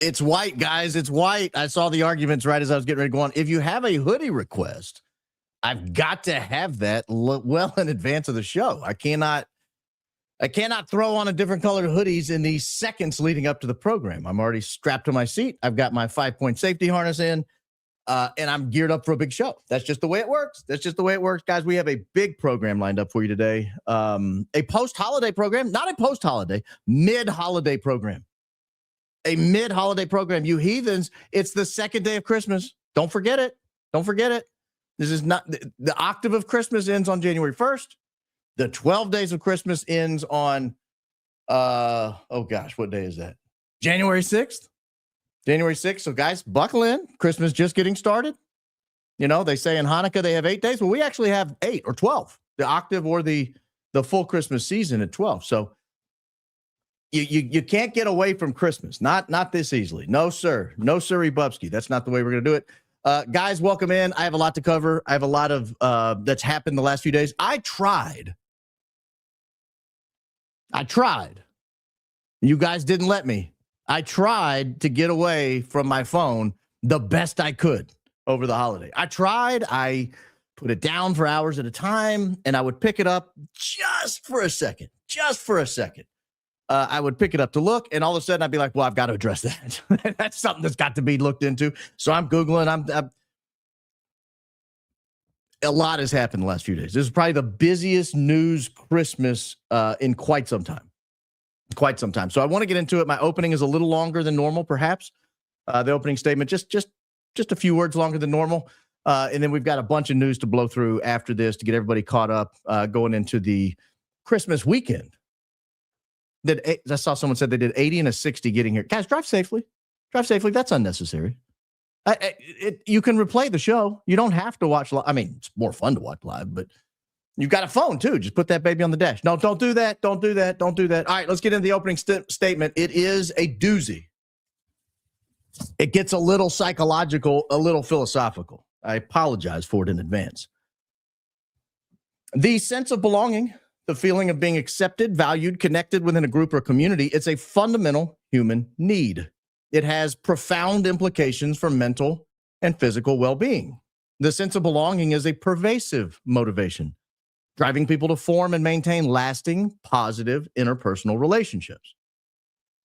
It's white, guys. It's white. I saw the arguments right as I was getting ready to go on. If you have a hoodie request, I've got to have that well in advance of the show. I cannot throw on a different colored hoodies in the seconds leading up to the program. I'm already strapped to my seat. I've got my 5-point safety harness in, and I'm geared up for a big show. That's just the way it works. Guys. We have a big program lined up for you today. A post-holiday program, not a post-holiday, mid-holiday program. A mid-holiday program. You heathens, it's the second day of Christmas. Don't forget it. This is not the octave of Christmas ends on January 1st. The 12 days of Christmas ends on what day is that? January 6th. January 6th. So guys, buckle in. Christmas just getting started. You know, they say in Hanukkah they have 8 days. Well, we actually have 8 or 12. The octave or the full Christmas season at 12. So you can't get away from Christmas. Not this easily. No, sir. No, sirree, Bubsky. That's not the way we're going to do it. Guys, welcome in. I have a lot to cover. I have a lot of that's happened the last few days. I tried. You guys didn't let me. I tried to get away from my phone the best I could over the holiday. I tried. I put it down for hours at a time, and I would pick it up just for a second. I would pick it up to look, and all of a sudden I'd be like, well, I've got to address that. That's something that's got to be looked into. So I'm Googling. A lot has happened the last few days. This is probably the busiest news Christmas in quite some time. So I want to get into it. My opening is a little longer than normal, perhaps. The opening statement, just a few words longer than normal. And then we've got a bunch of news to blow through after this to get everybody caught up going into the Christmas weekend. I saw someone said they did 80 and a 60 getting here. Guys, drive safely. That's unnecessary. You can replay the show. You don't have to watch live. I mean, it's more fun to watch live, but you've got a phone too. Just put that baby on the dash. No, don't do that. Don't do that. All right, let's get into the opening statement. It is a doozy. It gets a little psychological, a little philosophical. I apologize for it in advance. The sense of belonging, the feeling of being accepted, valued, connected within a group or community, it's a fundamental human need. It has profound implications for mental and physical well-being. The sense of belonging is a pervasive motivation, driving people to form and maintain lasting, positive interpersonal relationships.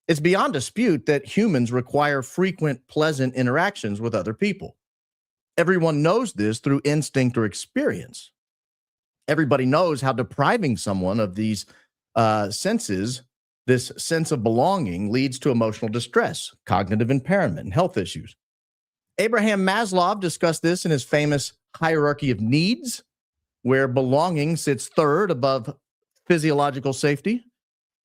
It's beyond dispute that humans require frequent, pleasant interactions with other people. Everyone knows this through instinct or experience. Everybody knows how depriving someone of these senses, this sense of belonging, leads to emotional distress, cognitive impairment, and health issues. Abraham Maslow discussed this in his famous hierarchy of needs, where belonging sits third above physiological safety,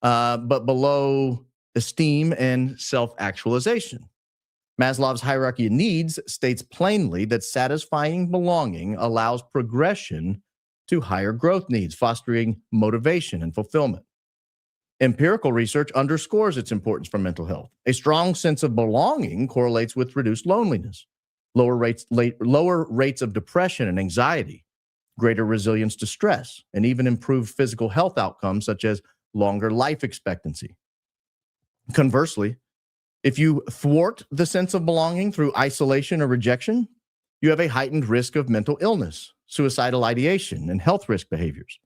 but below esteem and self-actualization. Maslow's hierarchy of needs states plainly that satisfying belonging allows progression to higher growth needs, fostering motivation and fulfillment. Empirical research underscores its importance for mental health. A strong sense of belonging correlates with reduced loneliness, lower rates of depression and anxiety, greater resilience to stress, and even improved physical health outcomes such as longer life expectancy. Conversely, if you thwart the sense of belonging through isolation or rejection, you have a heightened risk of mental illness, suicidal ideation, and health risk behaviors.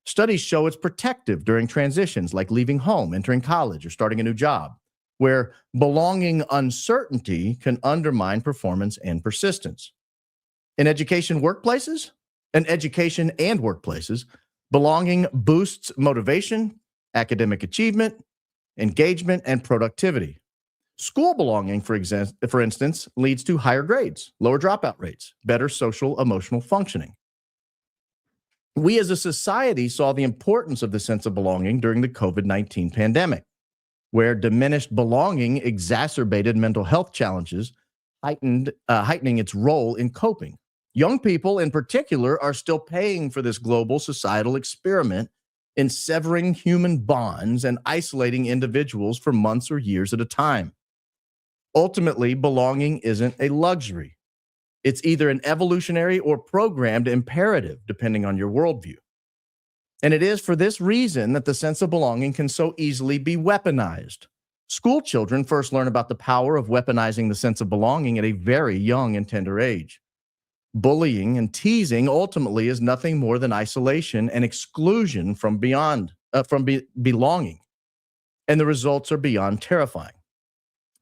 Studies show it's protective during transitions like leaving home, entering college, or starting a new job, where belonging uncertainty can undermine performance and persistence. In education and workplaces, belonging boosts motivation, academic achievement, engagement, and productivity. School belonging, for instance, leads to higher grades, lower dropout rates, better social emotional functioning. We as a society saw the importance of the sense of belonging during the COVID-19 pandemic, where diminished belonging exacerbated mental health challenges, heightening its role in coping. Young people in particular are still paying for this global societal experiment in severing human bonds and isolating individuals for months or years at a time. Ultimately, belonging isn't a luxury. It's either an evolutionary or programmed imperative, depending on your worldview. And it is for this reason that the sense of belonging can so easily be weaponized. School children first learn about the power of weaponizing the sense of belonging at a very young and tender age. Bullying and teasing ultimately is nothing more than isolation and exclusion from belonging. And the results are beyond terrifying.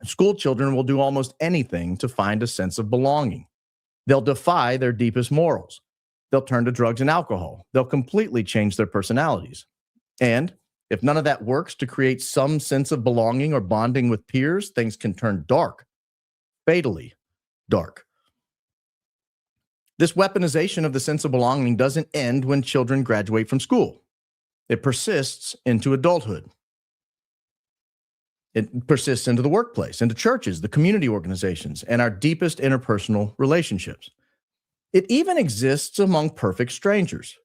School children will do almost anything to find a sense of belonging. They'll defy their deepest morals. They'll turn to drugs and alcohol. They'll completely change their personalities. And if none of that works to create some sense of belonging or bonding with peers, things can turn dark, fatally dark. This weaponization of the sense of belonging doesn't end when children graduate from school. It persists into adulthood. It persists into the workplace, into churches, the community organizations, and our deepest interpersonal relationships. It even exists among perfect strangers.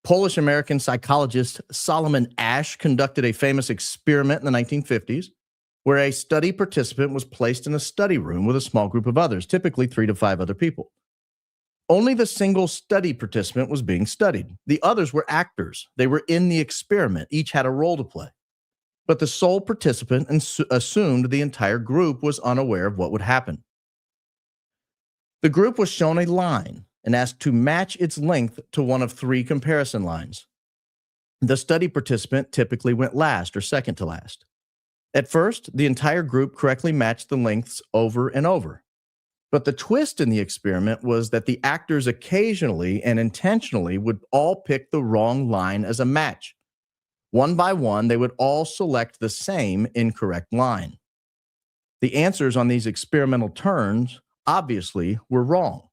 Polish-American psychologist Solomon Asch conducted a famous experiment in the 1950s where a study participant was placed in a study room with a small group of others, typically 3 to 5 other people. Only the single study participant was being studied. The others were actors. They were in the experiment. Each had a role to play. But the sole participant assumed the entire group was unaware of what would happen. The group was shown a line and asked to match its length to one of 3 comparison lines. The study participant typically went last or second to last. At first, the entire group correctly matched the lengths over and over. But the twist in the experiment was that the actors occasionally and intentionally would all pick the wrong line as a match. One by one, they would all select the same incorrect line. The answers on these experimental turns obviously were wrong.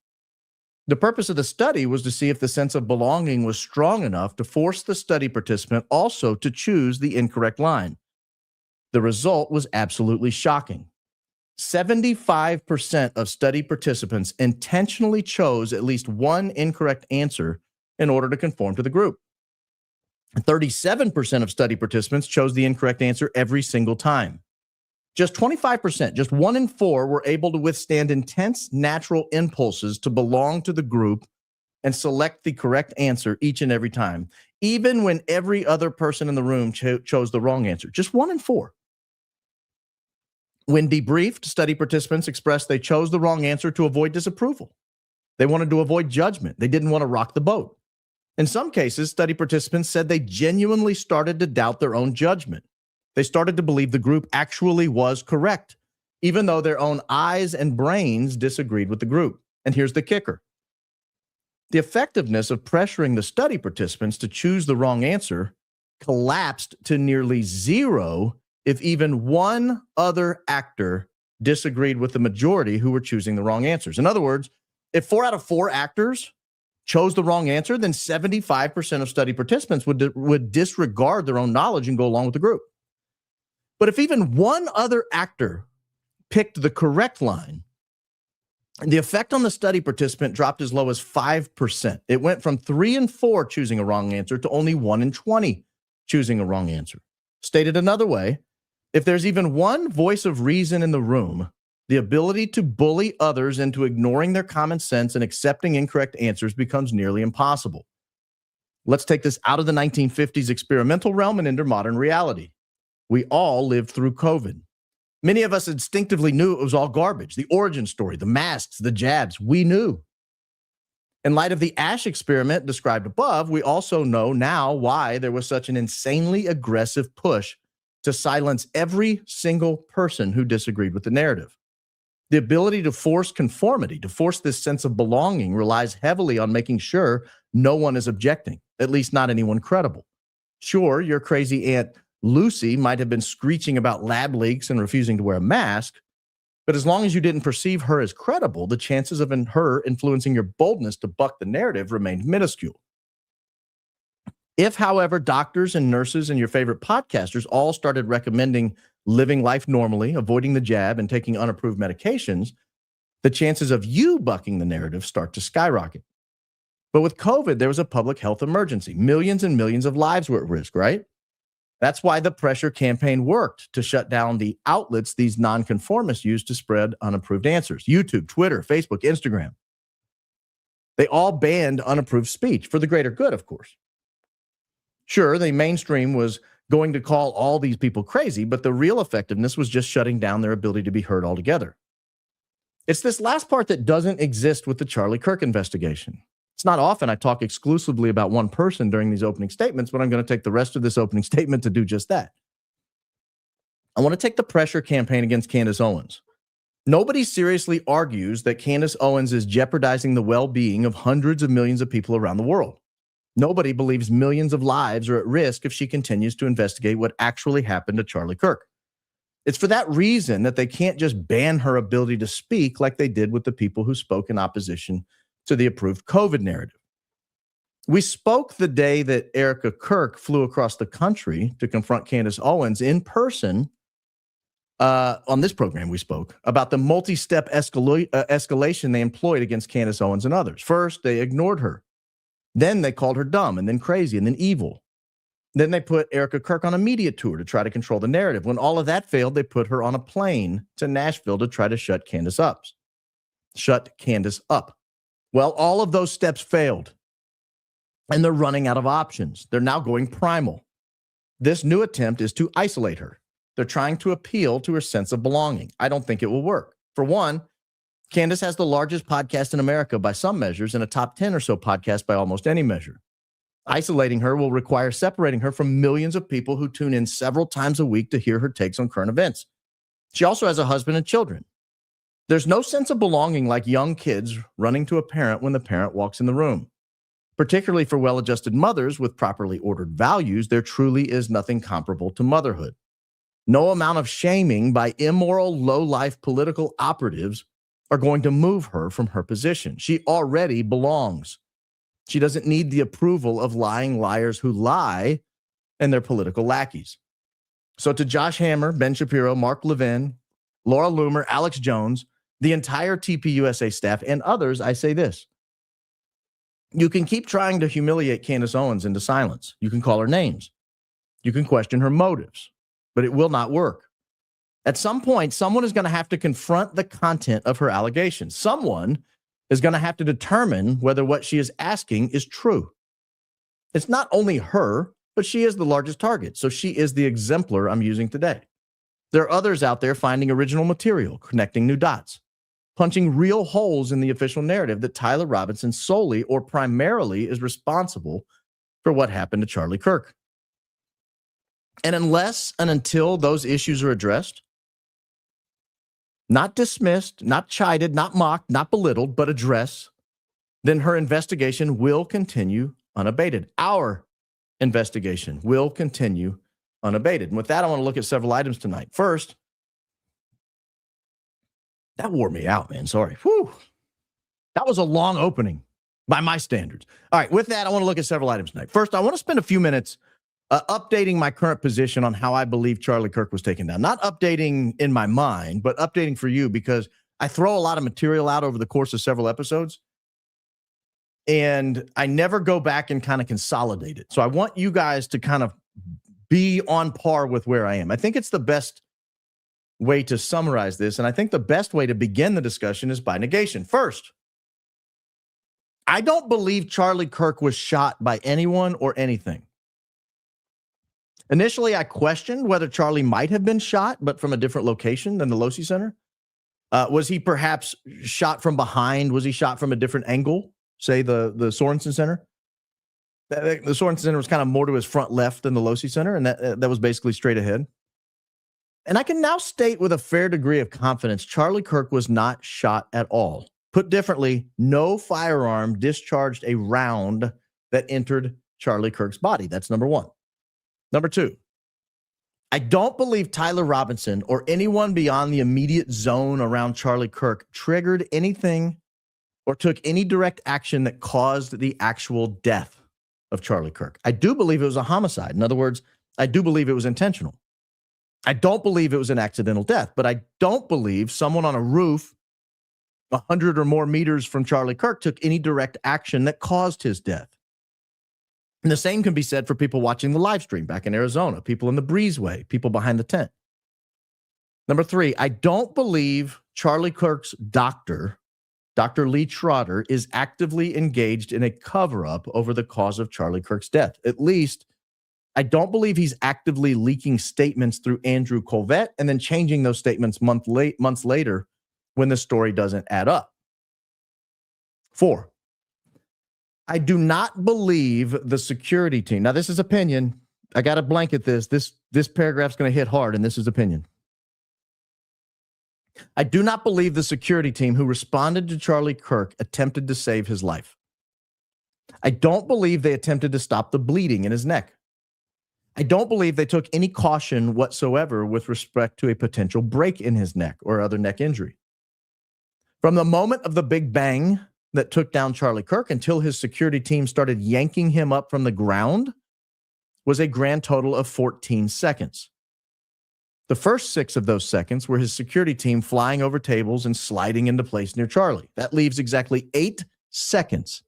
The purpose of the study was to see if the sense of belonging was strong enough to force the study participant also to choose the incorrect line. The result was absolutely shocking. 75% of study participants intentionally chose at least one incorrect answer in order to conform to the group. 37% of study participants chose the incorrect answer every single time. Just 25%, just 1 in 4, were able to withstand intense natural impulses to belong to the group and select the correct answer each and every time, even when every other person in the room chose the wrong answer. Just 1 in 4. When debriefed, study participants expressed they chose the wrong answer to avoid disapproval. They wanted to avoid judgment. They didn't want to rock the boat. In some cases, study participants said they genuinely started to doubt their own judgment. They started to believe the group actually was correct, even though their own eyes and brains disagreed with the group. And here's the kicker. The effectiveness of pressuring the study participants to choose the wrong answer collapsed to nearly zero if even one other actor disagreed with the majority who were choosing the wrong answers. In other words, if 4 out of 4 actors chose the wrong answer, then 75% of study participants would disregard their own knowledge and go along with the group. But if even one other actor picked the correct line, the effect on the study participant dropped as low as 5%. It went from 3 in 4 choosing a wrong answer to only 1 in 20 choosing a wrong answer. Stated another way, if there's even one voice of reason in the room, the ability to bully others into ignoring their common sense and accepting incorrect answers becomes nearly impossible. Let's take this out of the 1950s experimental realm and into modern reality. We all lived through COVID. Many of us instinctively knew it was all garbage. The origin story, the masks, the jabs, we knew. In light of the Asch experiment described above, we also know now why there was such an insanely aggressive push to silence every single person who disagreed with the narrative. The ability to force conformity, to force this sense of belonging, relies heavily on making sure no one is objecting, at least not anyone credible. Sure, your crazy Aunt Lucy might have been screeching about lab leaks and refusing to wear a mask, but as long as you didn't perceive her as credible, the chances of her influencing your boldness to buck the narrative remained minuscule. If, however, doctors and nurses and your favorite podcasters all started recommending living life normally, avoiding the jab, and taking unapproved medications, the chances of you bucking the narrative start to skyrocket. But with COVID, there was a public health emergency. Millions and millions of lives were at risk, right? That's why the pressure campaign worked to shut down the outlets these nonconformists used to spread unapproved answers. YouTube, Twitter, Facebook, Instagram. They all banned unapproved speech for the greater good, of course. Sure, the mainstream was going to call all these people crazy, but the real effectiveness was just shutting down their ability to be heard altogether. It's this last part that doesn't exist with the Charlie Kirk investigation. It's not often I talk exclusively about one person during these opening statements, but I'm going to take the rest of this opening statement to do just that. I want to take the pressure campaign against Candace Owens. Nobody seriously argues that Candace Owens is jeopardizing the well-being of hundreds of millions of people around the world. Nobody believes millions of lives are at risk if she continues to investigate what actually happened to Charlie Kirk. It's for that reason that they can't just ban her ability to speak like they did with the people who spoke in opposition to the approved COVID narrative. We spoke the day that Erica Kirk flew across the country to confront Candace Owens in person. On this program, we spoke about the multi-step escalation they employed against Candace Owens and others. First, they ignored her. Then they called her dumb and then crazy and then evil. Then they put Erica Kirk on a media tour to try to control the narrative. When all of that failed, they put her on a plane to Nashville to try to shut Candace up. Well, all of those steps failed, and they're running out of options. They're now going primal. This new attempt is to isolate her. They're trying to appeal to her sense of belonging. I don't think it will work. For one, Candace has the largest podcast in America by some measures and a top 10 or so podcast by almost any measure. Isolating her will require separating her from millions of people who tune in several times a week to hear her takes on current events. She also has a husband and children. There's no sense of belonging like young kids running to a parent when the parent walks in the room. Particularly for well-adjusted mothers with properly ordered values, there truly is nothing comparable to motherhood. No amount of shaming by immoral, low-life political operatives are going to move her from her position. She already belongs. She doesn't need the approval of lying liars who lie and their political lackeys. So to Josh Hammer, Ben Shapiro, Mark Levin, Laura Loomer, Alex Jones, the entire TPUSA staff, and others, I say this. You can keep trying to humiliate Candace Owens into silence. You can call her names. You can question her motives, but it will not work. At some point, someone is going to have to confront the content of her allegations. Someone is going to have to determine whether what she is asking is true. It's not only her, but she is the largest target. So she is the exemplar I'm using today. There are others out there finding original material, connecting new dots, punching real holes in the official narrative that Tyler Robinson solely or primarily is responsible for what happened to Charlie Kirk. And unless and until those issues are addressed, not dismissed, not chided, not mocked, not belittled, but addressed, then her investigation will continue unabated. Our investigation will continue unabated. And with that, I want to look at several items tonight. First, that wore me out, man. Sorry. Whew. That was a long opening by my standards. All right, with that, I want to look at several items tonight. First, I want to spend a few minutes updating my current position on how I believe Charlie Kirk was taken down. Not updating in my mind, but updating for you, because I throw a lot of material out over the course of several episodes, and I never go back and kind of consolidate it. So I want you guys to kind of be on par with where I am. I think it's the best way to summarize this, and I think the best way to begin the discussion is by negation. First, I don't believe Charlie Kirk was shot by anyone or anything. Initially, I questioned whether Charlie might have been shot, but from a different location than the Losi Center. Was he perhaps shot from behind? Was he shot from a different angle, say the Sorensen Center? The Sorensen Center was kind of more to his front left than the Losi Center, and that was basically straight ahead. And I can now state with a fair degree of confidence, Charlie Kirk was not shot at all. Put differently, no firearm discharged a round that entered Charlie Kirk's body. That's number one. Number two, I don't believe Tyler Robinson or anyone beyond the immediate zone around Charlie Kirk triggered anything or took any direct action that caused the actual death of Charlie Kirk. I do believe it was a homicide. In other words, I do believe it was intentional. I don't believe it was an accidental death, but I don't believe someone on a roof 100 or more meters from Charlie Kirk took any direct action that caused his death. And the same can be said for people watching the live stream back in Arizona, people in the breezeway, people behind the tent. Number three, I don't believe Charlie Kirk's doctor, Dr. Lee Trotter, is actively engaged in a cover-up over the cause of Charlie Kirk's death. At least I don't believe he's actively leaking statements through Andrew Colvett and then changing those statements months later when the story doesn't add up. 4, I do not believe the security team. Now, this is opinion. I got to blanket this. This paragraph's going to hit hard, and this is opinion. I do not believe the security team who responded to Charlie Kirk attempted to save his life. I don't believe they attempted to stop the bleeding in his neck. I don't believe they took any caution whatsoever with respect to a potential break in his neck or other neck injury. From the moment of the big bang that took down Charlie Kirk until his security team started yanking him up from the ground was a grand total of 14 seconds. The first 6 of those seconds were his security team flying over tables and sliding into place near Charlie. That leaves exactly 8 seconds.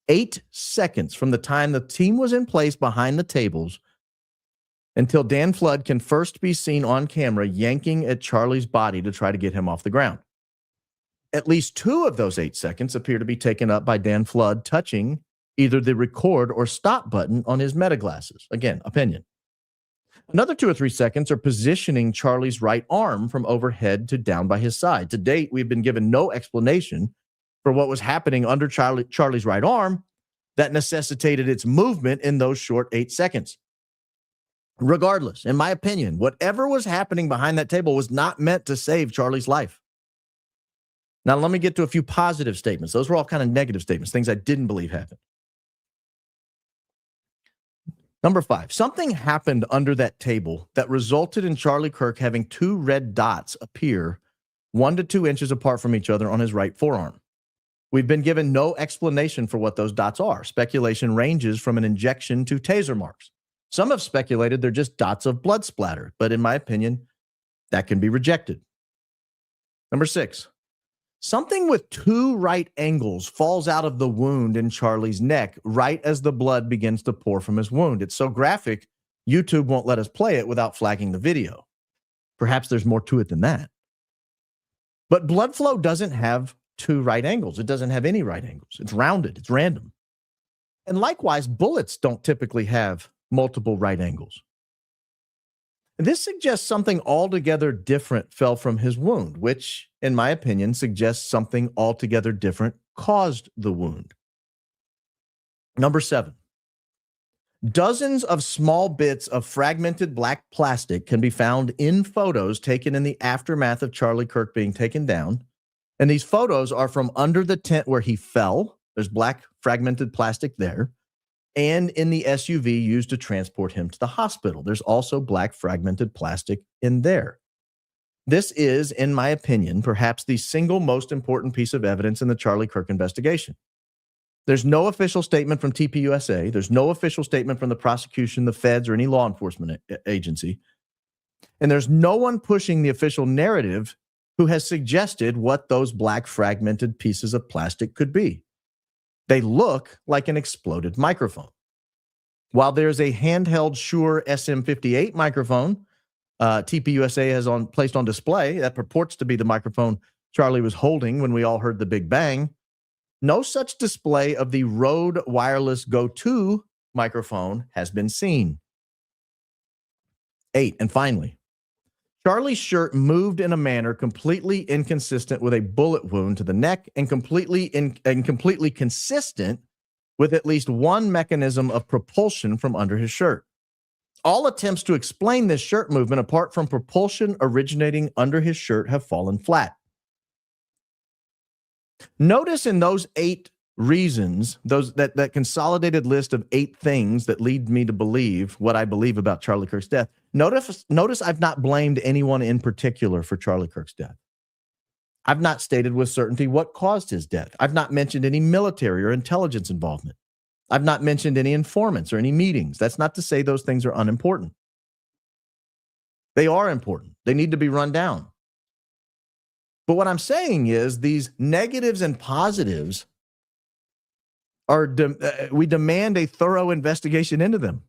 8 seconds from the time the team was in place behind the tables until Dan Flood can first be seen on camera yanking at Charlie's body to try to get him off the ground. At least 2 of those 8 seconds appear to be taken up by Dan Flood touching either the record or stop button on his metaglasses. Again, opinion. Another 2 or 3 seconds are positioning Charlie's right arm from overhead to down by his side. To date, we've been given no explanation for what was happening under Charlie's right arm that necessitated its movement in those short 8 seconds. Regardless, in my opinion, whatever was happening behind that table was not meant to save Charlie's life. Now, let me get to a few positive statements. Those were all kind of negative statements, things I didn't believe happened. Number 5, something happened under that table that resulted in Charlie Kirk having 2 red dots appear 1 to 2 inches apart from each other on his right forearm. We've been given no explanation for what those dots are. Speculation ranges from an injection to taser marks. Some have speculated they're just dots of blood splatter, but in my opinion, that can be rejected. Number 6, something with 2 right angles falls out of the wound in Charlie's neck right as the blood begins to pour from his wound. It's so graphic, YouTube won't let us play it without flagging the video. Perhaps there's more to it than that. But blood flow doesn't have 2 right angles. It doesn't have any right angles. It's rounded. It's random. And likewise, bullets don't typically have multiple right angles. This suggests something altogether different fell from his wound, which, in my opinion, suggests something altogether different caused the wound. Number 7, dozens of small bits of fragmented black plastic can be found in photos taken in the aftermath of Charlie Kirk being taken down. And these photos are from under the tent where he fell. There's black fragmented plastic there. And in the SUV used to transport him to the hospital. There's also black fragmented plastic in there. This is, in my opinion, perhaps the single most important piece of evidence in the Charlie Kirk investigation. There's no official statement from TPUSA. There's no official statement from the prosecution, the feds, or any law enforcement agency. And there's no one pushing the official narrative who has suggested what those black fragmented pieces of plastic could be. They look like an exploded microphone. While there's a handheld Shure SM58 microphone TPUSA has placed on display that purports to be the microphone Charlie was holding when we all heard the big bang, no such display of the Rode Wireless Go 2 microphone has been seen. 8, and finally, Charlie's shirt moved in a manner completely inconsistent with a bullet wound to the neck and completely consistent with at least one mechanism of propulsion from under his shirt. All attempts to explain this shirt movement apart from propulsion originating under his shirt have fallen flat. Notice in those 8 reasons, that consolidated list of 8 things that lead me to believe what I believe about Charlie Kirk's death. Notice I've not blamed anyone in particular for Charlie Kirk's death. I've not stated with certainty what caused his death. I've not mentioned any military or intelligence involvement. I've not mentioned any informants or any meetings. That's not to say those things are unimportant. They are important. They need to be run down. But what I'm saying is these negatives and positives we demand a thorough investigation into them.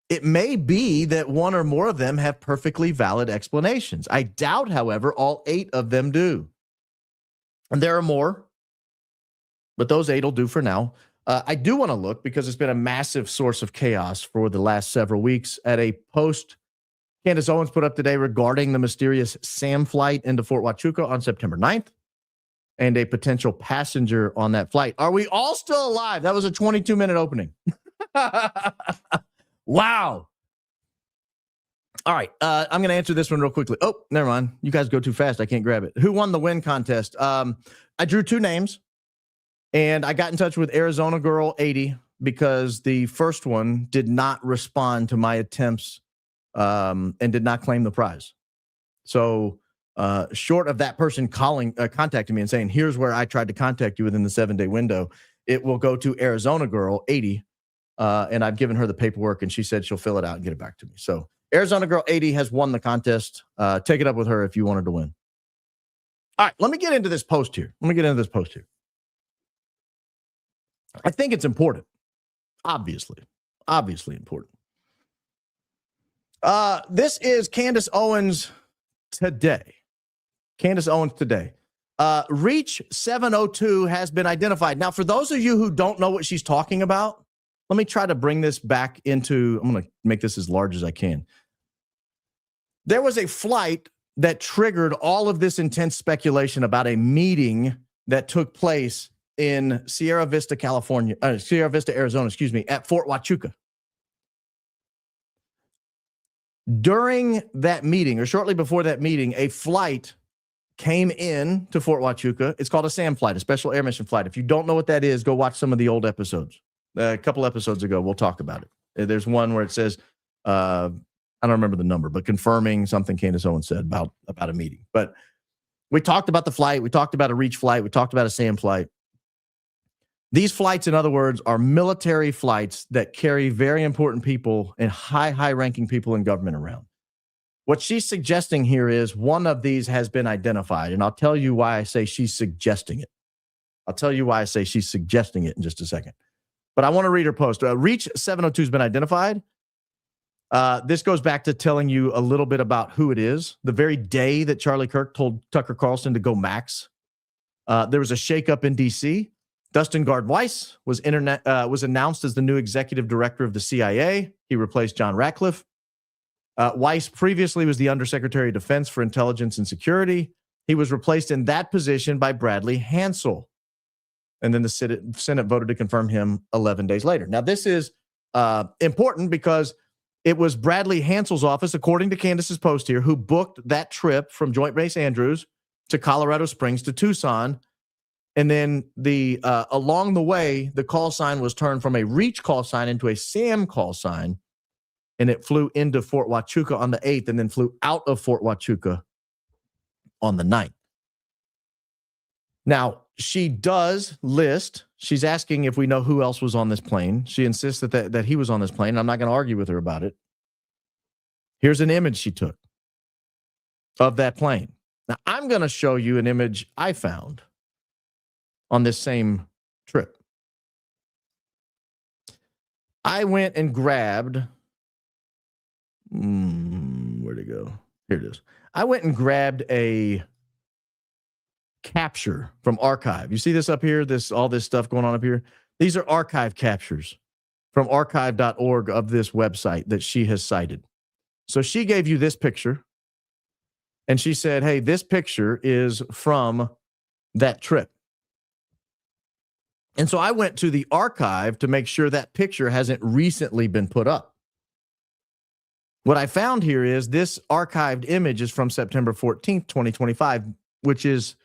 It may be that one or more of them have perfectly valid explanations. I doubt, however, all 8 of them do. And there are more, but those 8 will do for now. I do want to look, because it's been a massive source of chaos for the last several weeks, at a post Candace Owens put up today regarding the mysterious SAM flight into Fort Huachuca on September 9th and a potential passenger on that flight. Are we all still alive? That was a 22-minute opening. Wow. All right. I'm going to answer this one real quickly. Oh, never mind. You guys go too fast. I can't grab it. Who won the win contest? I drew two names, and I got in touch with Arizona Girl 80 because the first one did not respond to my attempts and did not claim the prize. So short of that person contacting me and saying, here's where I tried to contact you within the 7-day window, it will go to Arizona Girl 80. And I've given her the paperwork, and she said she'll fill it out and get it back to me. So Arizona Girl 80 has won the contest. Take it up with her if you wanted to win. All right, let me get into this post here. I think it's important. Obviously important. This is Candace Owens today. Reach 702 has been identified. Now, for those of you who don't know what she's talking about, let me try to bring this back into, I'm going to make this as large as I can. There was a flight that triggered all of this intense speculation about a meeting that took place in Sierra Vista, Arizona, at Fort Huachuca. During that meeting, or shortly before that meeting, a flight came in to Fort Huachuca. It's called a SAM flight, a special air mission flight. If you don't know what that is, go watch some of the old episodes. A couple episodes ago, we'll talk about it. There's one where it says, I don't remember the number, but confirming something Candace Owens said about a meeting. But we talked about the flight. We talked about a Reach flight. We talked about a SAM flight. These flights, in other words, are military flights that carry very important people and high-ranking people in government around. What she's suggesting here is one of these has been identified, and I'll tell you why I say she's suggesting it. In just a second. But I want to read her post. Reach 702 has been identified. This goes back to telling you a little bit about who it is. The very day that Charlie Kirk told Tucker Carlson to go max, there was a shakeup in D.C. Dustin Gard-Weiss was announced as the new executive director of the CIA. He replaced John Ratcliffe. Weiss previously was the Undersecretary of Defense for Intelligence and Security. He was replaced in that position by Bradley Hansel. And then the Senate voted to confirm him 11 days later. Now, this is important because it was Bradley Hansel's office, according to Candace's post here, who booked that trip from Joint Base Andrews to Colorado Springs to Tucson. And then along the way, the call sign was turned from a Reach call sign into a SAM call sign. And it flew into Fort Huachuca on the 8th and then flew out of Fort Huachuca on the 9th. Now, she does list, she's asking if we know who else was on this plane. She insists that he was on this plane. I'm not going to argue with her about it. Here's an image she took of that plane. Now, I'm going to show you an image I found on this same trip. I went and grabbed, where'd it go? Here it is. I went and grabbed a capture from archive. You see this up here, all this stuff going on up here? These are archive captures from archive.org of this website that she has cited. So she gave you this picture, and she said, hey, this picture is from that trip. And so I went to the archive to make sure that picture hasn't recently been put up. What I found here is this archived image is from September 14th, 2025, which is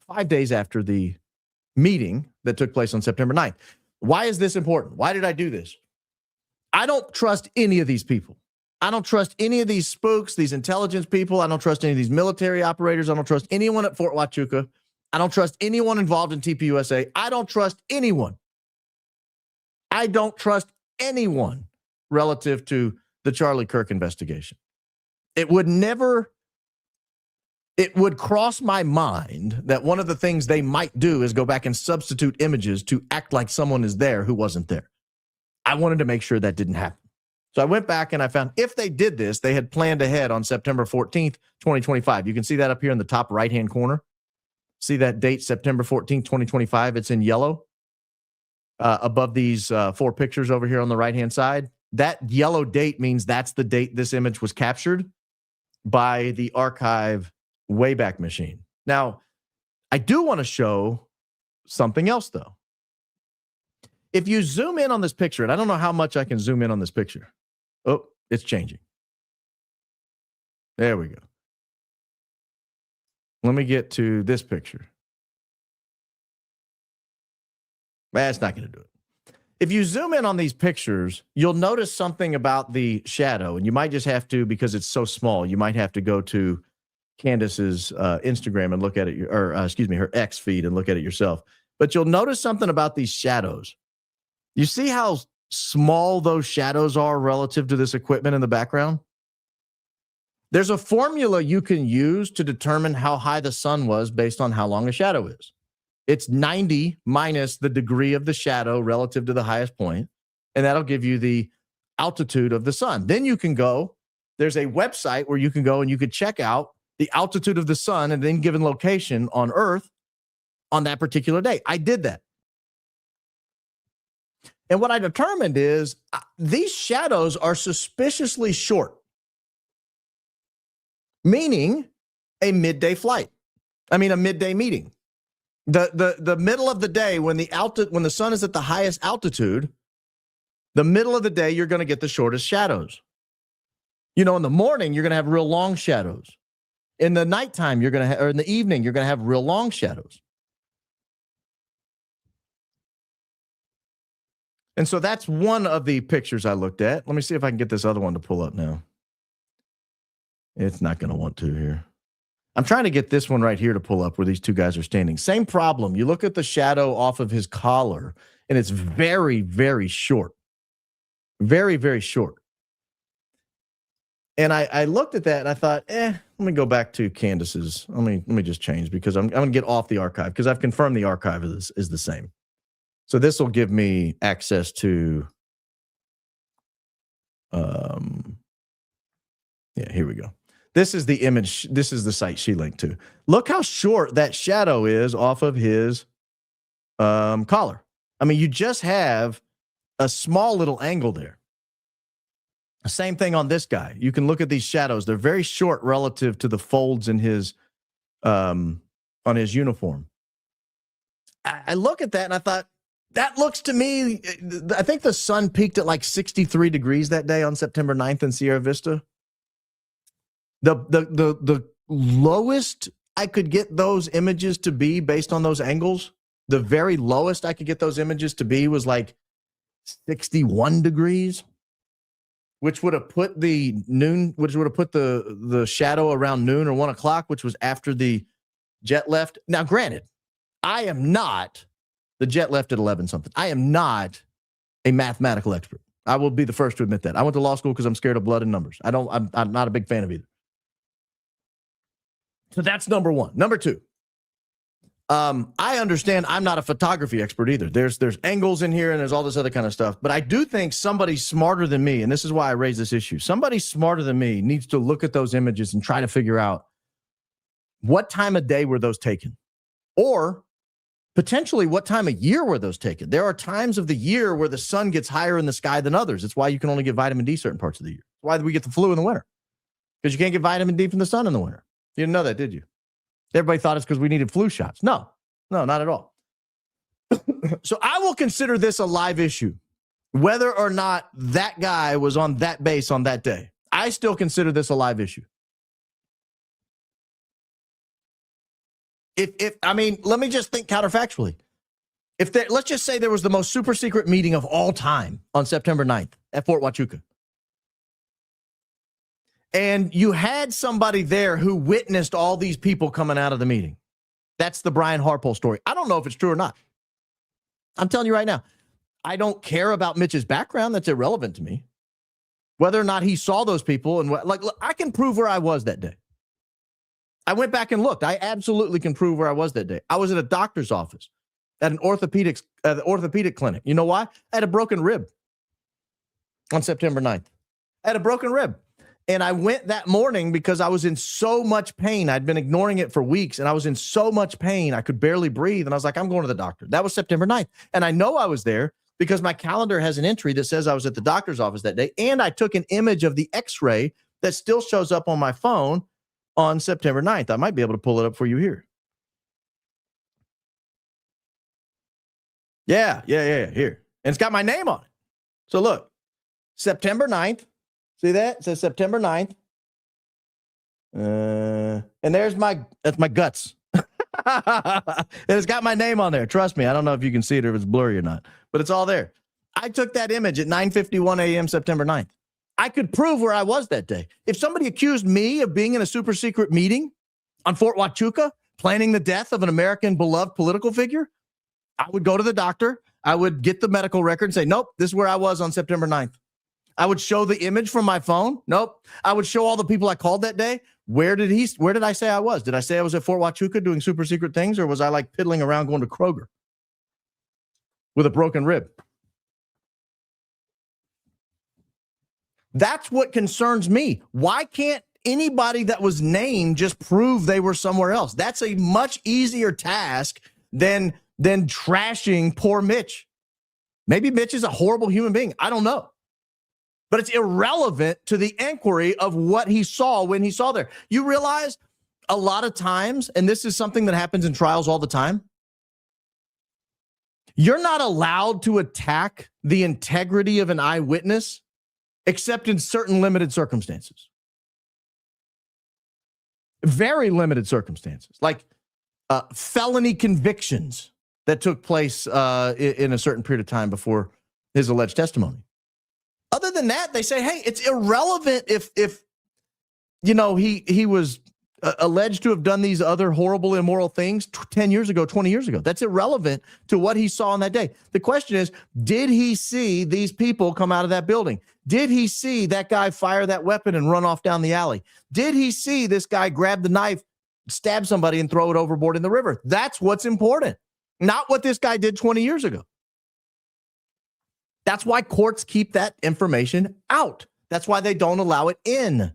5 days after the meeting that took place on September 9th. Why is this important? Why did I do this? I don't trust any of these people. I don't trust any of these spooks, these intelligence people. I don't trust any of these military operators. I don't trust anyone at Fort Huachuca. I don't trust anyone involved in TPUSA. I don't trust anyone. I don't trust anyone relative to the Charlie Kirk investigation. It would cross my mind that one of the things they might do is go back and substitute images to act like someone is there who wasn't there. I wanted to make sure that didn't happen. So I went back and I found if they did this, they had planned ahead on September 14th, 2025. You can see that up here in the top right-hand corner. See that date, September 14th, 2025? It's in yellow. above these 4 pictures over here on the right-hand side. That yellow date means that's the date this image was captured by the archive Wayback Machine. Now, I do want to show something else, though. If you zoom in on this picture, and I don't know how much I can zoom in on this picture. Oh, it's changing. There we go. Let me get to this picture. That's not going to do it. If you zoom in on these pictures, you'll notice something about the shadow, and you might just have to, because it's so small, you might have to go to Candace's Instagram and look at it, or her X feed and look at it yourself. But you'll notice something about these shadows. You see how small those shadows are relative to this equipment in the background? There's a formula you can use to determine how high the sun was based on how long a shadow is. It's 90 minus the degree of the shadow relative to the highest point, and that'll give you the altitude of the sun. Then you can go, there's a website where you can go and you could check out the altitude of the sun at any given location on Earth on that particular day. I did that. And what I determined is these shadows are suspiciously short, meaning a midday flight. I mean, a midday meeting. The middle of the day when the sun is at the highest altitude, the middle of the day, you're going to get the shortest shadows. In the morning, you're going to have real long shadows. In the nighttime, or in the evening, you're going to have real long shadows. And so that's one of the pictures I looked at. Let me see if I can get this other one to pull up now. It's not going to want to here. I'm trying to get this one right here to pull up where these two guys are standing. Same problem. You look at the shadow off of his collar, and it's very, very short. Very, very short. And I looked at that, and I thought, let me go back to Candace's. Let me just change, because I'm going to get off the archive, because I've confirmed the archive is the same. So this will give me access to, here we go. This is the image. This is the site she linked to. Look how short that shadow is off of his collar. I mean, you just have a small little angle there. Same thing on this guy. You can look at these shadows. They're very short relative to the folds in his on his uniform. I look at that and I thought, that looks to me, I think the sun peaked at like 63 degrees that day on September 9th in Sierra Vista. The lowest I could get those images to be based on those angles, the very lowest I could get those images to be was like 61 degrees, which would have put the shadow around noon or 1 o'clock, which was after the jet left. Now, granted, I am not, the jet left at 11 something. I am not a mathematical expert. I will be the first to admit that. I went to law school because I'm scared of blood and numbers. I'm not a big fan of either. So that's number one. Number two, I understand I'm not a photography expert either. There's angles in here and there's all this other kind of stuff. But I do think somebody smarter than me, and this is why I raise this issue, somebody smarter than me needs to look at those images and try to figure out what time of day were those taken, or potentially what time of year were those taken. There are times of the year where the sun gets higher in the sky than others. It's why you can only get vitamin D certain parts of the year. It's why we get the flu in the winter, because you can't get vitamin D from the sun in the winter. You didn't know that, did you? Everybody thought it's because we needed flu shots. No, not at all. So I will consider this a live issue, whether or not that guy was on that base on that day. I still consider this a live issue. Let me just think counterfactually. Let's just say there was the most super secret meeting of all time on September 9th at Fort Huachuca. And you had somebody there who witnessed all these people coming out of the meeting. That's the Brian Harpole story. I don't know if it's true or not. I'm telling you right now, I don't care about Mitch's background. That's irrelevant to me. Whether or not he saw those people and look, I can prove where I was that day. I went back and looked. I absolutely can prove where I was that day. I was at a doctor's office at an orthopedic clinic. You know why? I had a broken rib on September 9th. I had a broken rib. And I went that morning because I was in so much pain. I'd been ignoring it for weeks, and I was in so much pain. I could barely breathe. And I was like, I'm going to the doctor. That was September 9th. And I know I was there because my calendar has an entry that says I was at the doctor's office that day. And I took an image of the x-ray that still shows up on my phone on September 9th. I might be able to pull it up for you here. Yeah. Here. And it's got my name on it. So look, September 9th. See that? It says September 9th. And that's my guts. And it's got my name on there. Trust me. I don't know if you can see it or if it's blurry or not, but it's all there. I took that image at 9:51 a.m. September 9th. I could prove where I was that day. If somebody accused me of being in a super secret meeting on Fort Huachuca, planning the death of an American beloved political figure, I would go to the doctor. I would get the medical record and say, nope, this is where I was on September 9th. I would show the image from my phone. Nope. I would show all the people I called that day. Where did I say I was? Did I say I was at Fort Huachuca doing super secret things, or was I like piddling around going to Kroger with a broken rib? That's what concerns me. Why can't anybody that was named just prove they were somewhere else? That's a much easier task than trashing poor Mitch. Maybe Mitch is a horrible human being. I don't know. But it's irrelevant to the inquiry of what he saw when he saw there. You realize a lot of times, and this is something that happens in trials all the time, you're not allowed to attack the integrity of an eyewitness except in certain limited circumstances. Very limited circumstances, like felony convictions that took place in a certain period of time before his alleged testimony. Other than that, they say, hey, it's irrelevant if he was alleged to have done these other horrible, immoral things 10 years ago, 20 years ago. That's irrelevant to what he saw on that day. The question is, did he see these people come out of that building? Did he see that guy fire that weapon and run off down the alley? Did he see this guy grab the knife, stab somebody, and throw it overboard in the river? That's what's important, not what this guy did 20 years ago. That's why courts keep that information out. That's why they don't allow it in.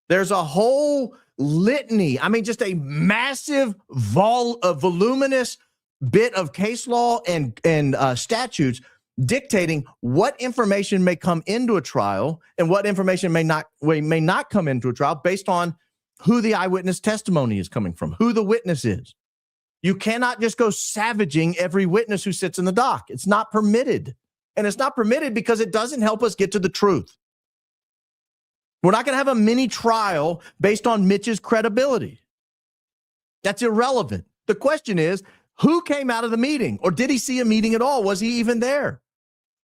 There's a whole litany. I mean, just a massive, voluminous bit of case law and statutes dictating what information may come into a trial and what information may not come into a trial based on who the eyewitness testimony is coming from, who the witness is. You cannot just go savaging every witness who sits in the dock. It's not permitted. And it's not permitted because it doesn't help us get to the truth. We're not going to have a mini trial based on Mitch's credibility. That's irrelevant. The question is, who came out of the meeting? Or did he see a meeting at all? Was he even there?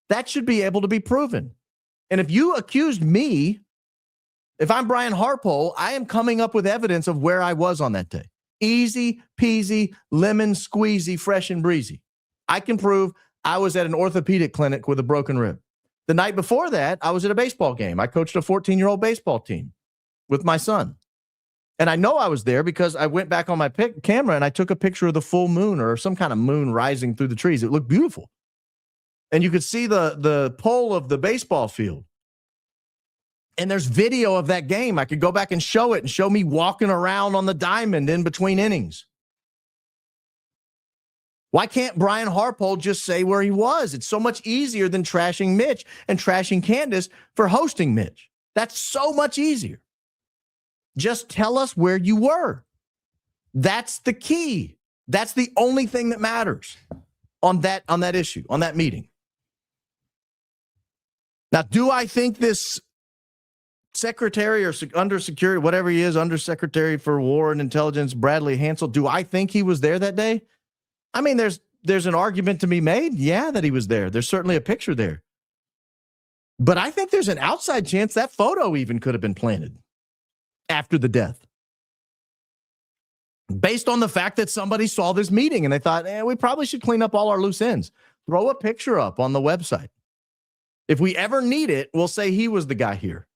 That should be able to be proven. And if you accused me, if I'm Brian Harpole, I am coming up with evidence of where I was on that day. Easy peasy, lemon squeezy, fresh and breezy. I can prove I was at an orthopedic clinic with a broken rib. The night before that, I was at a baseball game. I coached a 14-year-old baseball team with my son. And I know I was there because I went back on my camera and I took a picture of the full moon or some kind of moon rising through the trees. It looked beautiful. And you could see the pole of the baseball field. And there's video of that game. I could go back and show it and show me walking around on the diamond in between innings. Why can't Brian Harpole just say where he was? It's so much easier than trashing Mitch and trashing Candace for hosting Mitch. That's so much easier. Just tell us where you were. That's the key. That's the only thing that matters on that issue, on that meeting. Now, do I think this secretary or undersecretary, whatever he is, undersecretary for war and intelligence, Bradley Hansel, do I think he was there that day? I mean, there's an argument to be made, yeah, that he was there. There's certainly a picture there. But I think there's an outside chance that photo even could have been planted after the death. Based on the fact that somebody saw this meeting and they thought, we probably should clean up all our loose ends. Throw a picture up on the website. If we ever need it, we'll say he was the guy here.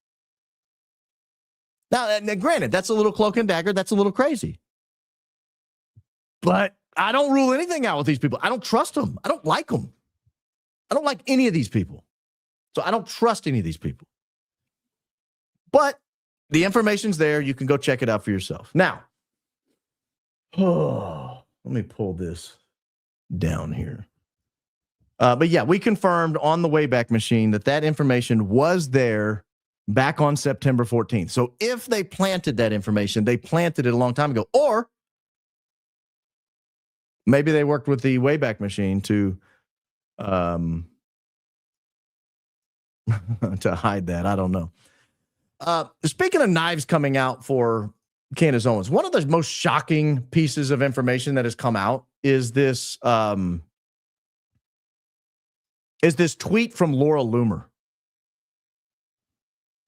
Now, granted, that's a little cloak and dagger. That's a little crazy. But I don't rule anything out with these people. I don't trust them. I don't like them. I don't like any of these people. So I don't trust any of these people. But The information's there. You can go check it out for yourself. Now, let me pull this down here. But yeah, we confirmed on the Wayback Machine that information was there back on September 14th. So if they planted that information, they planted it a long time ago. Or maybe they worked with the Wayback Machine to to hide that. I don't know. Speaking of knives coming out for Candace Owens, one of the most shocking pieces of information that has come out is this tweet from Laura Loomer.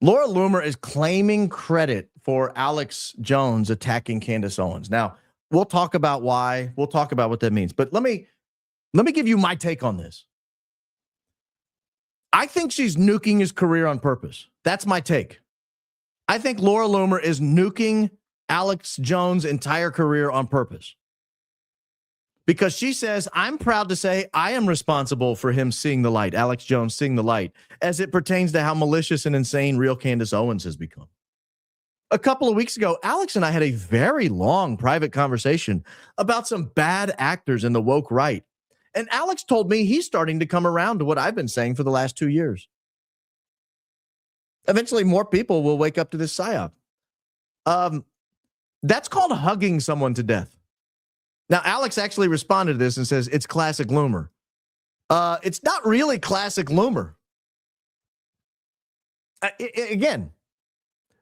Laura Loomer is claiming credit for Alex Jones attacking Candace Owens. Now, we'll talk about why. We'll talk about what that means. But let me give you my take on this. I think she's nuking his career on purpose. That's my take. I think Laura Loomer is nuking Alex Jones' entire career on purpose. Because she says, I'm proud to say I am responsible for him seeing the light, Alex Jones seeing the light, as it pertains to how malicious and insane real Candace Owens has become. A couple of weeks ago, Alex and I had a very long private conversation about some bad actors in the woke right. And Alex told me he's starting to come around to what I've been saying for the last 2 years. Eventually, more people will wake up to this psyop. That's called hugging someone to death. Now, Alex actually responded to this and says, it's classic Loomer. It's not really classic Loomer. Again,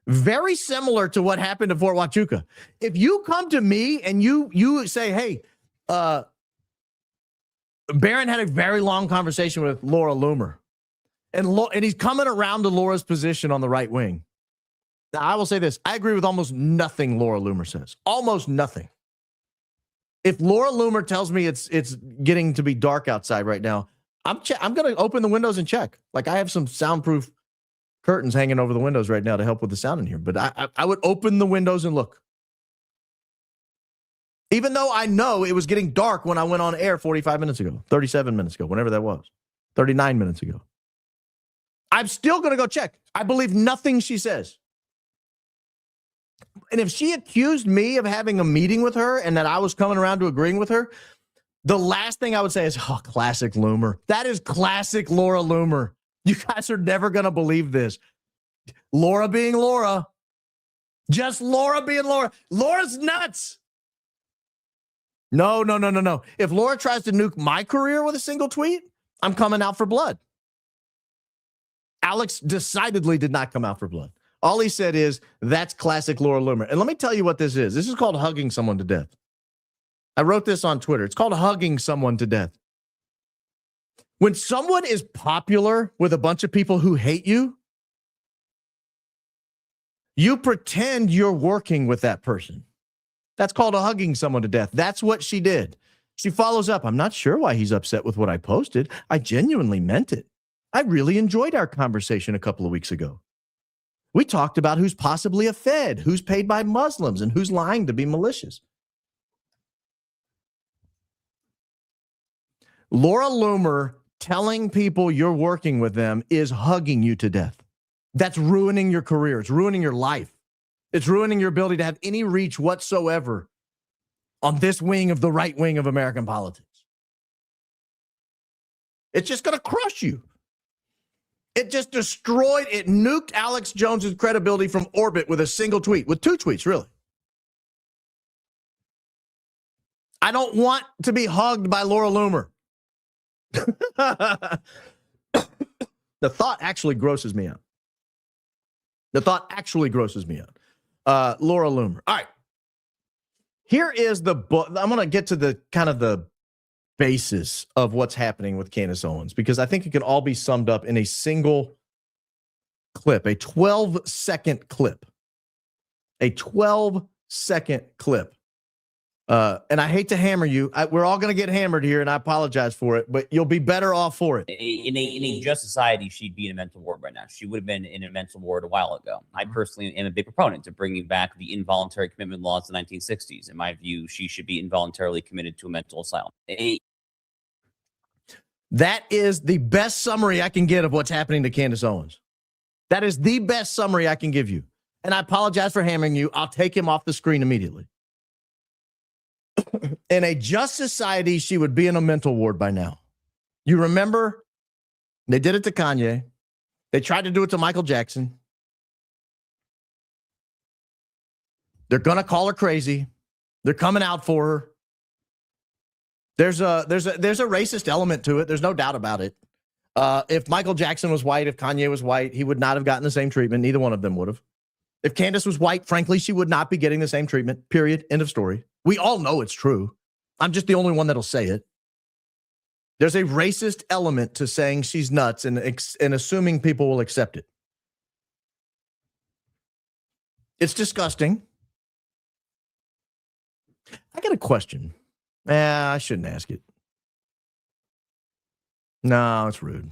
very similar to what happened to Fort Huachuca. If you come to me and you say, hey, Barron had a very long conversation with Laura Loomer, and he's coming around to Laura's position on the right wing. Now, I will say this. I agree with almost nothing Laura Loomer says. Almost nothing. If Laura Loomer tells me it's getting to be dark outside right now, I'm going to open the windows and check. Like, I have some soundproof curtains hanging over the windows right now to help with the sound in here. But I would open the windows and look. Even though I know it was getting dark when I went on air 45 minutes ago, 37 minutes ago, whenever that was, 39 minutes ago. I'm still going to go check. I believe nothing she says. And if she accused me of having a meeting with her and that I was coming around to agreeing with her, the last thing I would say is, oh, classic Loomer. That is classic Laura Loomer. You guys are never going to believe this. Laura being Laura. Just Laura being Laura. Laura's nuts. No. If Laura tries to nuke my career with a single tweet, I'm coming out for blood. Alex decidedly did not come out for blood. All he said is, that's classic Laura Loomer. And let me tell you what this is. This is called hugging someone to death. I wrote this on Twitter. It's called hugging someone to death. When someone is popular with a bunch of people who hate you, you pretend you're working with that person. That's called hugging someone to death. That's what she did. She follows up. I'm not sure why he's upset with what I posted. I genuinely meant it. I really enjoyed our conversation a couple of weeks ago. We talked about who's possibly a Fed, who's paid by Muslims, and who's lying to be malicious. Laura Loomer telling people you're working with them is hugging you to death. That's ruining your career. It's ruining your life. It's ruining your ability to have any reach whatsoever on this wing of the right wing of American politics. It's just going to crush you. It just destroyed, it nuked Alex Jones's credibility from orbit with a single tweet, with 2 tweets, really. I don't want to be hugged by Laura Loomer. The thought actually grosses me out. Laura Loomer. All right. Here is the book. I'm going to get to the kind of the basis of what's happening with Candace Owens, because I think it can all be summed up in a single clip, a 12-second clip. A 12-second clip. And I hate to hammer you. We're all going to get hammered here, and I apologize for it, but you'll be better off for it. In a just society, she'd be in a mental ward right now. She would have been in a mental ward a while ago. I personally am a big proponent of bringing back the involuntary commitment laws of the 1960s. In my view, she should be involuntarily committed to a mental asylum. That is the best summary I can get of what's happening to Candace Owens. That is the best summary I can give you. and I apologize for hammering you. I'll take him off the screen immediately. In a just society, she would be in a mental ward by now. You remember they did it to Kanye. They tried to do it to Michael Jackson. They're going to call her crazy. They're coming out for her. There's a racist element to it. There's no doubt about it. If Michael Jackson was white, if Kanye was white, he would not have gotten the same treatment. Neither one of them would have. If Candace was white, frankly, she would not be getting the same treatment. Period. End of story. We all know it's true. I'm just the only one that'll say it. There's a racist element to saying she's nuts and assuming people will accept it. It's disgusting. I got a question. I shouldn't ask it. No, it's rude.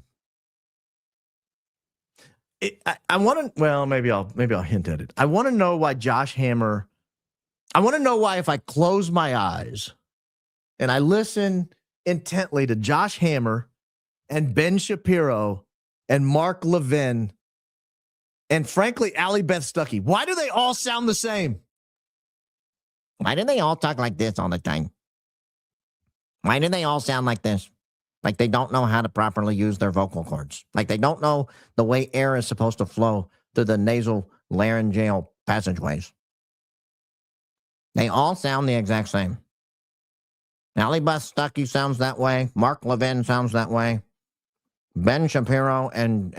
I want to. Well, maybe I'll hint at it. I want to know why Josh Hammer. I want to know why if I close my eyes and I listen intently to Josh Hammer and Ben Shapiro and Mark Levin and frankly Allie Beth Stuckey, why do they all sound the same? Why do they all talk like this all the time? Why do they all sound like this? Like they don't know how to properly use their vocal cords. Like they don't know the way air is supposed to flow through the nasal laryngeal passageways. They all sound the exact same. Allie Beth Stuckey sounds that way. Mark Levin sounds that way. Ben Shapiro and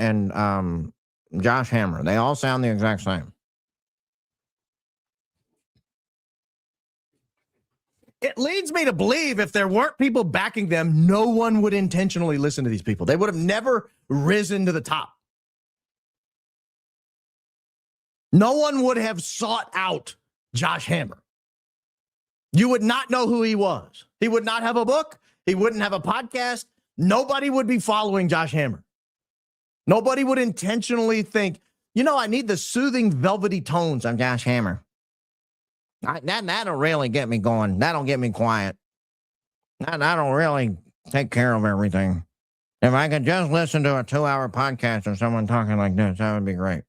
Josh Hammer, they all sound the exact same. It leads me to believe if there weren't people backing them, no one would intentionally listen to these people. They would have never risen to the top. No one would have sought out Josh Hammer. You would not know who he was. He would not have a book. He wouldn't have a podcast. Nobody would be following Josh Hammer. Nobody would intentionally think, I need the soothing, velvety tones of Josh Hammer. That'll really get me going. That'll get me quiet. That'll really take care of everything. If I could just listen to a 2-hour podcast of someone talking like this, that would be great.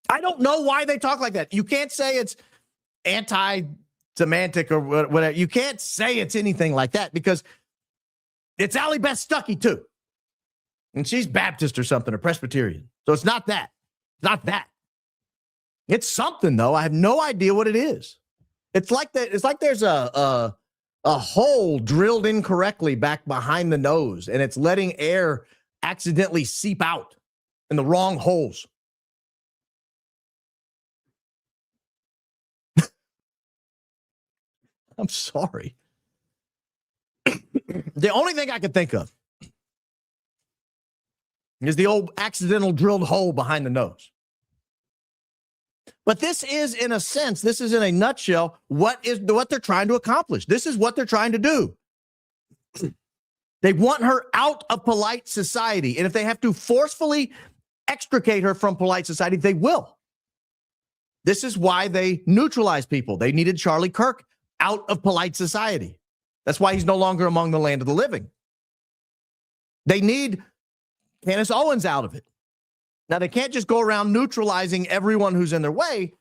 I don't know why they talk like that. You can't say it's anti-semantic or whatever. You can't say it's anything like that because it's Allie Beth Stuckey too. And she's Baptist or something, or Presbyterian. So it's not that. It's not that. It's something, though. I have no idea what it is. It's like that. It's like there's a hole drilled incorrectly back behind the nose, and it's letting air accidentally seep out in the wrong holes. I'm sorry. The only thing I could think of is the old accidental drilled hole behind the nose. But this is, in a sense, this is in a nutshell, what they're trying to accomplish. This is what they're trying to do. They want her out of polite society. And if they have to forcefully extricate her from polite society, they will. This is why they neutralize people. They needed Charlie Kirk out of polite society. That's why he's no longer among the land of the living. They need Candace Owens out of it. Now, they can't just go around neutralizing everyone who's in their way.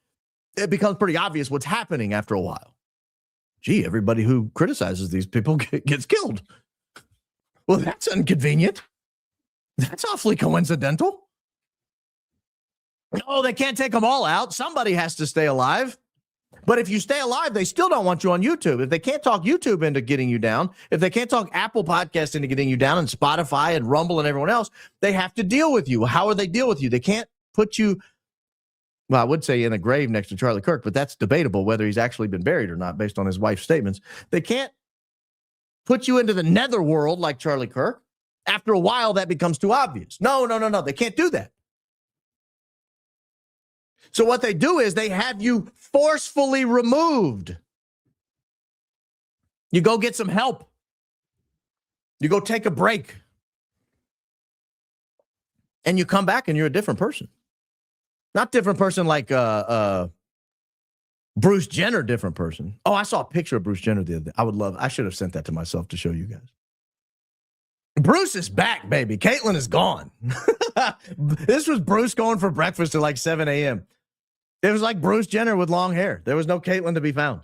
It becomes pretty obvious what's happening after a while. Gee, everybody who criticizes these people gets killed. Well, that's inconvenient. That's awfully coincidental. No, they can't take them all out. Somebody has to stay alive. But if you stay alive, they still don't want you on YouTube. If they can't talk YouTube into getting you down, if they can't talk Apple Podcasts into getting you down and Spotify and Rumble and everyone else, they have to deal with you. How would they deal with you? They can't put you, well, I would say in a grave next to Charlie Kirk, but that's debatable whether he's actually been buried or not based on his wife's statements. They can't put you into the netherworld like Charlie Kirk. After a while, that becomes too obvious. No. They can't do that. So what they do is they have you forcefully removed. You go get some help. You go take a break. And you come back and you're a different person. Not different person like Bruce Jenner, different person. Oh, I saw a picture of Bruce Jenner the other day. I should have sent that to myself to show you guys. Bruce is back, baby. Caitlyn is gone. This was Bruce going for breakfast at like 7 a.m. It was like Bruce Jenner with long hair. There was no Caitlyn to be found.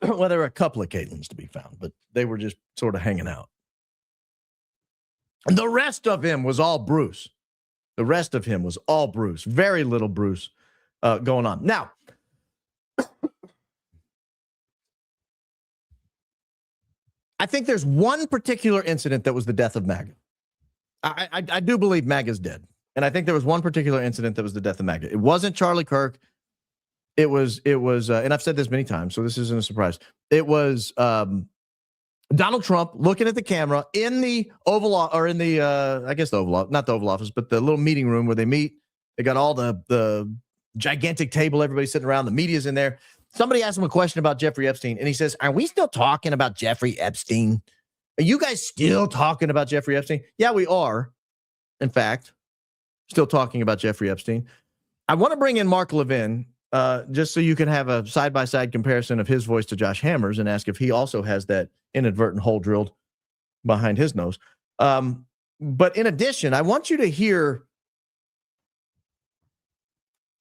Well, there were a couple of Caitlyns to be found, but they were just sort of hanging out. The rest of him was all Bruce. The rest of him was all Bruce. Very little Bruce going on. Now, I think there's one particular incident that was the death of MAGA. I do believe MAGA's dead. And I think there was one particular incident that was the death of MAGA. It wasn't Charlie Kirk. It was, and I've said this many times, so this isn't a surprise. It was Donald Trump looking at the camera in the Oval, or in the, I guess the Oval, not the Oval Office, but the little meeting room where they meet. They got all the gigantic table, everybody sitting around, the media's in there. Somebody asked him a question about Jeffrey Epstein, and he says, "Are we still talking about Jeffrey Epstein? Are you guys still talking about Jeffrey Epstein?" Yeah, we are. In fact, still talking about Jeffrey Epstein. I want to bring in Mark Levin, just so you can have a side-by-side comparison of his voice to Josh Hammer's and ask if he also has that inadvertent hole drilled behind his nose. But in addition, I want you to hear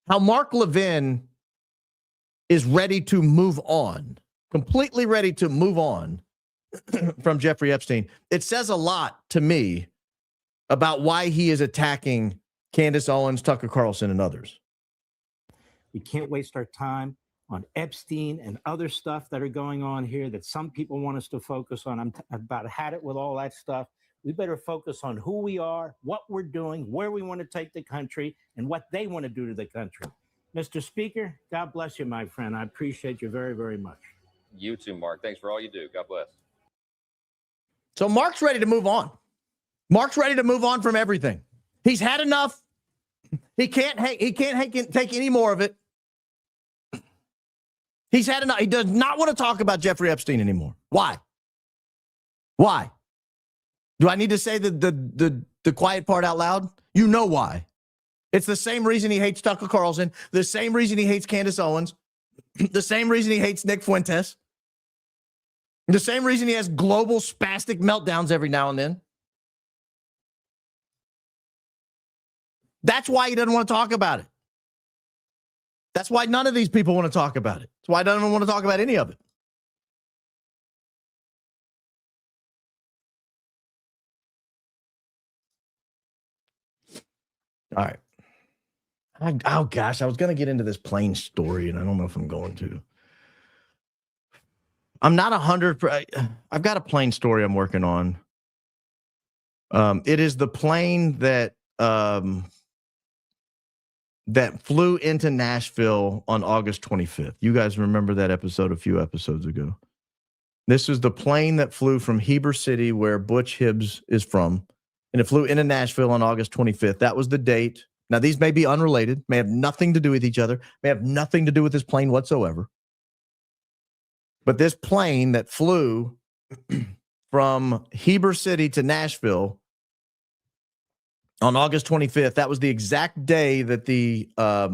how Mark Levin is ready to move on, completely ready to move on from Jeffrey Epstein. It says a lot to me about why he is attacking Candace Owens, Tucker Carlson, and others. We can't waste our time on Epstein and other stuff that are going on here that some people want us to focus on. I've about had it with all that stuff. We better focus on who we are, what we're doing, where we want to take the country, and what they want to do to the country. Mr. Speaker, God bless you, my friend. I appreciate you very, very much. You too, Mark. Thanks for all you do. God bless. So Mark's ready to move on. Mark's ready to move on from everything. He's had enough. He can't take any more of it. He's had enough. He does not want to talk about Jeffrey Epstein anymore. Why? Why? Do I need to say the quiet part out loud? You know why. It's the same reason he hates Tucker Carlson, the same reason he hates Candace Owens, the same reason he hates Nick Fuentes, the same reason he has global spastic meltdowns every now and then. That's why he doesn't want to talk about it. That's why none of these people want to talk about it. That's why I don't want to talk about any of it. All right. Oh, gosh, I was going to get into this plane story, and I don't know if I'm going to. I'm not 100%. I've got a plane story I'm working on. It is the plane that flew into Nashville on August 25th. You guys remember that episode a few episodes ago. This is the plane that flew from Heber City, where Butch Hibbs is from, and it flew into Nashville on August 25th. That was the date. Now, these may be unrelated, may have nothing to do with each other, may have nothing to do with this plane whatsoever. But this plane that flew from Heber City to Nashville on August 25th, that was the exact day that the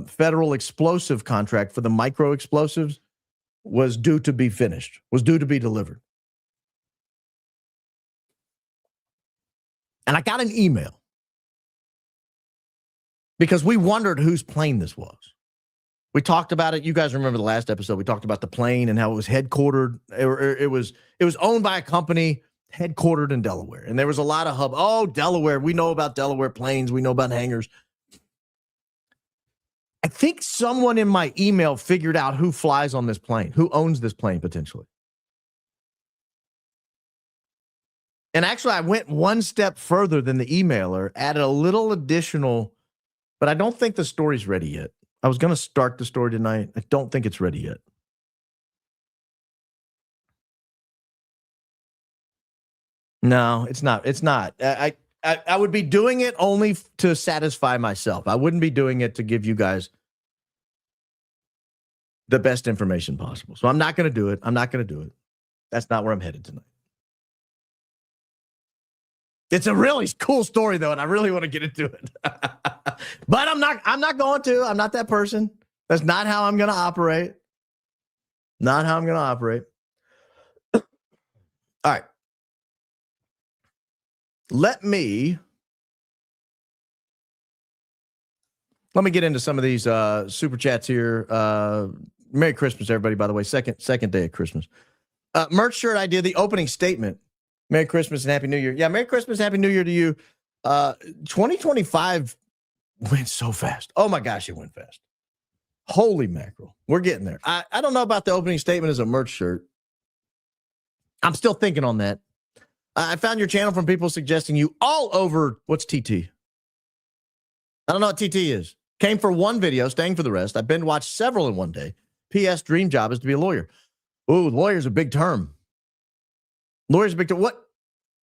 federal explosive contract for the micro explosives was due to be finished, was due to be delivered. And I got an email because we wondered whose plane this was. We talked about it. You guys remember the last episode. We talked about the plane and how it was headquartered. It was owned by a company headquartered in Delaware. And there was a lot of hub. Oh, Delaware. We know about Delaware planes. We know about hangars. I think someone in my email figured out who flies on this plane, who owns this plane potentially. And actually, I went one step further than the emailer, added a little additional, but I don't think the story's ready yet. I was going to start the story tonight. I don't think it's ready yet. No, it's not. It's not. I would be doing it only to satisfy myself. I wouldn't be doing it to give you guys the best information possible. So I'm not going to do it. I'm not going to do it. That's not where I'm headed tonight. It's a really cool story, though, and I really want to get into it. But I'm not going to. I'm not that person. That's not how I'm going to operate. Not how I'm going to operate. All right. let me get into some of these super chats here. Merry Christmas, everybody, by the way. Second day of Christmas. Merch shirt idea, the opening statement. Merry Christmas and Happy New Year. Yeah, Merry Christmas, Happy New Year to you. 2025 went so fast. Oh, my gosh, it went fast. Holy mackerel. We're getting there. I don't know about the opening statement as a merch shirt. I'm still thinking on that. I found your channel from people suggesting you all over. What's TT? I don't know what TT is. Came for one video, staying for the rest. I've binge watched several in one day. P.S. Dream job is to be a lawyer. Ooh, lawyer's a big term. Lawyer's a big term.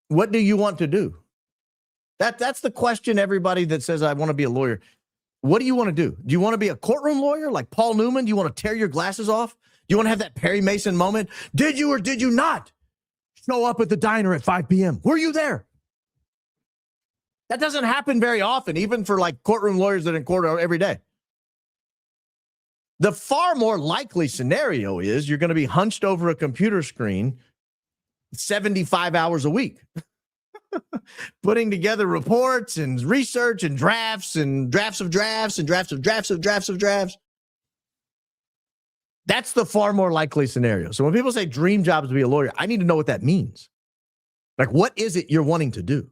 What do you want to do? That's the question, everybody that says, I want to be a lawyer. What do you want to do? Do you want to be a courtroom lawyer like Paul Newman? Do you want to tear your glasses off? Do you want to have that Perry Mason moment? Did you or did you not show up at the diner at 5 p.m.? Were you there? That doesn't happen very often, even for like courtroom lawyers that are in court every day. The far more likely scenario is you're going to be hunched over a computer screen 75 hours a week, putting together reports and research and drafts and drafts of drafts and drafts of drafts of drafts of drafts. That's the far more likely scenario. So when people say dream job is to be a lawyer, I need to know what that means. Like, what is it you're wanting to do?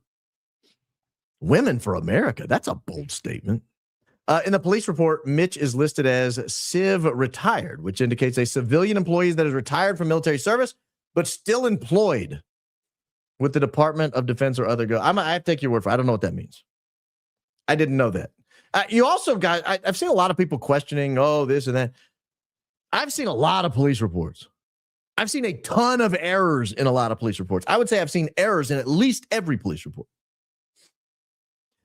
Women for America. That's a bold statement. In the police report, Mitch is listed as Civ retired, which indicates a civilian employee that is retired from military service, but still employed with the Department of Defense or other. I have to take your word for it. I don't know what that means. I didn't know that. You also got, I've seen a lot of people questioning, this and that. I've seen a lot of police reports. I've seen a ton of errors in a lot of police reports. I would say I've seen errors in at least every police report.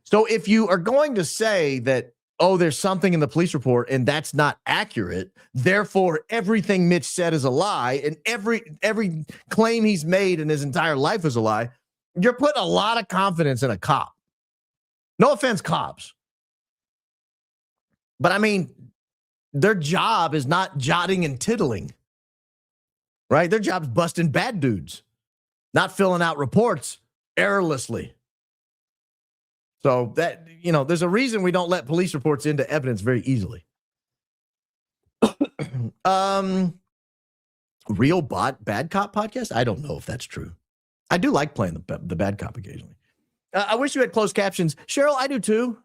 So if you are going to say that, there's something in the police report and that's not accurate, therefore everything Mitch said is a lie, and every claim he's made in his entire life is a lie, you're putting a lot of confidence in a cop. No offense, cops. But I mean, their job is not jotting and tittling, right? Their job's busting bad dudes, not filling out reports errorlessly. So that, there's a reason we don't let police reports into evidence very easily. Real bad cop podcast? I don't know if that's true. I do like playing the bad cop occasionally. I wish you had closed captions. Cheryl, I do too.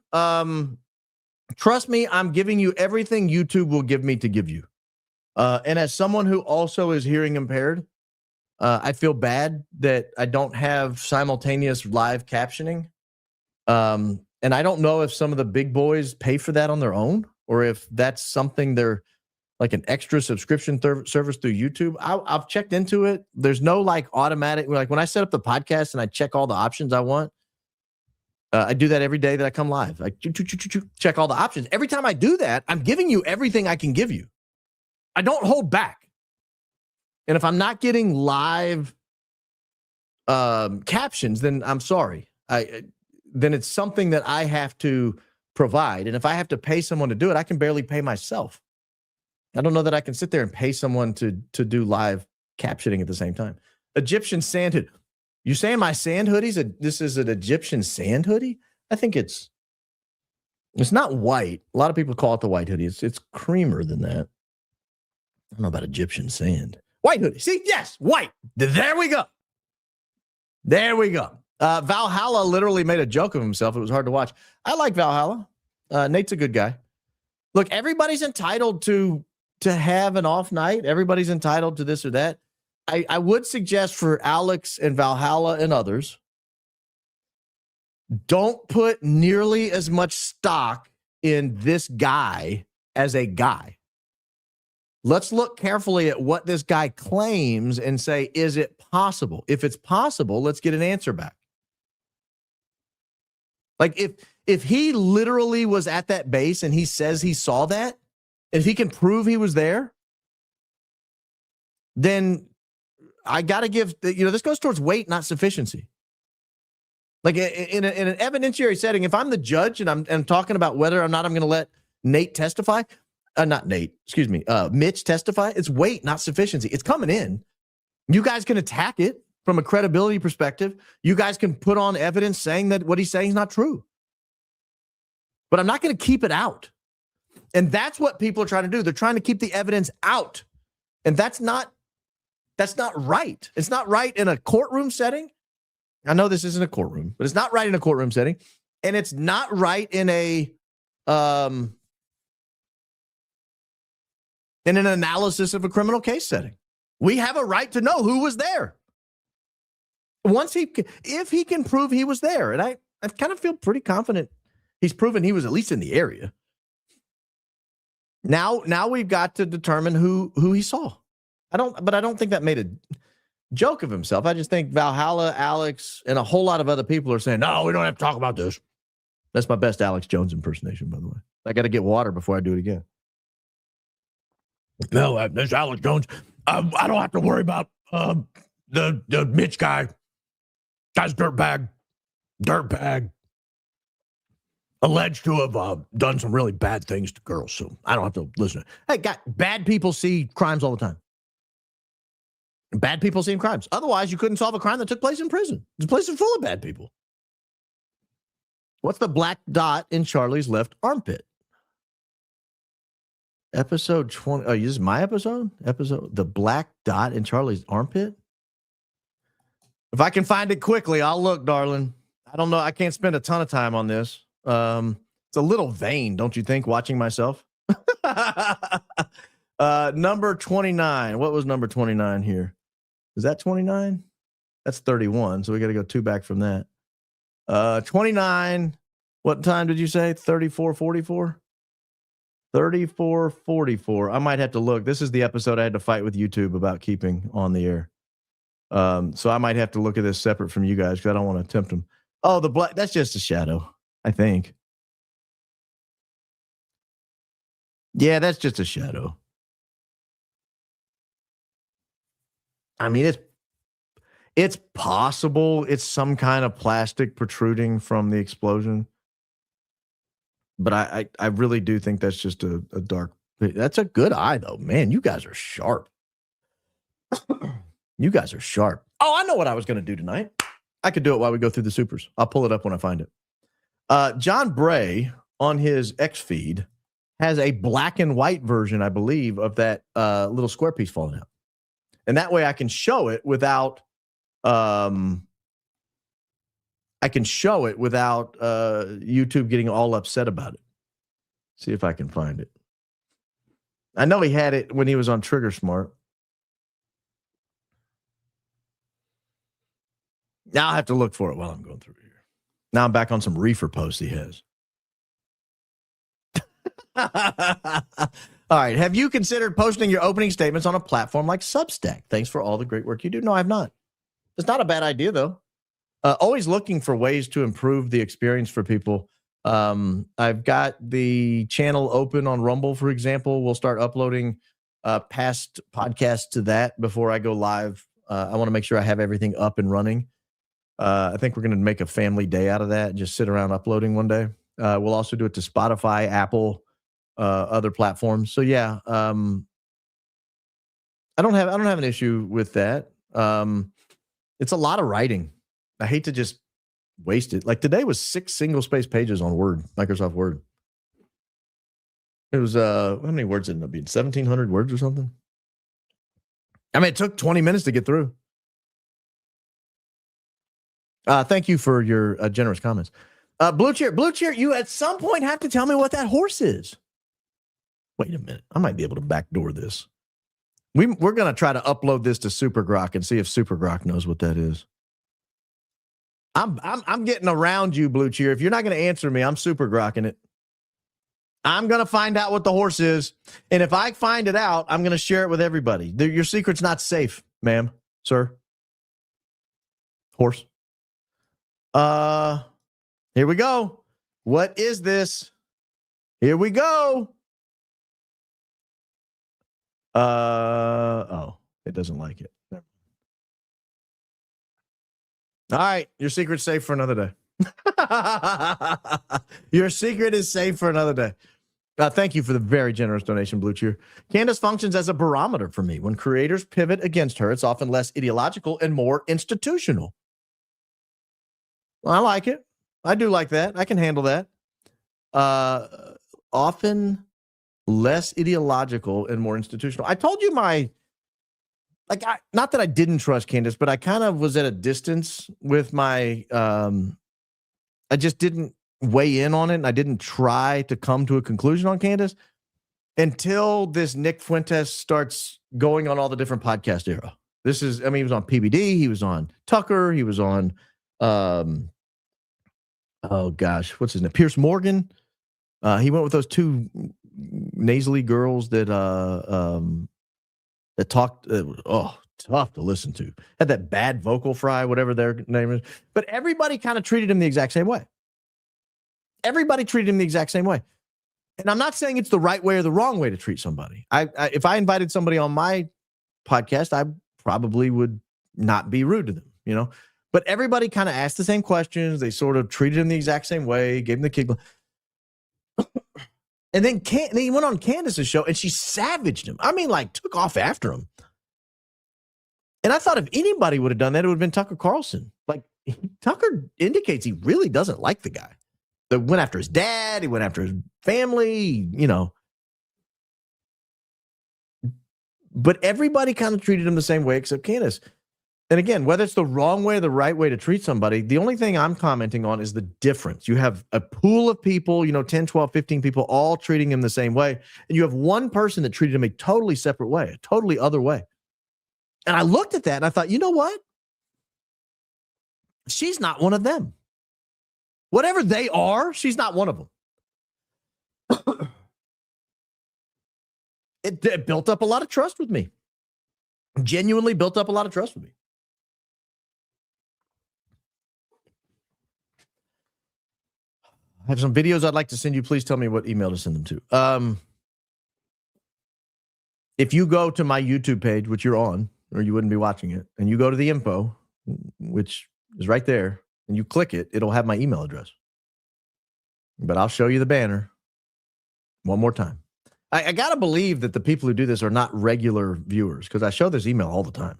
Trust me, I'm giving you everything YouTube will give me to give you. And as someone who also is hearing impaired, I feel bad that I don't have simultaneous live captioning. And I don't know if some of the big boys pay for that on their own, or if that's something they're like an extra subscription service through YouTube. I've checked into it. There's no like automatic, like when I set up the podcast and I check all the options I want, I do that every day that I come live. I check all the options. Every time I do that, I'm giving you everything I can give you. I don't hold back. And if I'm not getting live captions, then I'm sorry. Then it's something that I have to provide. And if I have to pay someone to do it, I can barely pay myself. I don't know that I can sit there and pay someone to do live captioning at the same time. Egyptian sand hoodie. You saying my sand hoodies? This is an Egyptian sand hoodie? I think it's not white. A lot of people call it the white hoodie. It's creamer than that. I don't know about Egyptian sand. White hoodie. See? Yes, white. There we go. There we go. Valhalla literally made a joke of himself. It was hard to watch. I like Valhalla. Nate's a good guy. Look, everybody's entitled to have an off night. Everybody's entitled to this or that. I would suggest for Alex and Valhalla and others, don't put nearly as much stock in this guy as a guy. Let's look carefully at what this guy claims and say, is it possible? If it's possible, let's get an answer back. Like if he literally was at that base and he says he saw that, if he can prove he was there, then I got to give, this goes towards weight, not sufficiency. Like in an evidentiary setting, if I'm the judge and I'm talking about whether or not I'm going to let Nate testify, Mitch testify, it's weight, not sufficiency. It's coming in. You guys can attack it. from a credibility perspective, you guys can put on evidence saying that what he's saying is not true. But I'm not going to keep it out. And that's what people are trying to do. They're trying to keep the evidence out. And that's not right. It's not right in a courtroom setting. I know this isn't a courtroom, but it's not right in a courtroom setting. And it's not right in an analysis of a criminal case setting. We have a right to know who was there. If he can prove he was there, and I kind of feel pretty confident he's proven he was at least in the area. Now we've got to determine who he saw. I don't think that made a joke of himself. I just think Valhalla, Alex, and a whole lot of other people are saying, no, we don't have to talk about this. That's my best Alex Jones impersonation, by the way. I got to get water before I do it again. No, this Alex Jones. I don't have to worry about the Mitch guy. Guy's dirtbag. Alleged to have done some really bad things to girls, so I don't have to listen. Hey, bad people see crimes all the time. Bad people see crimes. Otherwise, you couldn't solve a crime that took place in prison. The place is full of bad people. What's the black dot in Charlie's left armpit? Episode 20. Oh, this is my episode? The black dot in Charlie's armpit? If I can find it quickly, I'll look, darling. I don't know. I can't spend a ton of time on this. It's a little vain, don't you think, watching myself? Number 29. What was number 29 here? Is that 29? That's 31. So we got to go 2 back from that. 29. What time did you say? 34:44? 34:44. I might have to look. This is the episode I had to fight with YouTube about keeping on the air. So I might have to look at this separate from you guys because I don't want to tempt them. Oh, the black, that's just a shadow, I think. Yeah, that's just a shadow. I mean, it's possible it's some kind of plastic protruding from the explosion. But I really do think that's just a dark. That's a good eye, though. Man, you guys are sharp. You guys are sharp. Oh, I know what I was going to do tonight. I could do it while we go through the supers. I'll pull it up when I find it. John Bray on his X feed has a black and white version, I believe, of that little square piece falling out. And that way I can show it without YouTube getting all upset about it. See if I can find it. I know he had it when he was on Trigger Smart. Now I have to look for it while I'm going through here. Now I'm back on some reefer posts he has. All right. Have you considered posting your opening statements on a platform like Substack? Thanks for all the great work you do. No, I've not. It's not a bad idea, though. Always looking for ways to improve the experience for people. I've got the channel open on Rumble, for example. We'll start uploading past podcasts to that before I go live. I want to make sure I have everything up and running. I think we're going to make a family day out of that and just sit around uploading one day. We'll also do it to Spotify, Apple, other platforms. So yeah, I don't have an issue with that. It's a lot of writing. I hate to just waste it. Like today was 6 single-space pages on Word, Microsoft Word. It was how many words did it end up being? 1,700 words or something. I mean, it took 20 minutes to get through. Thank you for your generous comments. Blue Chair, you at some point have to tell me what that horse is. Wait a minute. I might be able to backdoor this. We're going to try to upload this to Super Grok and see if Super Grok knows what that is. I'm getting around you, Blue Cheer. If you're not going to answer me, I'm Super Grokking it. I'm going to find out what the horse is. And if I find it out, I'm going to share it with everybody. Your secret's not safe, ma'am, sir. Horse. Here we go. What is this? Here we go. Oh, it doesn't like it. All right, your secret's safe for another day. Your secret is safe for another day. Thank you for the very generous donation, Blue Cheer. Candace functions as a barometer for me. When creators pivot against her, it's often less ideological and more institutional. Well, I like it. I do like that. I can handle that. Often less ideological and more institutional. I told you not that I didn't trust Candace, but I kind of was at a distance with my, I just didn't weigh in on it, and I didn't try to come to a conclusion on Candace until this Nick Fuentes starts going on all the different podcast era. He was on PBD, he was on Tucker, he was on, what's his name? Pierce Morgan. He went with those two nasally girls that talked. Tough to listen to. Had that bad vocal fry, whatever their name is. But everybody kind of treated him the exact same way. Everybody treated him the exact same way. And I'm not saying it's the right way or the wrong way to treat somebody. If I invited somebody on my podcast, I probably would not be rude to them, But everybody kind of asked the same questions. They sort of treated him the exact same way, gave him the kick. And then he went on Candace's show, and she savaged him. I mean, took off after him. And I thought if anybody would have done that, it would have been Tucker Carlson. Tucker indicates he really doesn't like the guy. That went after his dad. He went after his family, But everybody kind of treated him the same way except Candace. And again, whether it's the wrong way or the right way to treat somebody, the only thing I'm commenting on is the difference. You have a pool of people, 10, 12, 15 people all treating him the same way. And you have one person that treated him a totally separate way, a totally other way. And I looked at that and I thought, you know what? She's not one of them. Whatever they are, she's not one of them. It built up a lot of trust with me. Genuinely built up a lot of trust with me. I have some videos I'd like to send you. Please tell me what email to send them to. If you go to my YouTube page, which you're on, or you wouldn't be watching it, and you go to the info, which is right there, and you click it, it'll have my email address. But I'll show you the banner one more time. I got to believe that the people who do this are not regular viewers because I show this email all the time.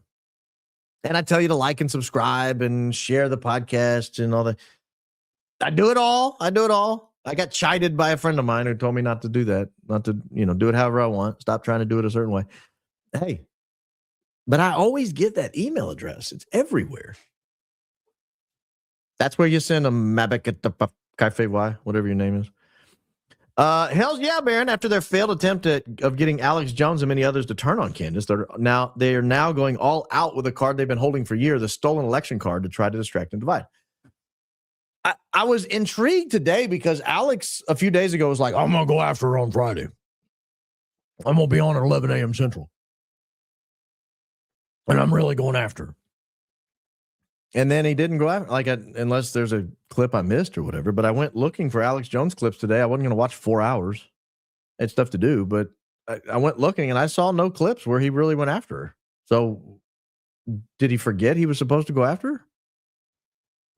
And I tell you to like and subscribe and share the podcast and all that. I do it all. I got chided by a friend of mine who told me not to do that, not to, do it however I want. Stop trying to do it a certain way. Hey, but I always get that email address. It's everywhere. That's where you send them Mabek at the Cafe Y, whatever your name is. Hells yeah, Baron. After their failed attempt of getting Alex Jones and many others to turn on Candace, they are now going all out with a card they've been holding for years, the stolen election card, to try to distract and divide. I was intrigued today because Alex a few days ago was like, I'm going to go after her on Friday. I'm going to be on at 11 a.m. Central. And I'm really going after her. And then he didn't go after, unless there's a clip I missed or whatever. But I went looking for Alex Jones clips today. I wasn't going to watch 4 hours. I had stuff to do, but I went looking and I saw no clips where he really went after her. So did he forget he was supposed to go after her?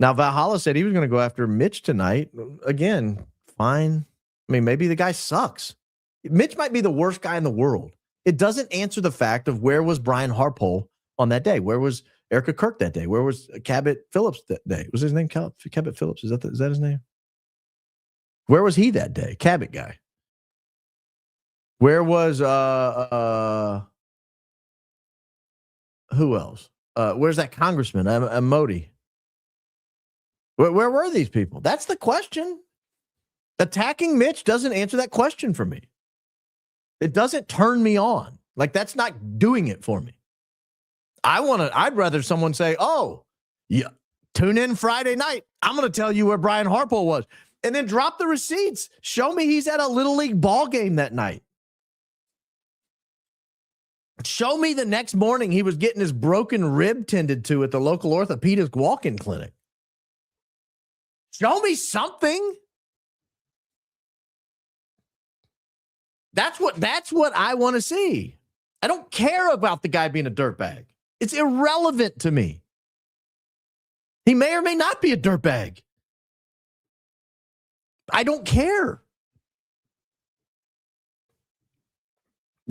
Now, Valhalla said he was going to go after Mitch tonight. Again, fine. I mean, maybe the guy sucks. Mitch might be the worst guy in the world. It doesn't answer the fact of where was Brian Harpole on that day? Where was Erica Kirk that day? Where was Cabot Phillips that day? Was his name Cabot Phillips? Is that his name? Where was he that day? Cabot guy. Where was who else? Where's that congressman? Modi. Where were these people? That's the question. Attacking Mitch doesn't answer that question for me. It doesn't turn me on. That's not doing it for me. I'd rather someone say, oh, yeah, tune in Friday night. I'm going to tell you where Brian Harpole was. And then drop the receipts. Show me he's at a Little League ball game that night. Show me the next morning he was getting his broken rib tended to at the local orthopedic walk-in clinic. Show me something. That's what I want to see. I don't care about the guy being a dirtbag. It's irrelevant to me. He may or may not be a dirtbag. I don't care.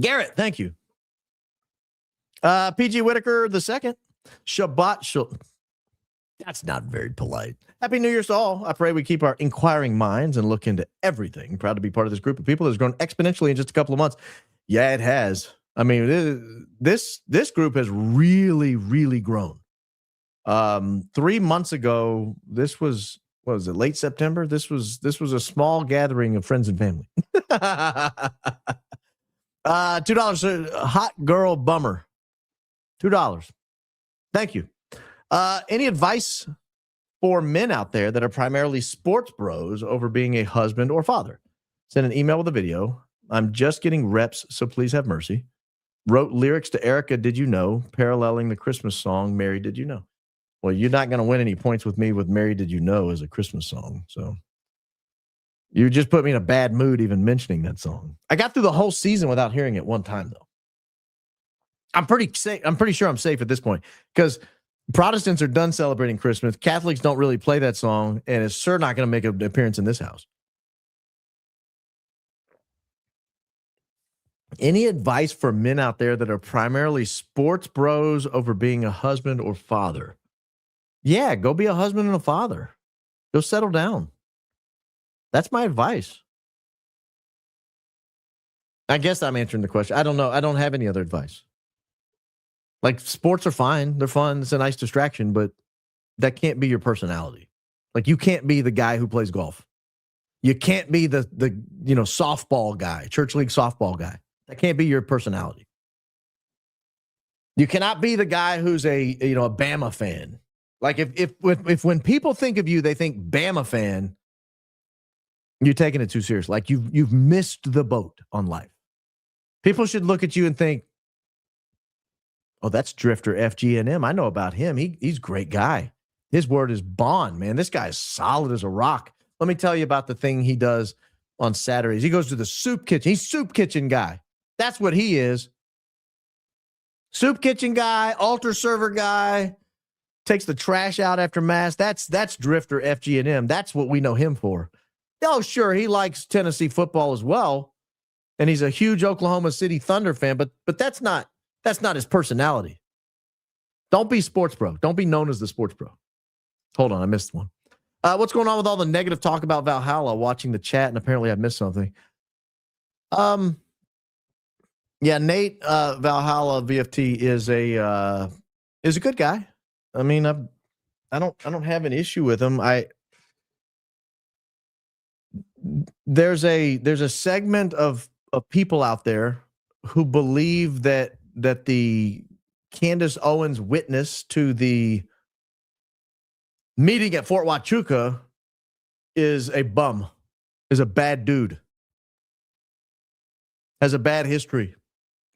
Garrett, thank you. PG Whitaker the second. Shabbat. That's not very polite. Happy New Year's to all. I pray we keep our inquiring minds and look into everything. Proud to be part of this group of people that's grown exponentially in just a couple of months. Yeah, it has. I mean, this group has really, really grown. 3 months ago, this was, what was it, late September? This was a small gathering of friends and family. $2, hot girl bummer. $2. Thank you. Any advice for men out there that are primarily sports bros over being a husband or father? Send an email with a video. I'm just getting reps, so please have mercy. Wrote lyrics to Erica, Did You Know, paralleling the Christmas song, Mary, Did You Know? Well, you're not going to win any points with me with Mary, Did You Know as a Christmas song. So you just put me in a bad mood even mentioning that song. I got through the whole season without hearing it one time, though. I'm pretty sure I'm safe at this point because Protestants are done celebrating Christmas. Catholics don't really play that song, and it's sure not going to make an appearance in this house. Any advice for men out there that are primarily sports bros over being a husband or father? Yeah, go be a husband and a father. Go settle down. That's my advice. I guess I'm answering the question. I don't know. I don't have any other advice. Like, sports are fine. They're fun. It's a nice distraction, but that can't be your personality. Like, you can't be the guy who plays golf. You can't be the softball guy, church league softball guy. That can't be your personality. You cannot be the guy who's a Bama fan. Like, if when people think of you, they think Bama fan, you're taking it too serious. Like, you've missed the boat on life. People should look at you and think, oh, that's Drifter FGNM. I know about him. He's a great guy. His word is bond, man. This guy is solid as a rock. Let me tell you about the thing he does on Saturdays. He goes to the soup kitchen. He's soup kitchen guy. That's what he is. Soup kitchen guy, altar server guy, takes the trash out after mass. That's Drifter FGNM. That's what we know him for. Oh, sure, he likes Tennessee football as well, and he's a huge Oklahoma City Thunder fan, but that's not his personality. Don't be sports bro. Don't be known as the sports bro. Hold on, I missed one. What's going on with all the negative talk about Valhalla? Watching the chat, and apparently I missed something. Yeah, Nate Valhalla VFT is a good guy. I mean, I don't have an issue with him. There's a segment of people out there who believe that the Candace Owens witness to the meeting at Fort Huachuca is a bum, is a bad dude, has a bad history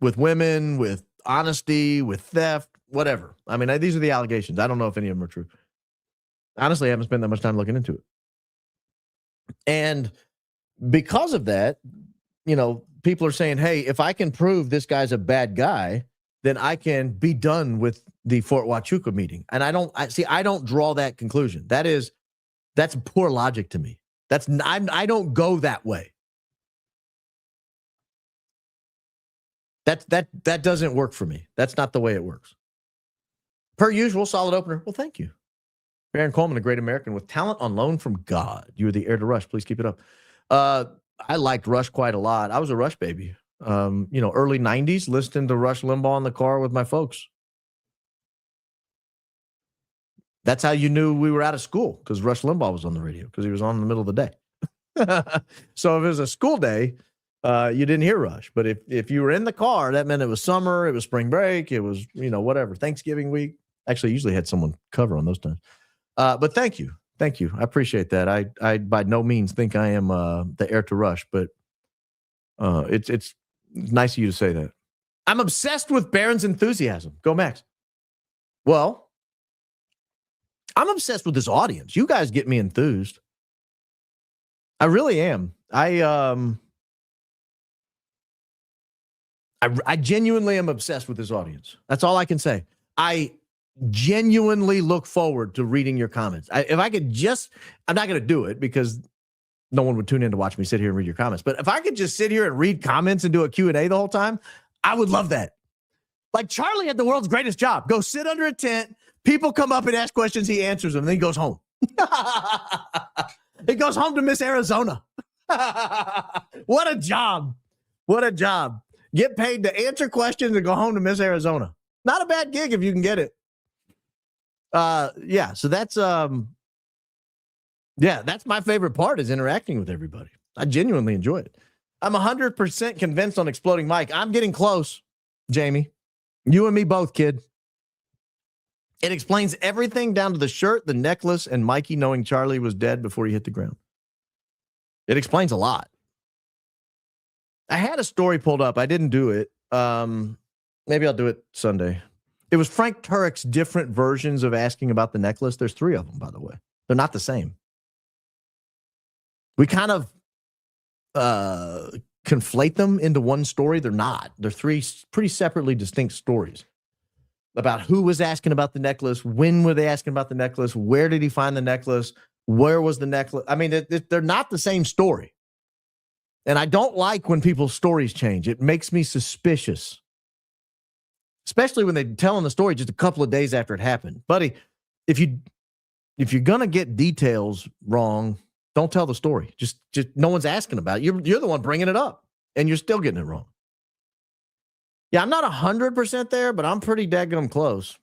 with women, with honesty, with theft, whatever. I mean, these are the allegations. I don't know if any of them are true. Honestly, I haven't spent that much time looking into it. And because of that, people are saying, hey, if I can prove this guy's a bad guy, then I can be done with the Fort Huachuca meeting. And I don't draw that conclusion. That's poor logic to me. I don't go that way. That doesn't work for me. That's not the way it works. Per usual, solid opener. Well, thank you. Baron Coleman, a great American with talent on loan from God. You were the heir to Rush. Please keep it up. I liked Rush quite a lot. I was a Rush baby. Early 90s, listening to Rush Limbaugh in the car with my folks. That's how you knew we were out of school, because Rush Limbaugh was on the radio, because he was on in the middle of the day. So if it was a school day, you didn't hear Rush. But if you were in the car, that meant it was summer, it was spring break, it was, whatever, Thanksgiving week. Actually, I usually had someone cover on those times. But thank you. Thank you. I appreciate that. I by no means think I am the heir to Rush, but it's nice of you to say that. I'm obsessed with Barron's enthusiasm. Go Max. Well, I'm obsessed with this audience. You guys get me enthused. I really am. I genuinely am obsessed with this audience. That's all I can say. I genuinely look forward to reading your comments. If I could I'm not going to do it because no one would tune in to watch me sit here and read your comments. But if I could just sit here and read comments and do a Q&A the whole time, I would love that. Like Charlie had the world's greatest job. Go sit under a tent. People come up and ask questions. He answers them. And then he goes home. He goes home to Miss Arizona. What a job. What a job. Get paid to answer questions and go home to Miss Arizona. Not a bad gig if you can get it. Yeah. So that's, that's my favorite part is interacting with everybody. I genuinely enjoy it. I'm 100% convinced on Exploding Mike. I'm getting close, Jamie. You and me both, kid. It explains everything down to the shirt, the necklace, and Mikey knowing Charlie was dead before he hit the ground. It explains a lot. I had a story pulled up. I didn't do it. Maybe I'll do it Sunday. It was Frank Turek's different versions of asking about the necklace. There's 3 of them, by the way. They're not the same. We kind of conflate them into one story. They're not. They're 3 pretty separately distinct stories about who was asking about the necklace, when were they asking about the necklace, where did he find the necklace, where was the necklace. I mean, they're not the same story. And I don't like when people's stories change. It makes me suspicious, especially when they're telling the story just a couple of days after it happened. Buddy, if you're going to get details wrong, don't tell the story. Just no one's asking about it. You're the one bringing it up, and you're still getting it wrong. Yeah, I'm not 100% there, but I'm pretty daggum close.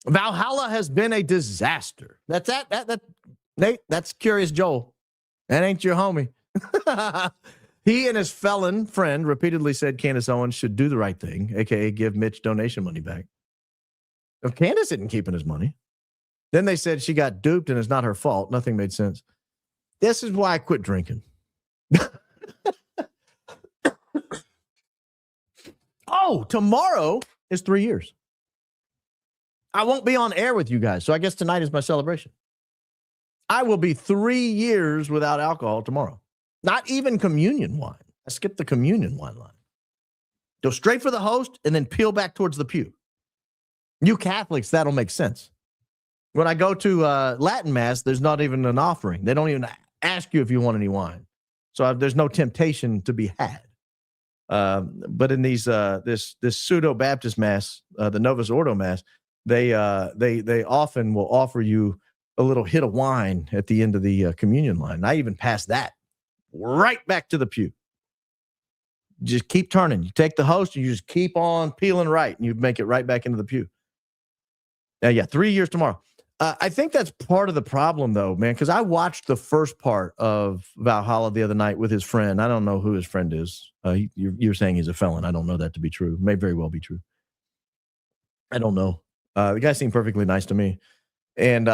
Valhalla has been a disaster. That's that Nate, that's Curious Joel. That ain't your homie. He and his felon friend repeatedly said Candace Owens should do the right thing, a.k.a. give Mitch donation money back. If Candace isn't keeping his money, then they said she got duped and it's not her fault. Nothing made sense. This is why I quit drinking. Oh, tomorrow is 3 years. I won't be on air with you guys, so I guess tonight is my celebration. I will be 3 years without alcohol tomorrow. Not even communion wine. I skipped the communion wine line. Go straight for the host and then peel back towards the pew. You Catholics, that'll make sense. When I go to Latin Mass, there's not even an offering. They don't even ask you if you want any wine. So there's no temptation to be had. But in these this pseudo Baptist Mass, the Novus Ordo Mass, they often will offer you a little hit of wine at the end of the communion line. I even pass that right back to the pew. Just keep turning. You take the host, and you just keep on peeling right, and you make it right back into the pew. Yeah, 3 years tomorrow. I think that's part of the problem, though, man, because I watched the first part of Valhalla the other night with his friend. I don't know who his friend is. You're saying he's a felon. I don't know that to be true. May very well be true. I don't know. The guy seemed perfectly nice to me. And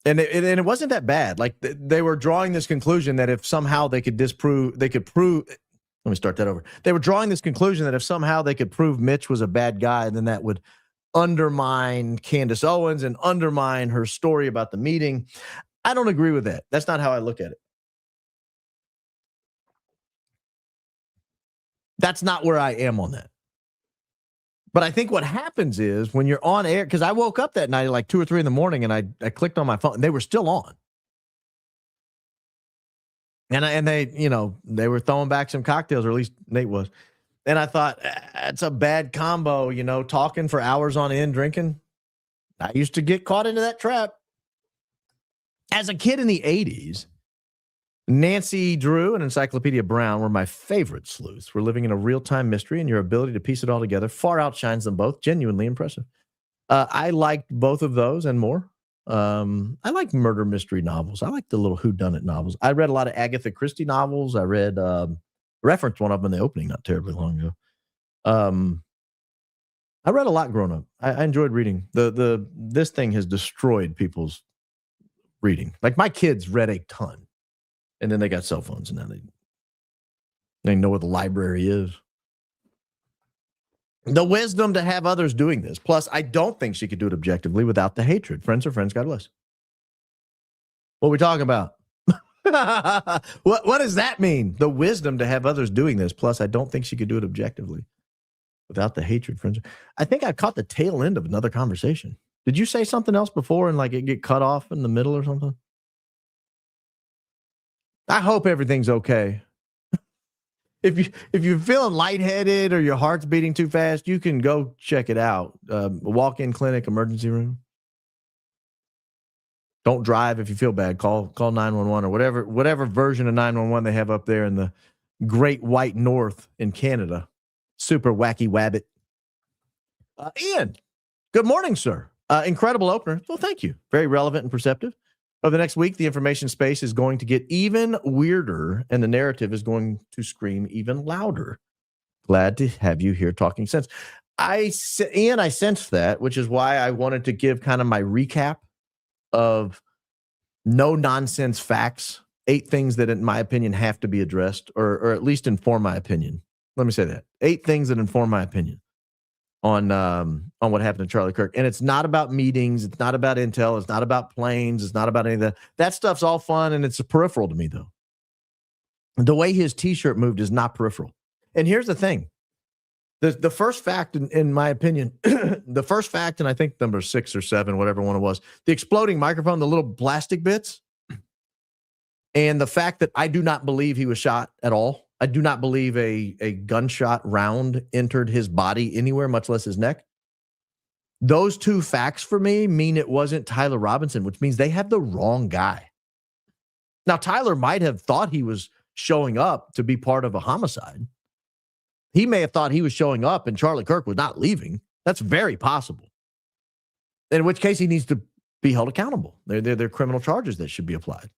it wasn't that bad. Like they were drawing this conclusion that if somehow they could prove. Let me start that over. They were drawing this conclusion that if somehow they could prove Mitch was a bad guy, then that would undermine Candace Owens and undermine her story about the meeting. I don't agree with that. That's not how I look at it. That's not where I am on that. But I think what happens is when you're on air, because I woke up that night at like 2 or 3 in the morning and I clicked on my phone and they were still on. And they were throwing back some cocktails, or at least Nate was. And I thought, it's a bad combo, talking for hours on end, drinking. I used to get caught into that trap. As a kid in the 80s, Nancy Drew and Encyclopedia Brown were my favorite sleuths. We're living in a real-time mystery, and your ability to piece it all together far outshines them both. Genuinely impressive. I liked both of those and more. I like murder mystery novels. I like the little whodunit novels. I read a lot of Agatha Christie novels. I read referenced one of them in the opening not terribly long ago. I read a lot growing up. I enjoyed reading. This thing has destroyed people's reading. Like my kids read a ton, and then they got cell phones, and now they know where the library is. The wisdom to have others doing this. Plus, I don't think she could do it objectively without the hatred. Friends are friends, God bless. What are we talking about? What does that mean? The wisdom to have others doing this. Plus, I don't think she could do it objectively without the hatred, friends. I think I caught the tail end of another conversation. Did you say something else before and like it get cut off in the middle or something? I hope everything's okay. if you're feeling lightheaded or your heart's beating too fast, you can go check it out. Walk-in clinic, emergency room. Don't drive if you feel bad. Call 911 or whatever version of 911 they have up there in the Great White North in Canada. Super wacky wabbit. Ian, good morning, sir. Incredible opener. Well, thank you. Very relevant and perceptive. Over the next week, the information space is going to get even weirder, and the narrative is going to scream even louder. Glad to have you here talking sense. Ian, I sensed that, which is why I wanted to give kind of my recap of no-nonsense facts, 8 things that, in my opinion, have to be addressed, or at least inform my opinion. Let me say that. 8 things that inform my opinion on what happened to Charlie Kirk. And it's not about meetings. It's not about intel. It's not about planes. It's not about any of that. That stuff's all fun, and it's a peripheral to me, though. The way his T-shirt moved is not peripheral. And here's the thing. The first fact, in my opinion, the first fact, and I think number 6 or 7, whatever one it was, the exploding microphone, the little plastic bits, and the fact that I do not believe he was shot at all. I do not believe a gunshot round entered his body anywhere, much less his neck. Those 2 facts for me mean it wasn't Tyler Robinson, which means they have the wrong guy. Now, Tyler might have thought he was showing up to be part of a homicide. He may have thought he was showing up and Charlie Kirk was not leaving. That's very possible. In which case, he needs to be held accountable. They're criminal charges that should be applied.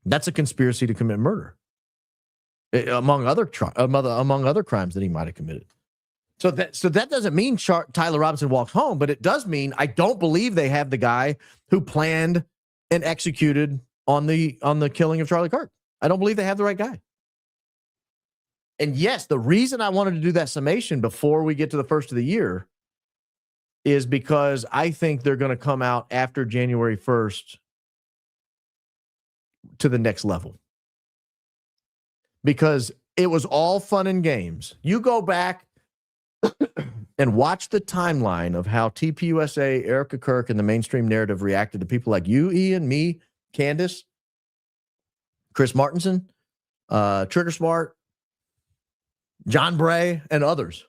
That's a conspiracy to commit murder, among other crimes that he might have committed. So that doesn't mean Tyler Robinson walks home, but it does mean I don't believe they have the guy who planned and executed on the killing of Charlie Kirk. I don't believe they have the right guy. And yes, the reason I wanted to do that summation before we get to the first of the year is because I think they're going to come out after January 1st to the next level. Because it was all fun and games. You go back and watch the timeline of how TPUSA, Erica Kirk, and the mainstream narrative reacted to people like you, Ian, me, Candace, Chris Martinson, Trigger Smart, John Bray, and others,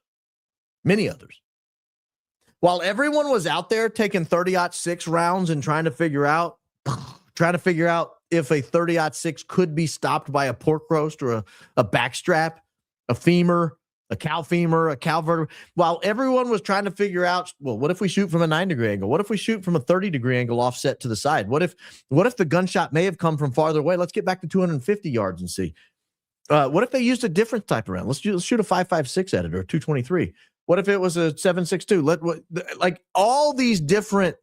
many others. While everyone was out there taking 30-06 rounds and trying to figure out if a 30-06 could be stopped by a pork roast or a backstrap, a femur, a cow femur, a cow vertebra. While everyone was trying to figure out, well, what if we shoot from a 9-degree angle? What if we shoot from a 30-degree angle offset to the side? What if the gunshot may have come from farther away? Let's get back to 250 yards and see. What if they used a different type of round? Let's shoot a 5.56 at it or a 223. What if it was a 7.62? Like all these different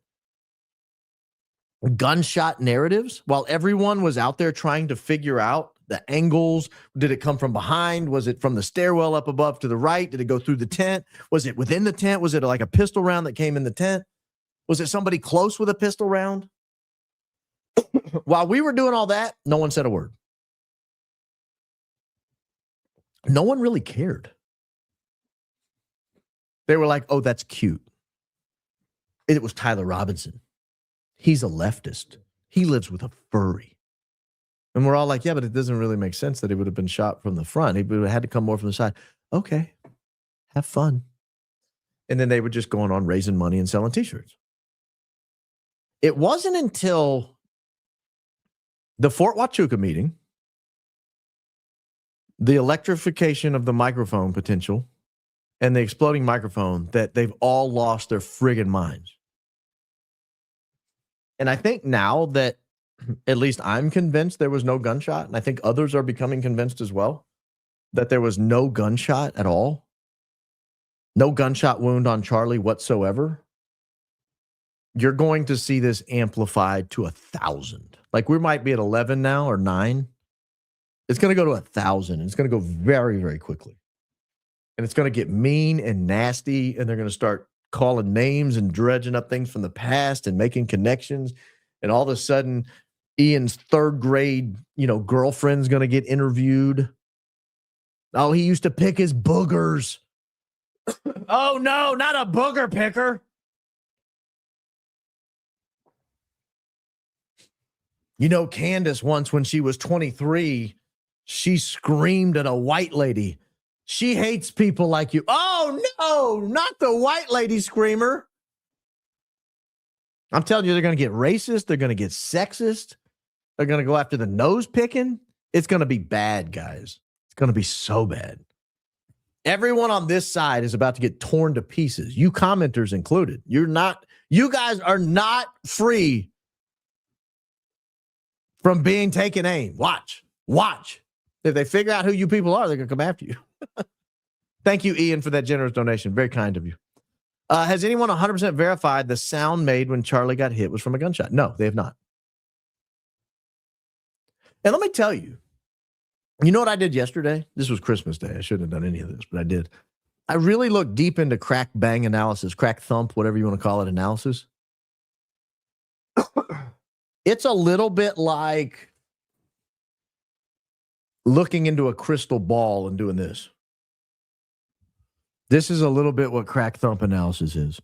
gunshot narratives, while everyone was out there trying to figure out the angles. Did it come from behind? Was it from the stairwell up above to the right? Did it go through the tent? Was it within the tent? Was it like a pistol round that came in the tent? Was it somebody close with a pistol round? While we were doing all that, no one said a word. No one really cared. They were like, oh, that's cute. It was Tyler Robinson. He's a leftist. He lives with a furry. And we're all like, yeah, but it doesn't really make sense that he would have been shot from the front. He would have had to come more from the side. Okay, have fun. And then they were just going on raising money and selling T-shirts. It wasn't until the Fort Huachuca meeting, the electrification of the microphone potential, and the exploding microphone that they've all lost their friggin' minds. And I think now that at least I'm convinced there was no gunshot, and I think others are becoming convinced as well, that there was no gunshot at all. No gunshot wound on Charlie whatsoever. You're going to see this amplified to 1,000. Like we might be at 11 now or 9. It's going to go to 1,000. It's going to go very, very quickly. And it's going to get mean and nasty, and they're going to start calling names and dredging up things from the past and making connections. And all of a sudden, Ian's third grade, girlfriend's going to get interviewed. Oh, he used to pick his boogers. Oh, no, not a booger picker. Candace once when she was 23, She screamed at a white lady. She hates people like you. Oh, no, not the white lady screamer. I'm telling you, they're going to get racist. They're going to get sexist. They're going to go after the nose picking. It's going to be bad, guys. It's going to be so bad. Everyone on this side is about to get torn to pieces. You commenters included. You guys are not free from being taken aim. Watch. If they figure out who you people are, they're going to come after you. Thank you, Ian, for that generous donation. Very kind of you. Has anyone 100% verified the sound made when Charlie got hit was from a gunshot? No, they have not. And let me tell you, you know what I did yesterday? This was Christmas Day. I shouldn't have done any of this, but I did. I really looked deep into crack bang analysis, crack thump, whatever you want to call it, analysis. It's a little bit like looking into a crystal ball and doing this. This is a little bit what crack thump analysis is.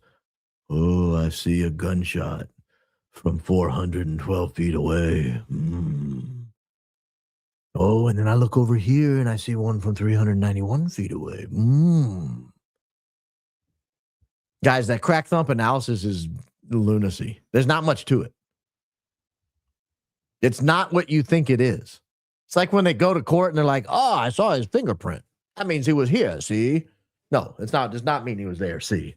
Oh, I see a gunshot from 412 feet away. Oh, and then I look over here and I see one from 391 feet away. Guys, that crack thump analysis is lunacy. There's not much to it. It's not what you think it is. It's like when they go to court and they're like, oh, I saw his fingerprint. That means he was here, see? No, it's not. Does not mean he was there, see?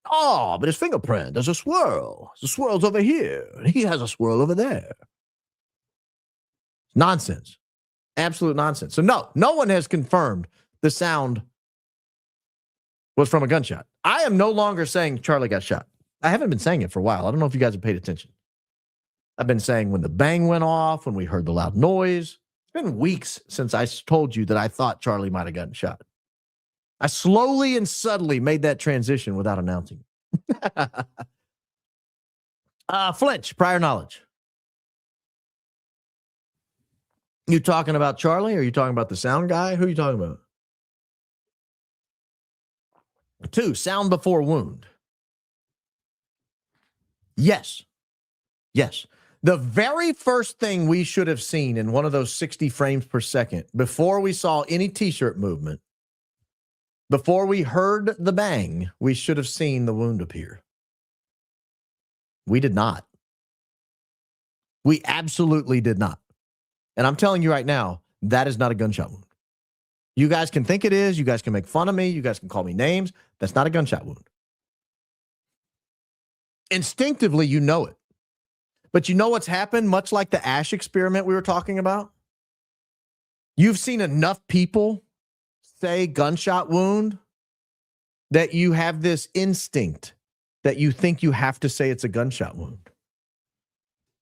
Oh, but his fingerprint, there's a swirl. The swirl's over here. He has a swirl over there. Nonsense. Absolute nonsense. So no one has confirmed the sound was from a gunshot. I am no longer saying Charlie got shot. I haven't been saying it for a while. I don't know if you guys have paid attention. I've been saying when the bang went off, when we heard the loud noise. It's been weeks since I told you that I thought Charlie might have gotten shot. I slowly and subtly made that transition without announcing. Flinch, prior knowledge. You talking about Charlie or are you talking about the sound guy? Who are you talking about? 2, sound before wound. Yes. The very first thing we should have seen in one of those 60 frames per second, before we saw any t-shirt movement, before we heard the bang, we should have seen the wound appear. We did not. We absolutely did not. And I'm telling you right now, that is not a gunshot wound. You guys can think it is. You guys can make fun of me. You guys can call me names. That's not a gunshot wound. Instinctively, you know it. But you know what's happened? Much like the Ash experiment we were talking about. You've seen enough people say gunshot wound that you have this instinct that you think you have to say it's a gunshot wound.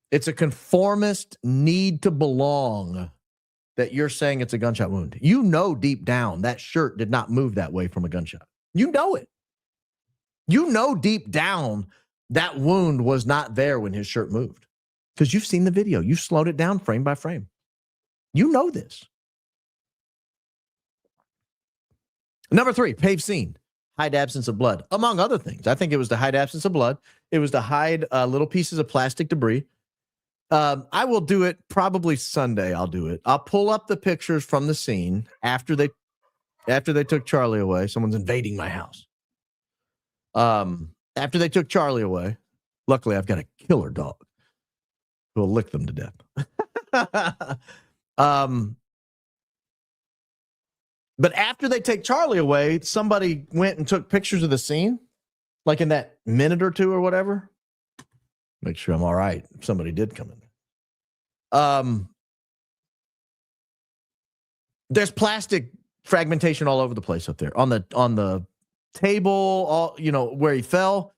It's a conformist need to belong that you're saying it's a gunshot wound. You know deep down that shirt did not move that way from a gunshot. You know it. You know deep down that wound was not there when his shirt moved because you've seen the video. You've slowed it down frame by frame. You know this. Number 3, paved scene, hide absence of blood, among other things. I think it was to hide absence of blood. It was to hide little pieces of plastic debris. I will do it probably Sunday. I'll do it. I'll pull up the pictures from the scene after they took Charlie away. Someone's invading my house. After they took Charlie away, luckily I've got a killer dog who will lick them to death. But after they take Charlie away, somebody went and took pictures of the scene, like in that minute or two or whatever. Make sure I'm all right if somebody did come in. There's plastic fragmentation all over the place up there on the table, all where he fell.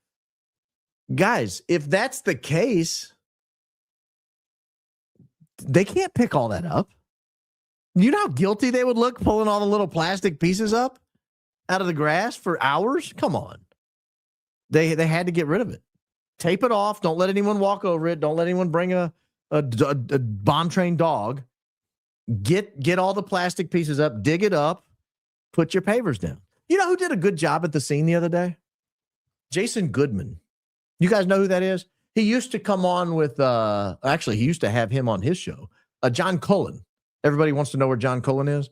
Guys, if that's the case, they can't pick all that up. You know how guilty they would look pulling all the little plastic pieces up out of the grass for hours? Come on. They had to get rid of it. Tape it off. Don't let anyone walk over it. Don't let anyone bring a bomb-trained dog. Get all the plastic pieces up. Dig it up. Put your pavers down. You know who did a good job at the scene the other day? Jason Goodman. You guys know who that is? He used to come on with, actually, he used to have him on his show. John Cullen. Everybody wants to know where John Cullen is.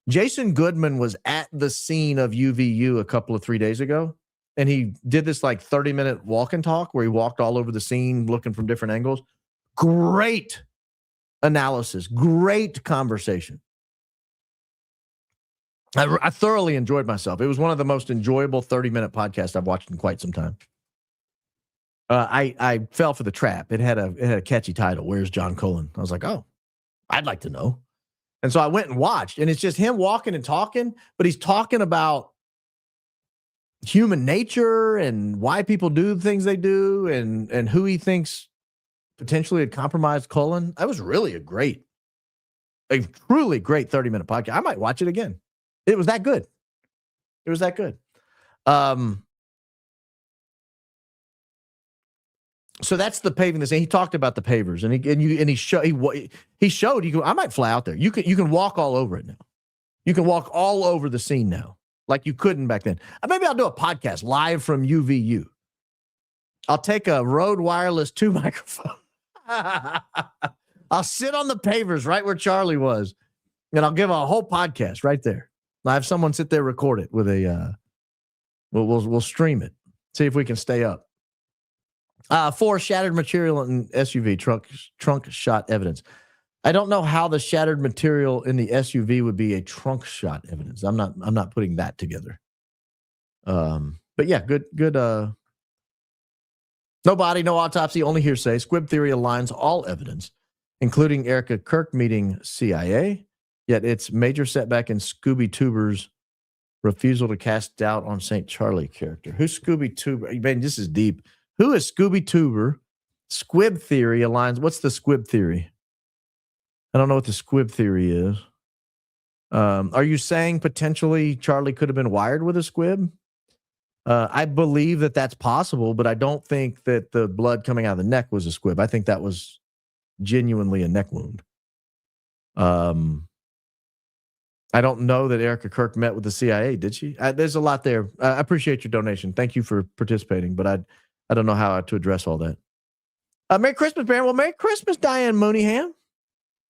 Jason Goodman was at the scene of UVU a couple of 3 days ago, and he did this like 30-minute walk and talk where he walked all over the scene looking from different angles. Great analysis, great conversation. I thoroughly enjoyed myself. It was one of the most enjoyable 30-minute podcasts I've watched in quite some time. I fell for the trap. It had a catchy title. Where's John Cullen? I was like, oh, I'd like to know. And so I went and watched, and it's just him walking and talking, but he's talking about human nature and why people do the things they do, and who he thinks potentially had compromised Cullen. That was really a truly great 30-minute podcast. I might watch it again. It was that good. It was that good. So that's the paving this. And he talked about the pavers, and he showed you. I might fly out there. You can walk all over it now. You can walk all over the scene now, like you couldn't back then. Maybe I'll do a podcast live from UVU. I'll take a Rode Wireless 2 microphone. I'll sit on the pavers right where Charlie was, and I'll give a whole podcast right there. I'll have someone sit there, record it with a. We'll stream it. See if we can stay up. 4 shattered material in SUV trunk shot evidence. I don't know how the shattered material in the SUV would be a trunk shot evidence. I'm not putting that together. But yeah, good. No body, no autopsy, only hearsay. Squib theory aligns all evidence, including Erica Kirk meeting CIA. Yet it's major setback in Scooby Tuber's refusal to cast doubt on St. Charlie character. Who's Scooby Tuber? Man, this is deep. Who is Scooby Tuber? Squib theory aligns. What's the squib theory? I don't know what the squib theory is. Are you saying potentially Charlie could have been wired with a squib? I believe that that's possible, but I don't think that the blood coming out of the neck was a squib. I think that was genuinely a neck wound. I don't know that Erica Kirk met with the CIA, did she? There's a lot there. I appreciate your donation. Thank you for participating, but I don't know how to address all that. Merry Christmas, Baron. Well, Merry Christmas, Diane Mooneyham.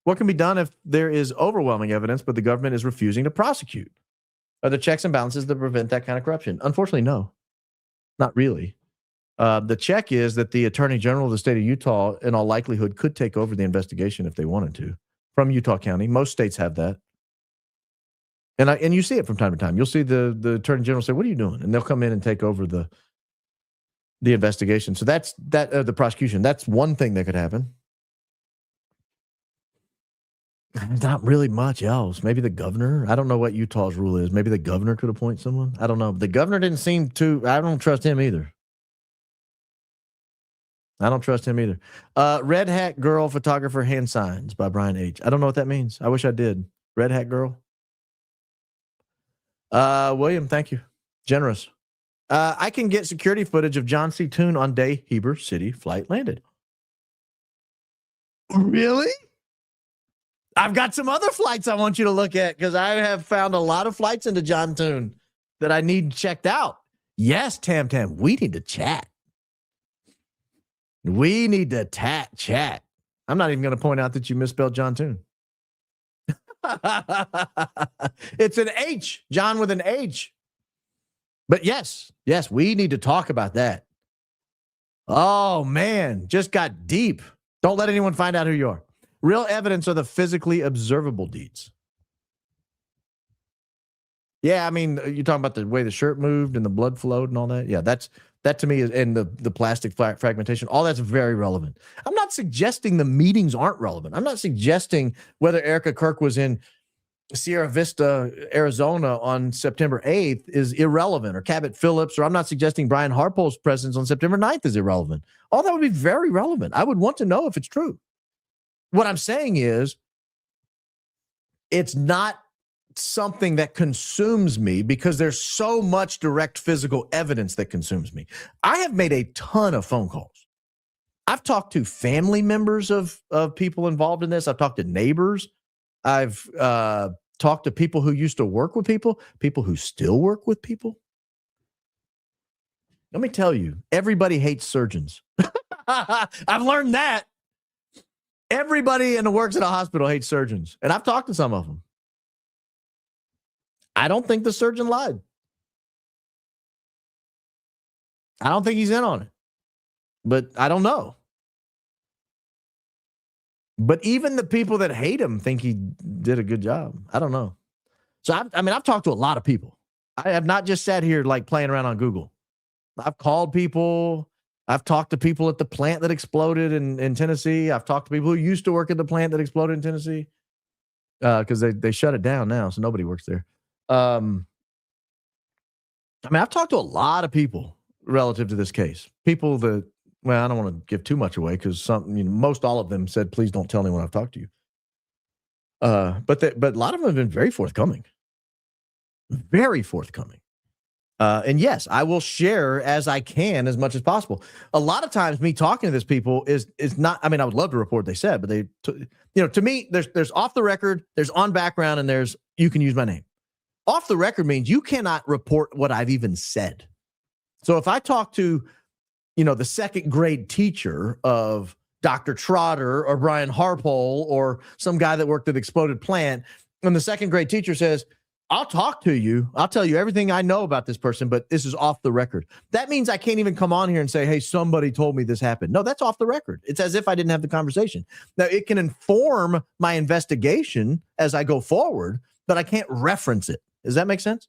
What can be done if there is overwhelming evidence, but the government is refusing to prosecute? Are there checks and balances to prevent that kind of corruption? Unfortunately, no. Not really. The check is that the Attorney General of the state of Utah, in all likelihood, could take over the investigation if they wanted to from Utah County. Most states have that. And you see it from time to time. You'll see the Attorney General say, what are you doing? And they'll come in and take over the investigation. So that's the prosecution. That's one thing that could happen. Not really much else. Maybe the governor. I don't know what Utah's rule is. Maybe the governor could appoint someone. I don't know. The governor didn't seem to. I don't trust him either. Red Hat Girl Photographer Hand Signs by Brian H. I don't know what that means. I wish I did. Red Hat Girl. William, thank you. Generous. I can get security footage of John C. Toon on day Heber City flight landed. Really? I've got some other flights I want you to look at because I have found a lot of flights into John Toon that I need checked out. Yes, Tam, we need to chat. We need to chat. I'm not even going to point out that you misspelled John Toon. It's an H, John with an H. But yes, we need to talk about that. Oh, man, just got deep. Don't let anyone find out who you are. Real evidence of the physically observable deeds. Yeah, I mean, you're talking about the way the shirt moved and the blood flowed and all that. Yeah, that to me is, and the plastic fragmentation, all that's very relevant. I'm not suggesting the meetings aren't relevant. I'm not suggesting whether Erica Kirk was in Sierra Vista, Arizona on September 8th is irrelevant, or Cabot Phillips, or I'm not suggesting Brian Harpole's presence on September 9th is irrelevant. All that would be very relevant. I would want to know if it's true. What I'm saying is it's not something that consumes me because there's so much direct physical evidence that consumes me. I have made a ton of phone calls. I've talked to family members of people involved in this. I've talked to neighbors. I've talked to people who used to work with people who still work with people. Let me tell you, everybody hates surgeons. I've learned that. Everybody in the works at a hospital hates surgeons. And I've talked to some of them. I don't think the surgeon lied. I don't think he's in on it. But I don't know. But even the people that hate him think he did a good job. I don't know. So, I've talked to a lot of people. I have not just sat here like playing around on Google. I've called people. I've talked to people at the plant that exploded in Tennessee. I've talked to people who used to work at the plant that exploded in Tennessee because they shut it down now, so nobody works there. I've talked to a lot of people relative to this case. People that, well, I don't want to give too much away because most all of them said, please don't tell anyone I've talked to you. But a lot of them have been very forthcoming. Very forthcoming. And yes, I will share as I can as much as possible. A lot of times me talking to these people is not, I would love to report what they said, but to me, there's off the record, there's on background, and there's, you can use my name. Off the record means you cannot report what I've even said. So if I talk to, the second grade teacher of Dr. Trotter or Brian Harpole or some guy that worked at the exploded plant, and the second grade teacher says, I'll talk to you. I'll tell you everything I know about this person, but this is off the record. That means I can't even come on here and say, hey, somebody told me this happened. No, that's off the record. It's as if I didn't have the conversation. Now, it can inform my investigation as I go forward, but I can't reference it. Does that make sense?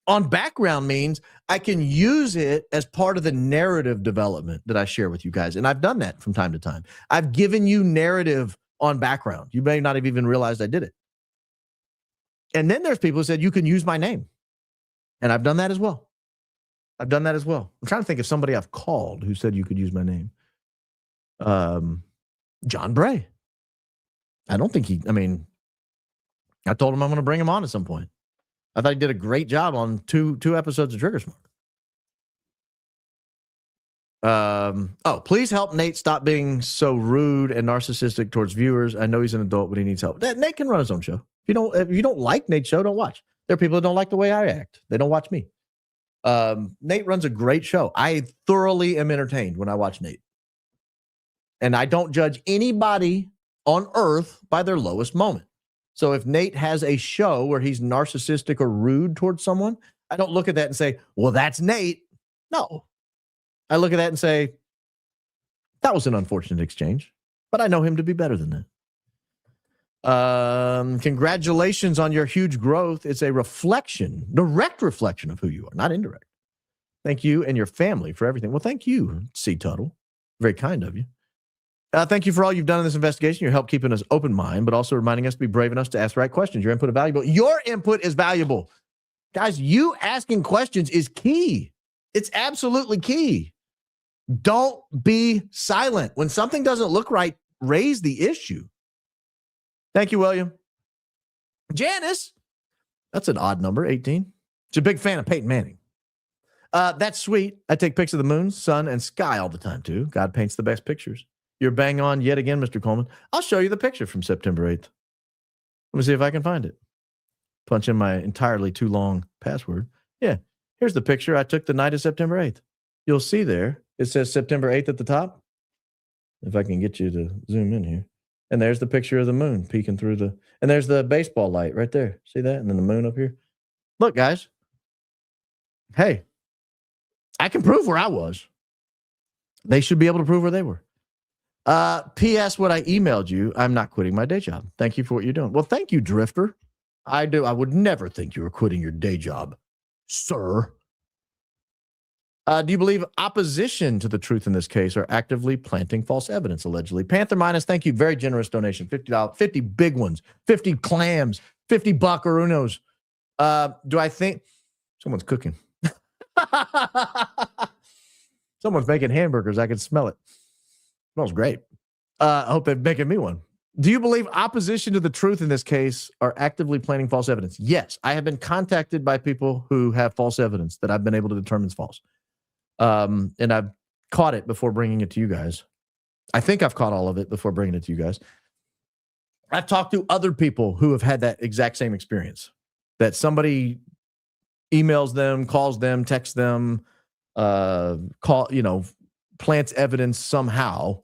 On background means I can use it as part of the narrative development that I share with you guys. And I've done that from time to time. I've given you narrative on background. You may not have even realized I did it. And then there's people who said, you can use my name. And I've done that as well. I'm trying to think of somebody I've called who said you could use my name. John Bray. I don't think I told him I'm going to bring him on at some point. I thought he did a great job on two episodes of Trigger Smart. Please help Nate stop being so rude and narcissistic towards viewers. I know he's an adult, but he needs help. Nate can run his own show. If you don't like Nate's show, don't watch. There are people that don't like the way I act. They don't watch me. Nate runs a great show. I thoroughly am entertained when I watch Nate. And I don't judge anybody on earth by their lowest moment. So if Nate has a show where he's narcissistic or rude towards someone, I don't look at that and say, well, that's Nate. No. I look at that and say, that was an unfortunate exchange, but I know him to be better than that. Congratulations on your huge growth. It's a direct reflection of who you are, not indirect. Thank you and your family for everything. Well, thank you, C. Tuttle. Very kind of you. Thank you for all you've done in this investigation. Your help keeping us open mind, but also reminding us to be brave enough to ask the right questions. Your input is valuable. Your input is valuable. Guys, you asking questions is key. It's absolutely key. Don't be silent. When something doesn't look right, raise the issue. Thank you, William. Janice, that's an odd number, 18. She's a big fan of Peyton Manning. That's sweet. I take pics of the moon, sun, and sky all the time, too. God paints the best pictures. You're bang on yet again, Mr. Coleman. I'll show you the picture from September 8th. Let me see if I can find it. Punch in my entirely too long password. Yeah, here's the picture I took the night of September 8th. You'll see there, it says September 8th at the top. If I can get you to zoom in here. And there's the picture of the moon peeking through and there's the baseball light right there. See that? And then the moon up here. Look, guys. Hey, I can prove where I was. They should be able to prove where they were. P.S. What I emailed you, I'm not quitting my day job. Thank you for what you're doing. Well, thank you, Drifter. I would never think you were quitting your day job, sir. Do you believe opposition to the truth in this case are actively planting false evidence, allegedly? Panther Minus, thank you. Very generous donation. $50, 50 big ones, 50 clams, 50 buckaroos. Do I think someone's cooking? Someone's making hamburgers. I can smell it. Smells great. I hope they're making me one. Do you believe opposition to the truth in this case are actively planting false evidence? Yes. I have been contacted by people who have false evidence that I've been able to determine is false. And I've caught it before bringing it to you guys. I think I've caught all of it before bringing it to you guys. I've talked to other people who have had that exact same experience, that somebody emails them, calls them, texts them, plants evidence somehow,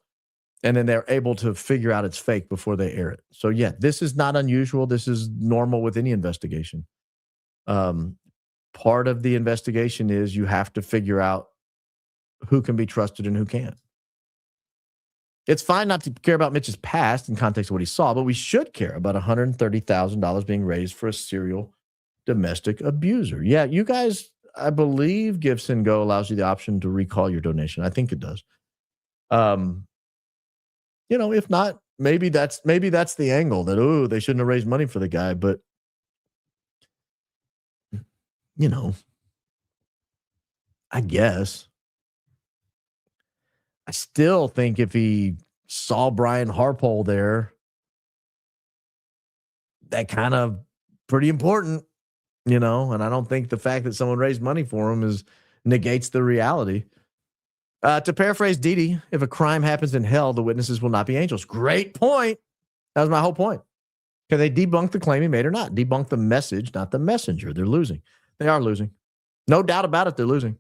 And then they're able to figure out it's fake before they air it. So yeah, this is not unusual. This is normal with any investigation. Part of the investigation is you have to figure out who can be trusted and who can't. It's fine not to care about Mitch's past in context of what he saw, but we should care about $130,000 being raised for a serial domestic abuser. Yeah, you guys, I believe Give, Send, Go allows you the option to recall your donation. I think it does. If not, maybe that's the angle that, they shouldn't have raised money for the guy, but I guess. I still think if he saw Brian Harpole there, that kind of pretty important, and I don't think the fact that someone raised money for him negates the reality. To paraphrase Didi, if a crime happens in hell, the witnesses will not be angels. Great point. That was my whole point. Can they debunk the claim he made or not? Debunk the message, not the messenger. They're losing. They are losing. No doubt about it, they're losing.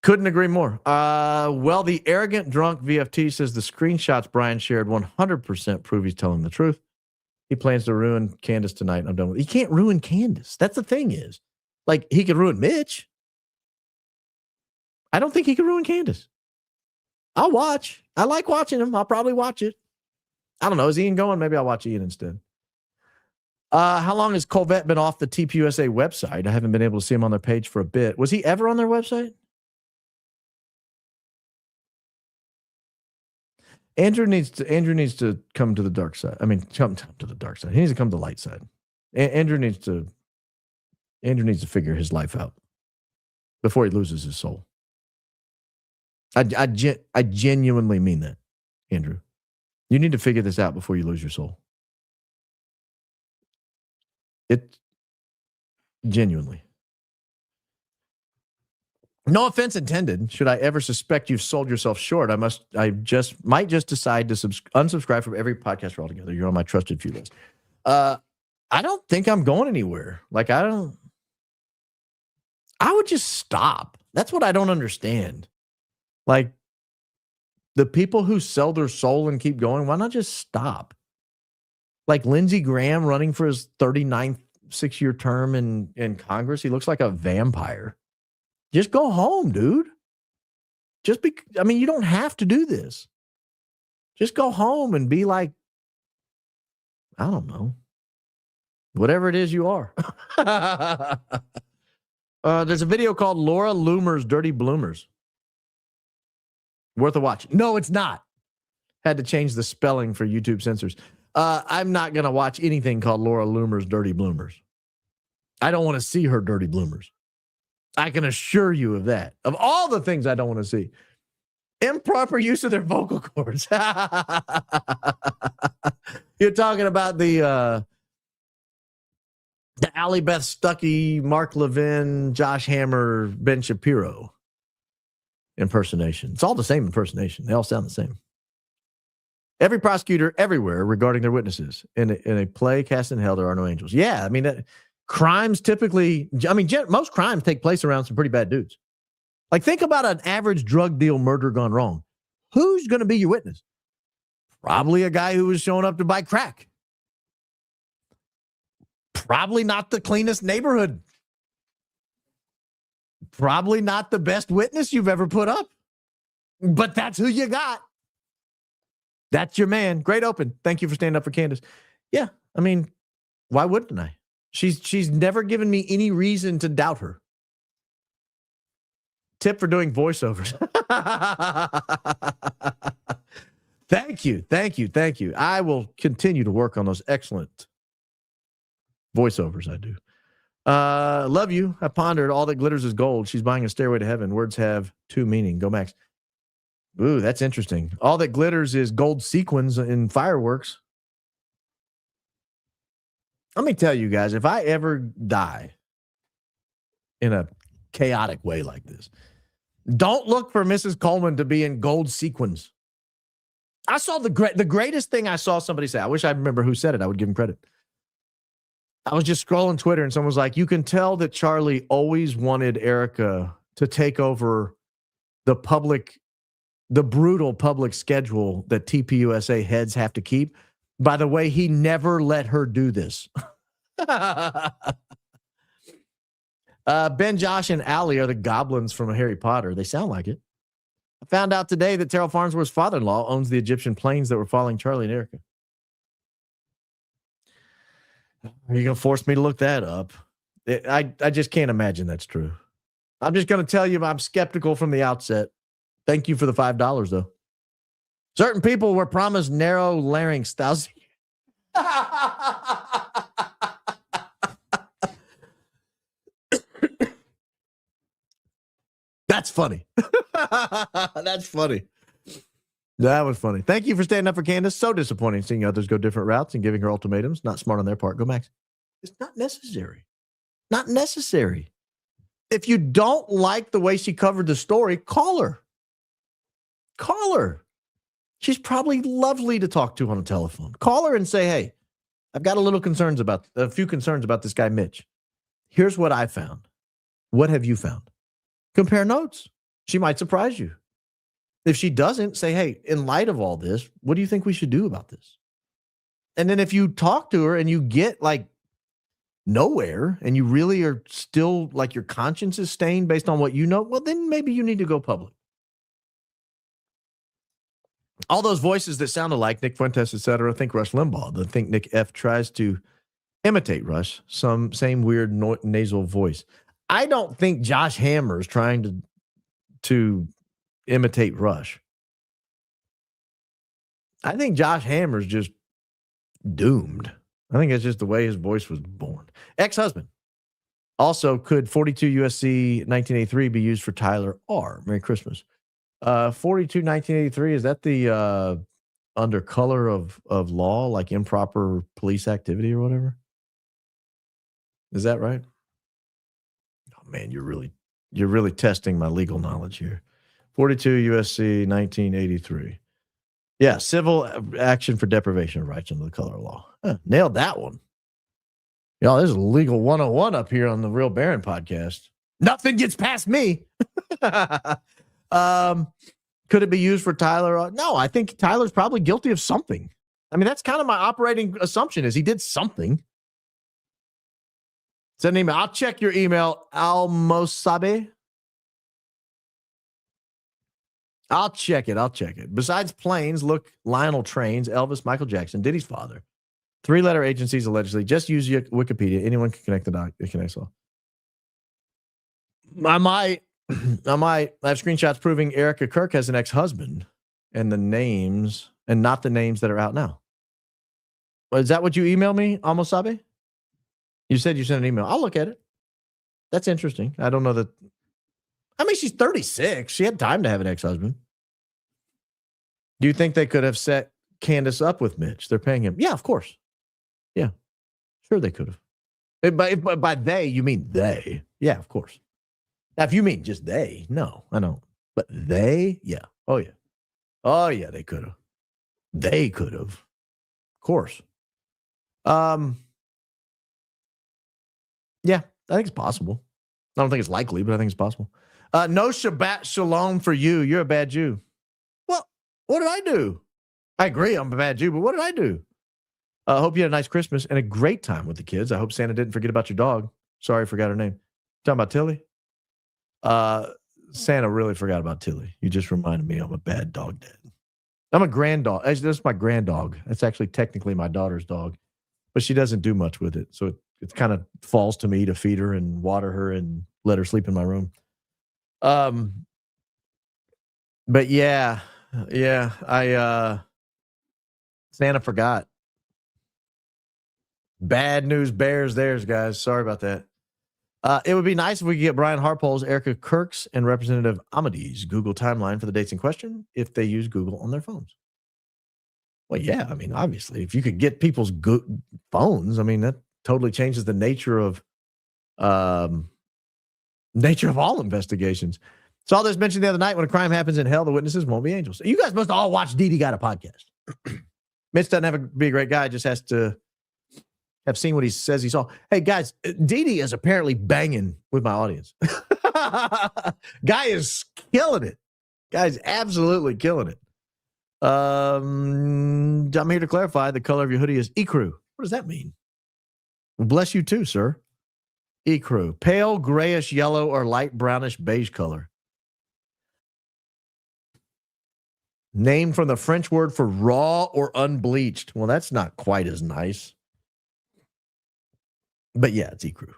Couldn't agree more. The arrogant drunk VFT says the screenshots Brian shared 100% prove he's telling the truth. He plans to ruin Candace tonight. I'm done with it. He can't ruin Candace. That's the thing is. He could ruin Mitch. I don't think he could ruin Candace. I'll watch. I like watching him. I'll probably watch it. I don't know. Is Ian going? Maybe I'll watch Ian instead. How long has Colvette been off the TPUSA website? I haven't been able to see him on their page for a bit. Was he ever on their website? Andrew needs to come to the dark side. I mean, come to the dark side. He needs to come to the light side. Andrew needs to figure his life out before he loses his soul. I genuinely mean that, Andrew. You need to figure this out before you lose your soul. It genuinely. No offense intended. Should I ever suspect you've sold yourself short, I might just decide to unsubscribe from every podcaster altogether. You're on my trusted few list. I don't think I'm going anywhere. I would just stop. That's what I don't understand. The people who sell their soul and keep going, why not just stop? Lindsey Graham running for his 39th 6-year term in Congress. He looks like a vampire. Just go home, dude. You don't have to do this. Just go home and be I don't know, whatever it is you are. There's a video called Laura Loomer's Dirty Bloomers. Worth a watch. No, it's not. Had to change the spelling for YouTube censors. I'm not going to watch anything called Laura Loomer's Dirty Bloomers. I don't want to see her dirty bloomers. I can assure you of that. Of all the things I don't want to see. Improper use of their vocal cords. You're talking about the Allie Beth Stuckey, Mark Levin, Josh Hammer, Ben Shapiro impersonation. It's all the same impersonation. They all sound the same. Every prosecutor everywhere regarding their witnesses. In a play cast in hell, there are no angels. Yeah, crimes typically, most crimes take place around some pretty bad dudes. Think about an average drug deal murder gone wrong. Who's going to be your witness? Probably a guy who was showing up to buy crack. Probably not the cleanest neighborhood. Probably not the best witness you've ever put up. But that's who you got. That's your man. Great open. Thank you for standing up for Candace. Yeah, why wouldn't I? She's never given me any reason to doubt her. Tip for doing voiceovers. Thank you. I will continue to work on those excellent voiceovers I do. Love you. I pondered all that glitters is gold. She's buying a stairway to heaven. Words have two meaning. Go Max. Ooh, that's interesting. All that glitters is gold sequins in fireworks. Let me tell you guys, if I ever die in a chaotic way like this, don't look for Mrs. Coleman to be in gold sequins. I saw the greatest thing I saw somebody say. I wish I remember who said it. I would give him credit. I was just scrolling Twitter and someone was like, you can tell that Charlie always wanted Erica to take over the public the brutal public schedule that TPUSA heads have to keep. By the way, he never let her do this. Ben, Josh, and Allie are the goblins from Harry Potter. They sound like it. I found out today that Terrell Farnsworth's father-in-law owns the Egyptian planes that were following Charlie and Erica. Are you going to force me to look that up? I just can't imagine that's true. I'm just going to tell you I'm skeptical from the outset. Thank you for the $5, though. Certain people were promised narrow larynx styles. That's funny. That's funny. That was funny. Thank you for standing up for Candace. So disappointing seeing others go different routes and giving her ultimatums. Not smart on their part. Go Max. It's not necessary. Not necessary. If you don't like the way she covered the story, call her. Call her. She's probably lovely to talk to on a telephone. Call her and say, hey, I've got a few concerns about this guy, Mitch. Here's what I found. What have you found? Compare notes. She might surprise you. If she doesn't, say, hey, in light of all this, what do you think we should do about this? And then if you talk to her and you get like nowhere and you really are still like your conscience is stained based on what you know, well, then maybe you need to go public. All those voices that sound alike, Nick Fuentes, et cetera, think Rush Limbaugh. I think Nick F tries to imitate Rush, some same weird nasal voice. I don't think Josh Hammer is trying to imitate Rush. I think Josh Hammer's just doomed. I think it's just the way his voice was born. Ex-husband. Also, could 42 USC 1983 be used for Tyler R? Merry Christmas. 42 1983, is that the under color of law, like improper police activity or whatever? Is that right? Oh man, you're really testing my legal knowledge here. 42 USC 1983. Yeah, civil action for deprivation of rights under the color of law. Nailed that one. Y'all, there's a legal 101 up here on the Real Baron podcast. Nothing gets past me. Could it be used for Tyler? No, I think Tyler's probably guilty of something. I mean, that's kind of my operating assumption is he did something. Send an email. I'll check your email, Almosabe. I'll check it. Besides planes, look, Lionel Trains, Elvis, Michael Jackson, Diddy's father. 3-letter agencies allegedly. Just use Wikipedia. Anyone can connect the dot. It connects all. I might have screenshots proving Erica Kirk has an ex-husband and the names and not the names that are out now. Is that what you emailed me, Almosabe? You said you sent an email. I'll look at it. That's interesting. I don't know that. I mean, she's 36. She had time to have an ex-husband. Do you think they could have set Candace up with Mitch? They're paying him. Yeah, of course. Yeah, sure they could have. By they, you mean they. Yeah, of course. Now, if you mean just they, no, I don't. But they, yeah. Oh, yeah. Oh, yeah, they could have. They could have. Of course. Yeah, I think it's possible. I don't think it's likely, but I think it's possible. No Shabbat Shalom for you. You're a bad Jew. Well, what did I do? I agree, I'm a bad Jew, but what did I do? I hope you had a nice Christmas and a great time with the kids. I hope Santa didn't forget about your dog. Sorry, I forgot her name. Talking about Tilly? Santa really forgot about Tilly. You just reminded me I'm a bad dog dad. I'm a grand dog. That's my grand dog. That's actually technically my daughter's dog, but she doesn't do much with it. So it kind of falls to me to feed her and water her and let her sleep in my room. But yeah, Santa forgot. Bad news bears theirs, guys. Sorry about that. It would be nice if we could get Brian Harpole's, Erica Kirk's, and Representative Amadee's Google timeline for the dates in question if they use Google on their phones. Well, yeah, I mean, obviously, if you could get people's phones, I mean, that totally changes the nature of all investigations. Saw this mentioned the other night. When a crime happens in hell, the witnesses won't be angels. You guys must all watch Dee Got a Podcast. Mitch doesn't have to be a great guy, just has to have seen what he says he saw. Hey, guys, Dee is apparently banging with my audience. Guy is killing it. Guy's absolutely killing it. I'm here to clarify the color of your hoodie is ecru. What does that mean? Bless you too, sir. Ecru. Pale grayish yellow or light brownish beige color. Named from the French word for raw or unbleached. Well, that's not quite as nice. But yeah, it's ecru.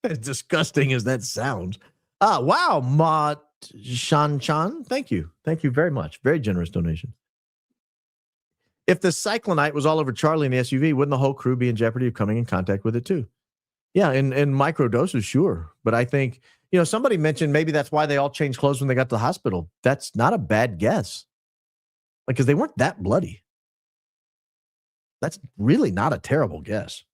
As disgusting as that sounds. Wow, Ma Shan. Thank you. Thank you very much. Very generous donation. If the cyclonite was all over Charlie in the SUV, wouldn't the whole crew be in jeopardy of coming in contact with it too? Yeah, in micro doses, sure. But I think, somebody mentioned maybe that's why they all changed clothes when they got to the hospital. That's not a bad guess. Because they weren't that bloody. That's really not a terrible guess.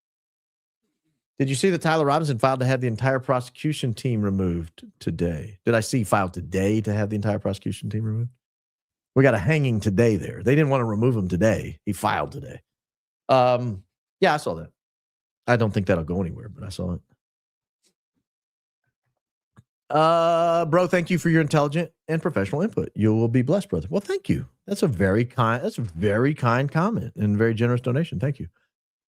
Did you see that Tyler Robinson filed to have the entire prosecution team removed today? Did I see filed today to have the entire prosecution team removed? We got a hanging today there. They didn't want to remove him today. He filed today. Yeah, I saw that. I don't think that'll go anywhere, but I saw it. Bro, thank you for your intelligent and professional input. You will be blessed, brother. Well, thank you. That's a very kind comment and very generous donation. Thank you.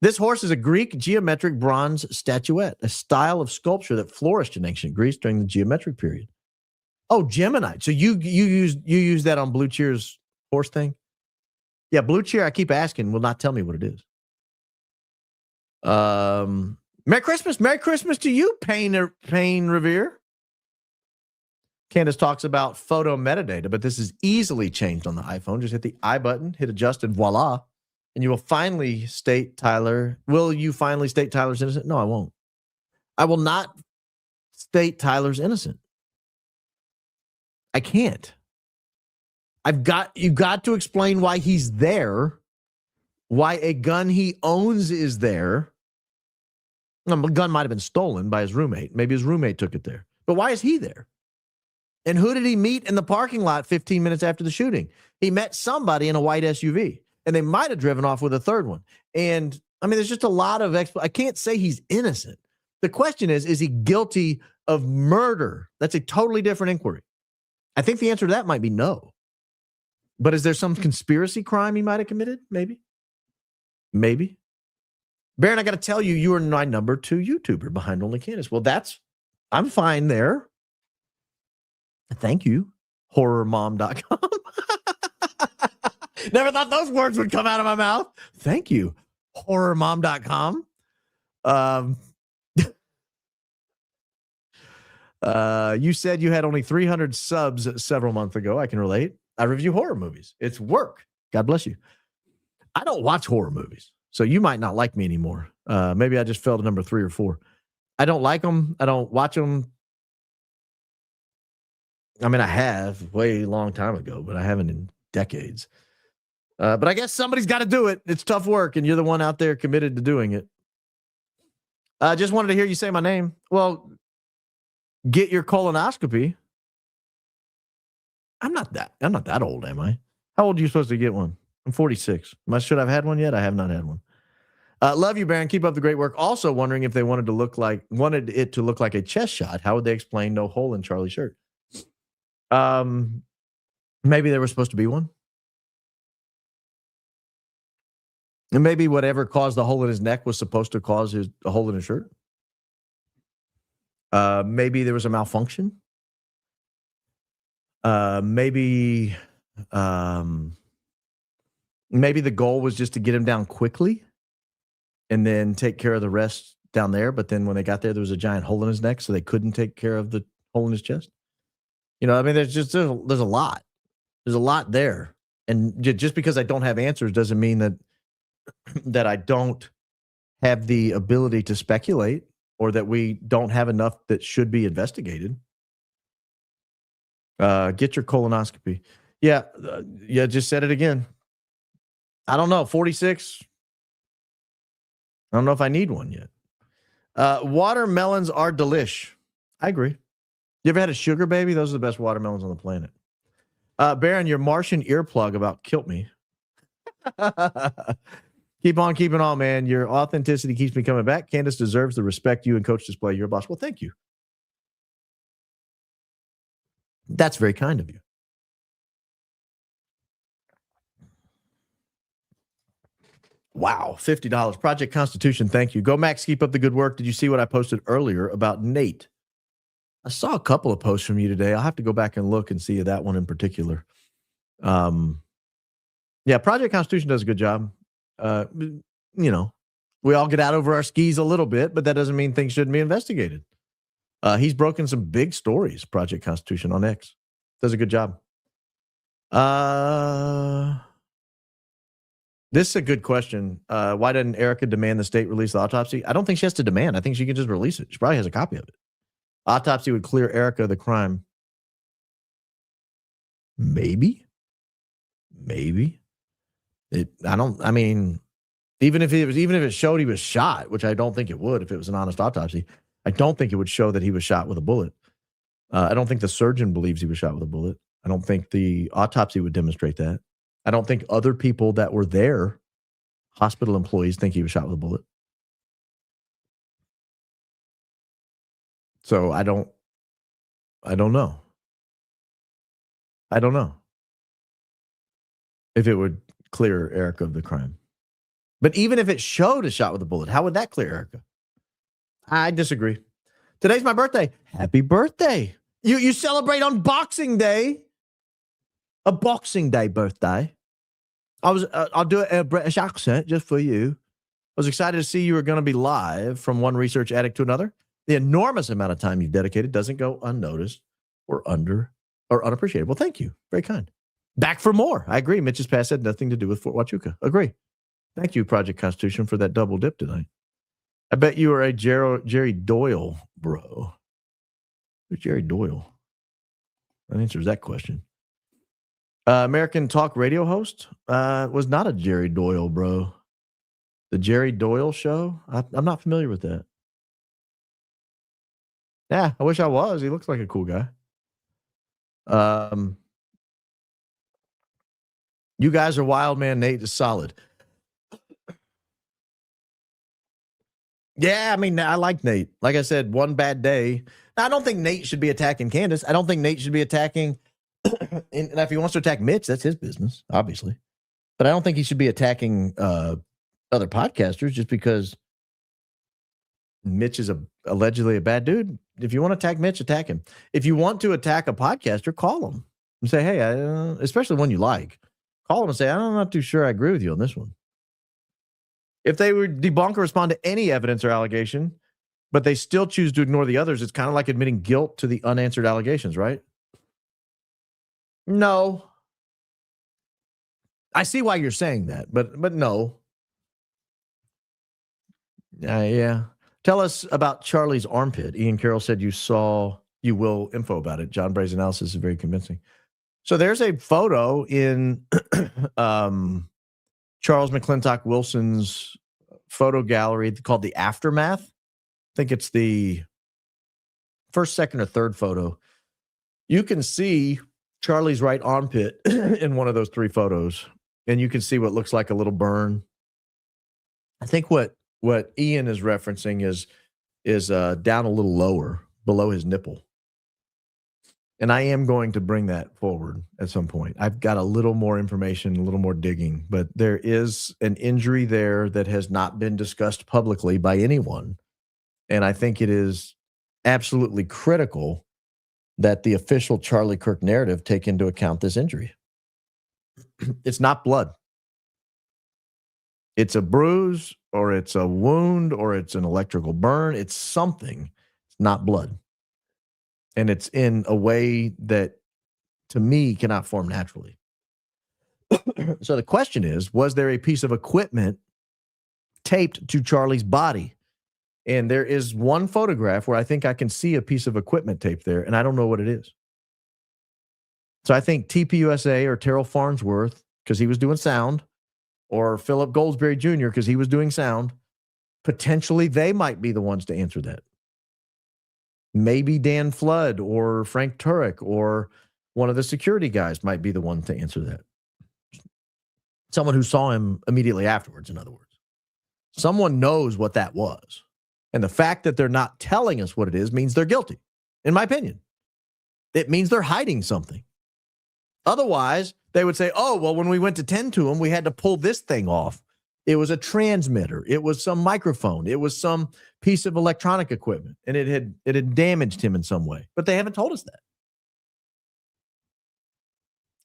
This horse is a Greek geometric bronze statuette, a style of sculpture that flourished in ancient Greece during the geometric period. Oh, Gemini. So you use that on Blue Cheer's horse thing? Yeah, Blue Cheer, I keep asking, will not tell me what it is. Merry Christmas. Merry Christmas to you, Payne Revere. Candace talks about photo metadata, but this is easily changed on the iPhone. Just hit the I button, hit adjust, and voila. And you will finally state Tyler. Will you finally state Tyler's innocent? No, I won't. I will not state Tyler's innocent. I can't. You got to explain why he's there, why a gun he owns is there. The gun might have been stolen by his roommate. Maybe his roommate took it there. But why is he there? And who did he meet in the parking lot 15 minutes after the shooting? He met somebody in a white SUV, and they might have driven off with a third one. And I mean, there's just a lot of I can't say he's innocent. The question is he guilty of murder? That's a totally different inquiry. I think the answer to that might be no. But is there some conspiracy crime he might have committed? Maybe. Baron, I got to tell you, you are my number 2 YouTuber behind Only Candace. Well, I'm fine there. Thank you, horrormom.com. Never thought those words would come out of my mouth. Thank you, horrormom.com. You said you had only 300 subs several months ago. I can relate. I review horror movies. It's work. God bless you. I don't watch horror movies, so you might not like me anymore. Maybe I just fell to number 3 or 4. I don't like them. I don't watch them. I mean, I have way long time ago, but I haven't in decades. But I guess somebody's got to do it. It's tough work, and you're the one out there committed to doing it. I just wanted to hear you say my name. Well, get your colonoscopy. I'm not that old, am I? How old are you supposed to get one? I'm 46. Should I have had one yet? I have not had one. Love you, Baron. Keep up the great work. Also wondering if they wanted it to look like a chest shot. How would they explain no hole in Charlie's shirt? Maybe there was supposed to be one. And maybe whatever caused the hole in his neck was supposed to cause a hole in his shirt. Maybe there was a malfunction. Maybe the goal was just to get him down quickly and then take care of the rest down there. But then when they got there was a giant hole in his neck, so they couldn't take care of the hole in his chest. I mean, there's a lot. There's a lot there. And just because I don't have answers doesn't mean that I don't have the ability to speculate or that we don't have enough that should be investigated. Get your colonoscopy. Yeah, just said it again. I don't know, 46. I don't know if I need one yet. Watermelons are delish. I agree. You ever had a sugar baby? Those are the best watermelons on the planet. Baron, your Martian earplug about killed me. Keep on keeping on, man. Your authenticity keeps me coming back. Candace deserves the respect you and Coach display. You're a boss. Well, thank you. That's very kind of you. Wow, $50. Project Constitution, thank you. Go Max, keep up the good work. Did you see what I posted earlier about Nate? I saw a couple of posts from you today. I'll have to go back and look and see that one in particular. Yeah, Project Constitution does a good job. We all get out over our skis a little bit, but that doesn't mean things shouldn't be investigated. He's broken some big stories, Project Constitution on X. Does a good job. This is a good question. Why didn't Erica demand the state release the autopsy? I don't think she has to demand. I think she can just release it. She probably has a copy of it. Autopsy would clear Erica of the crime. Maybe. Even if it showed he was shot, which I don't think it would if it was an honest autopsy, I don't think it would show that he was shot with a bullet. I don't think the surgeon believes he was shot with a bullet. I don't think the autopsy would demonstrate that. I don't think other people that were there, hospital employees, think he was shot with a bullet. So I don't know. I don't know if it would clear Erica of the crime. But even if it showed a shot with a bullet, how would that clear Erica? I disagree. Today's my birthday. Happy birthday. You celebrate on Boxing Day. A Boxing Day birthday. I'll do a British accent just for you. I was excited to see you were going to be live from one research addict to another. The enormous amount of time you've dedicated doesn't go unnoticed or unappreciated. Well, thank you. Very kind. Back for more. I agree. Mitch's past had nothing to do with Fort Huachuca. Agree. Thank you, Project Constitution, for that double dip tonight. I bet you are a Jerry Doyle, bro. Who's Jerry Doyle? That answers that question. American talk radio host was not a Jerry Doyle, bro. The Jerry Doyle show? I'm not familiar with that. Yeah, I wish I was. He looks like a cool guy. You guys are wild, man. Nate is solid. Yeah, I mean, I like Nate. Like I said, one bad day. Now, I don't think Nate should be attacking Candace. I don't think Nate should be attacking. And if he wants to attack Mitch, that's his business, obviously. But I don't think he should be attacking other podcasters just because Mitch is allegedly a bad dude. If you want to attack Mitch, attack him. If you want to attack a podcaster, call him and say, hey, especially one you like, call him and say, I'm not too sure I agree with you on this one. If they would debunk or respond to any evidence or allegation, but they still choose to ignore the others, it's kind of like admitting guilt to the unanswered allegations, right? No. I see why you're saying that, but no. Yeah. Tell us about Charlie's armpit. Ian Carroll said you will info about it. John Bray's analysis is very convincing. So there's a photo in Charles McClintock Wilson's photo gallery called The Aftermath. I think it's the first, second, or third photo. You can see Charlie's right armpit in one of those three photos, and you can see what looks like a little burn. I think what Ian is referencing is down a little lower, below his nipple. And I am going to bring that forward at some point. I've got a little more information, a little more digging, but there is an injury there that has not been discussed publicly by anyone. And I think it is absolutely critical that the official Charlie Kirk narrative take into account this injury. It's not blood. It's a bruise, or it's a wound, or it's an electrical burn. It's something. It's not blood. And it's in a way that, to me, cannot form naturally. So the question is, was there a piece of equipment taped to Charlie's body? And there is one photograph where I think I can see a piece of equipment taped there, and I don't know what it is. So I think TPUSA or Terrell Farnsworth, because he was doing sound, or Philip Goldsberry Jr., because he was doing sound, potentially they might be the ones to answer that. Maybe Dan Flood or Frank Turek or one of the security guys might be the one to answer that. Someone who saw him immediately afterwards, in other words. Someone knows what that was. And the fact that they're not telling us what it is means they're guilty, in my opinion. It means they're hiding something. Otherwise, they would say, oh, well, when we went to tend to him, we had to pull this thing off. It was a transmitter. It was some microphone. It was some piece of electronic equipment, and it had damaged him in some way. But they haven't told us that.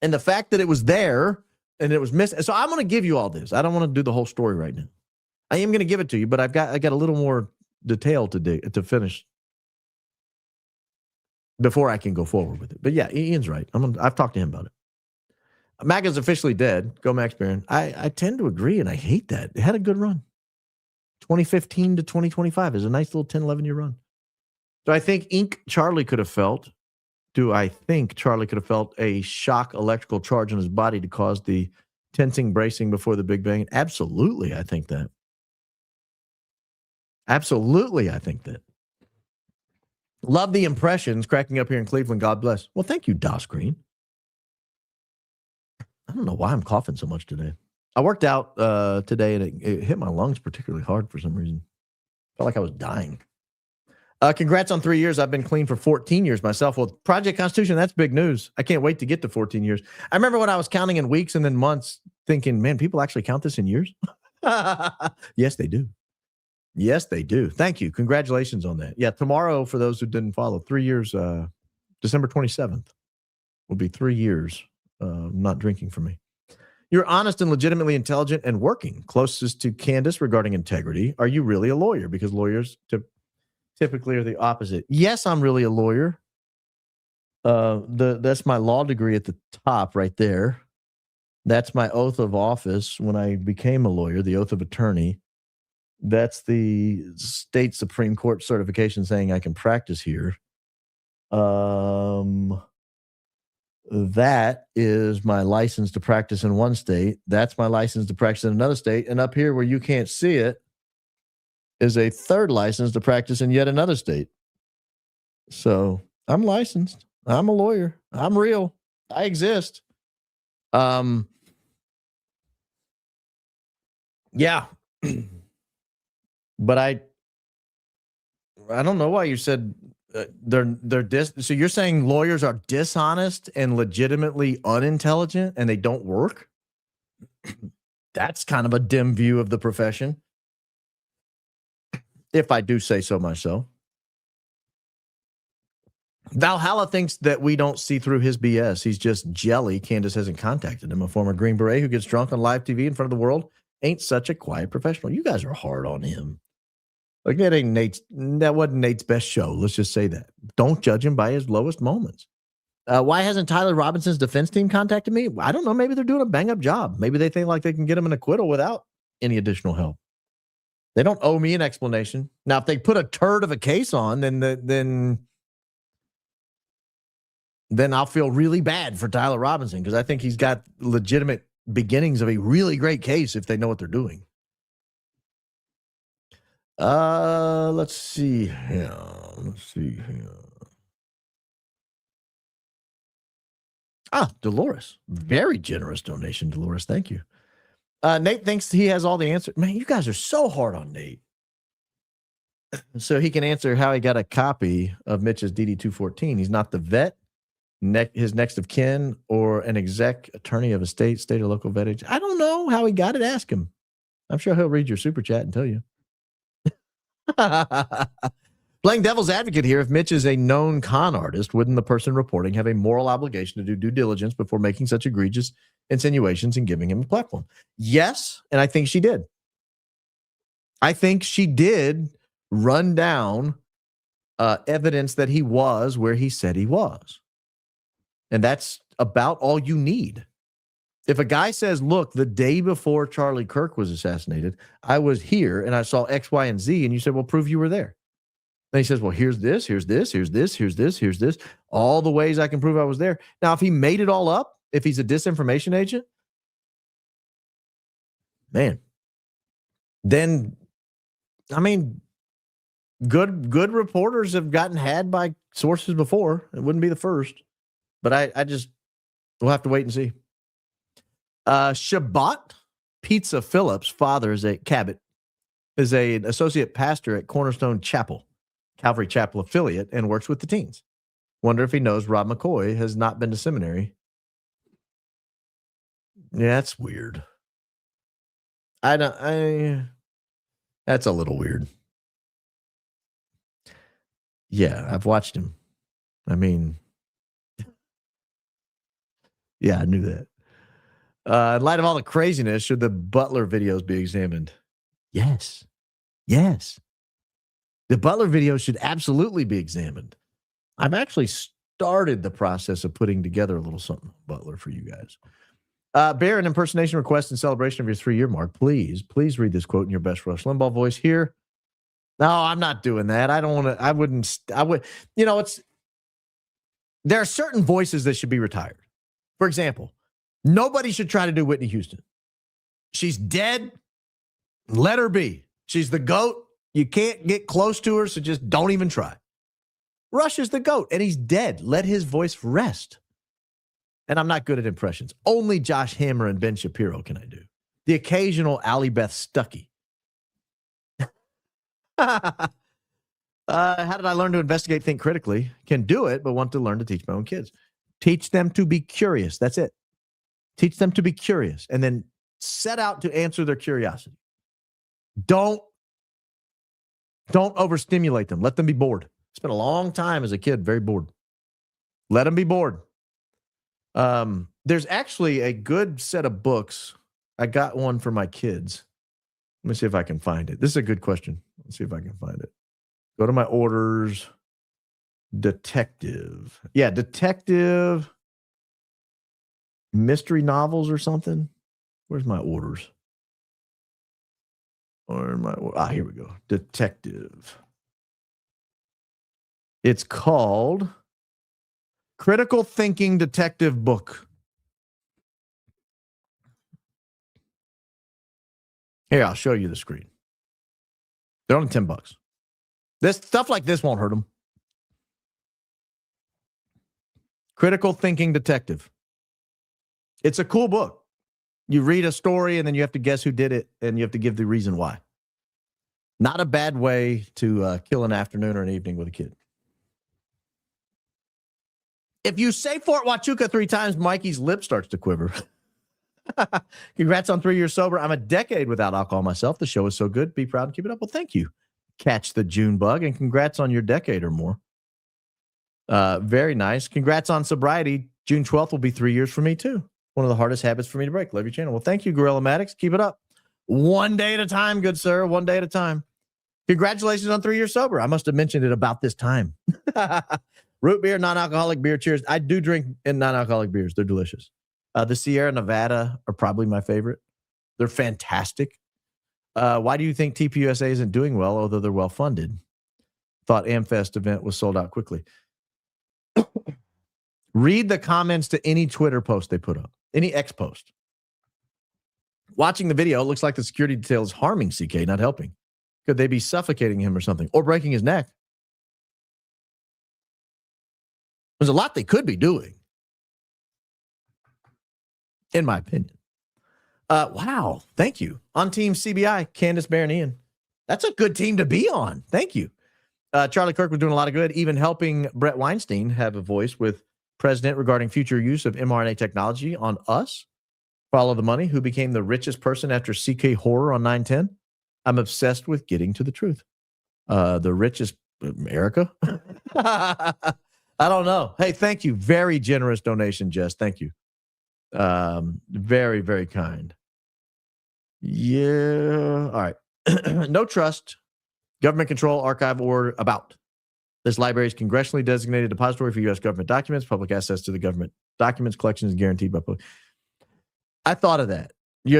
And the fact that it was there and it was missing. So I'm going to give you all this. I don't want to do the whole story right now. I am going to give it to you, but I got a little more detail to finish before I can go forward with it. But yeah, Ian's right. I've talked to him about it. MAGA's officially dead. Go Max Barron. I tend to agree, and I hate that. It had a good run. 2015 to 2025 is a nice little 10, 11-year run. So I think Charlie could have felt a shock electrical charge on his body to cause the tensing, bracing before the Big Bang? Absolutely, I think that. Absolutely, I think that. Love the impressions cracking up here in Cleveland. God bless. Well, thank you, Das Green. I don't know why I'm coughing so much today. I worked out today, and it hit my lungs particularly hard for some reason. Felt like I was dying. Congrats on 3 years. I've been clean for 14 years myself. Well, Project Constitution, that's big news. I can't wait to get to 14 years. I remember when I was counting in weeks and then months thinking, man, people actually count this in years? Yes, they do. Yes, they do. Thank you. Congratulations on that. Yeah, tomorrow, for those who didn't follow, 3 years, December 27th will be 3 years not drinking for me. You're honest and legitimately intelligent and working. Closest to Candace regarding integrity. Are you really a lawyer? Because lawyers typically are the opposite. Yes, I'm really a lawyer. That's my law degree at the top right there. That's my oath of office when I became a lawyer, the oath of attorney. That's the state Supreme Court certification saying I can practice here. That is my license to practice in one state. That's my license to practice in another state. And up here where you can't see it is a third license to practice in yet another state. So I'm licensed. I'm a lawyer. I'm real. I exist. Yeah. But I don't know why you said so you're saying lawyers are dishonest and legitimately unintelligent and they don't work? That's kind of a dim view of the profession, if I do say so myself. Valhalla thinks that we don't see through his BS. He's just jelly. Candace hasn't contacted him. A former Green Beret who gets drunk on live TV in front of the world ain't such a quiet professional. You guys are hard on him. Like that wasn't Nate's best show. Let's just say that. Don't judge him by his lowest moments. Why hasn't Tyler Robinson's defense team contacted me? I don't know. Maybe they're doing a bang-up job. Maybe they think like they can get him an acquittal without any additional help. They don't owe me an explanation. Now, if they put a turd of a case on, then I'll feel really bad for Tyler Robinson because I think he's got legitimate beginnings of a really great case if they know what they're doing. Let's see here. Dolores. Very generous donation, Dolores. Thank you. Nate thinks he has all the answers. Man, you guys are so hard on Nate. So he can answer how he got a copy of Mitch's DD-214. He's not the vet, his next of kin, or an exec attorney of a state or local vet agency. I don't know how he got it. Ask him. I'm sure he'll read your super chat and tell you. Playing devil's advocate here, if Mitch is a known con artist, wouldn't the person reporting have a moral obligation to do due diligence before making such egregious insinuations and giving him a platform? Yes, and I think she did. I think she did run down evidence that he was where he said he was. And that's about all you need. If a guy says, look, the day before Charlie Kirk was assassinated, I was here and I saw X, Y, and Z, and you said, well, prove you were there. Then he says, well, here's this, here's this, here's this, here's this, here's this, all the ways I can prove I was there. Now, if he made it all up, if he's a disinformation agent, man, then, I mean, good reporters have gotten had by sources before. It wouldn't be the first. But we'll have to wait and see. Shabbat Pizza Phillips' father is an associate pastor at Cornerstone Chapel, Calvary Chapel affiliate, and works with the teens. Wonder if he knows Rob McCoy has not been to seminary. Yeah, that's weird. That's a little weird. Yeah, I've watched him. I mean, yeah, I knew that. In light of all the craziness, should the Butler videos be examined? Yes. Yes. The Butler videos should absolutely be examined. I've actually started the process of putting together a little something on Butler for you guys. Bear, an impersonation request in celebration of your 3-year mark. Please read this quote in your best Rush Limbaugh voice here. No, I'm not doing that. I don't want to. I would. You know, there are certain voices that should be retired. For example, nobody should try to do Whitney Houston. She's dead. Let her be. She's the GOAT. You can't get close to her, so just don't even try. Rush is the GOAT, and he's dead. Let his voice rest. And I'm not good at impressions. Only Josh Hammer and Ben Shapiro can I do. The occasional Allie Beth Stuckey. How did I learn to investigate, think critically? Can do it, but want to learn to teach my own kids. Teach them to be curious. That's it. Teach them to be curious and then set out to answer their curiosity. Don't overstimulate them. Let them be bored. Spent a long time as a kid very bored. Let them be bored. There's actually a good set of books. I got one for my kids. Let me see if I can find it. This is a good question. Let's see if I can find it. Go to my orders. Detective. Yeah, detective mystery novels or something. Where's my orders? Here we go. Detective. It's called Critical Thinking Detective Book. Here, I'll show you the screen. They're only $10. This stuff like this won't hurt them. Critical Thinking Detective. It's a cool book. You read a story and then you have to guess who did it and you have to give the reason why. Not a bad way to kill an afternoon or an evening with a kid. If you say Fort Huachuca 3 times, Mikey's lip starts to quiver. Congrats on 3 years sober. I'm a decade without alcohol myself. The show is so good. Be proud and keep it up. Well, thank you. Catch the June bug, and congrats on your decade or more. Very nice. Congrats on sobriety. June 12th will be 3 years for me, too. One of the hardest habits for me to break. Love your channel. Well, thank you, Gorilla Maddox. Keep it up. One day at a time, good sir. One day at a time. Congratulations on 3 years sober. I must have mentioned it about this time. Root beer, non-alcoholic beer. Cheers. I do drink in non-alcoholic beers. They're delicious. The Sierra Nevada are probably my favorite. They're fantastic. Why do you think TPUSA isn't doing well, although they're well-funded? Thought AmFest event was sold out quickly. Read the comments to any Twitter post they put up, any X post. Watching the video, it looks like the security detail is harming CK, not helping. Could they be suffocating him or something, or breaking his neck? There's a lot they could be doing, in my opinion. Wow. Thank you. On Team CBI, Candace, Bear, and Ian. That's a good team to be on. Thank you. Charlie Kirk was doing a lot of good, even helping Brett Weinstein have a voice with president regarding future use of mRNA technology on us. Follow the money. Who became the richest person after CK Horror on 9/10? I'm obsessed with getting to the truth. The richest, America? I don't know. Hey, thank you. Very generous donation, Jess. Thank you. Very, very kind. Yeah. All right. No trust. Government control, archive, or about. This library is congressionally designated depository for U.S. government documents. Public access to the government documents collection is guaranteed by public. I thought of that.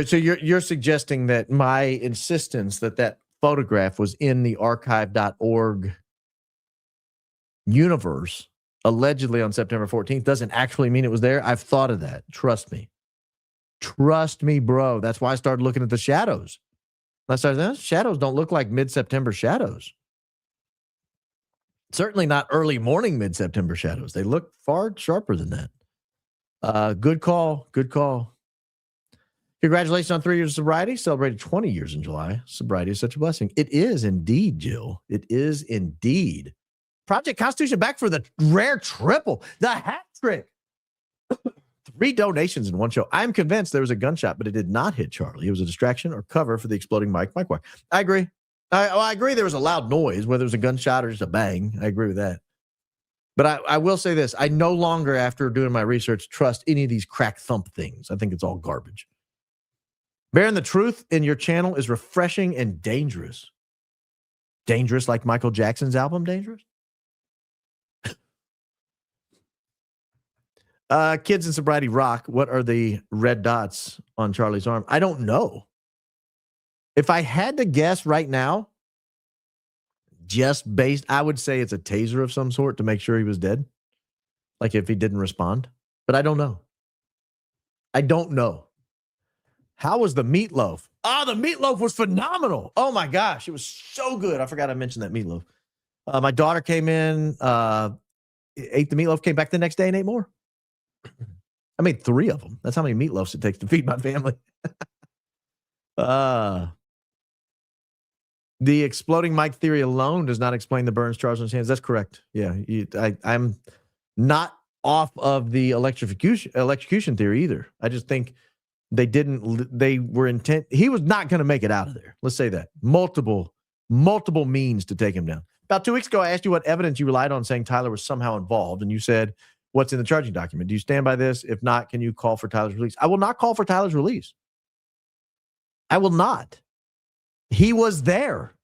So you're suggesting that my insistence that photograph was in the archive.org universe allegedly on September 14th doesn't actually mean it was there. I've thought of that. Trust me. Trust me, bro. That's why I started looking at the shadows. Shadows don't look like mid-September shadows. Certainly not early morning mid-September shadows. They look far sharper than that. Good call. Good call. Congratulations on 3 years of sobriety. Celebrated 20 years in July. Sobriety is such a blessing. It is indeed, Jill. It is indeed. Project Constitution back for the rare triple. The hat trick. 3 donations in one show. I'm convinced there was a gunshot, but it did not hit Charlie. It was a distraction or cover for the exploding mic wire. I agree. I agree there was a loud noise, whether it was a gunshot or just a bang. I agree with that. But I will say this. I no longer, after doing my research, trust any of these crack thump things. I think it's all garbage. Bearing the truth in your channel is refreshing and dangerous. Dangerous like Michael Jackson's album, Dangerous? Kids in Sobriety Rock, what are the red dots on Charlie's arm? I don't know. If I had to guess right now, I would say it's a taser of some sort to make sure he was dead. Like if he didn't respond. But I don't know. I don't know. How was the meatloaf? Oh, the meatloaf was phenomenal. Oh my gosh, it was so good. I forgot I mentioned that meatloaf. My daughter came in, ate the meatloaf, came back the next day and ate more. I made 3 of them. That's how many meatloafs it takes to feed my family. The exploding mic theory alone does not explain the burns charged on his hands. That's correct. Yeah, I'm not off of the electrocution theory either. I just think they were intent. He was not going to make it out of there. Let's say that. Multiple means to take him down. About 2 weeks ago, I asked you what evidence you relied on saying Tyler was somehow involved, and you said, what's in the charging document? Do you stand by this? If not, can you call for Tyler's release? I will not call for Tyler's release. I will not. He was there.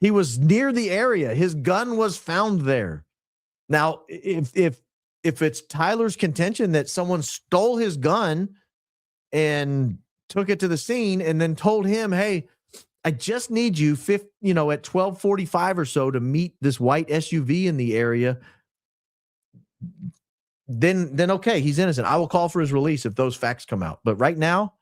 He was near the area. His gun was found there. Now, if it's Tyler's contention that someone stole his gun and took it to the scene and then told him, hey, I just need you, at 12:45 or so to meet this white SUV in the area, then okay, he's innocent. I will call for his release if those facts come out. But right now,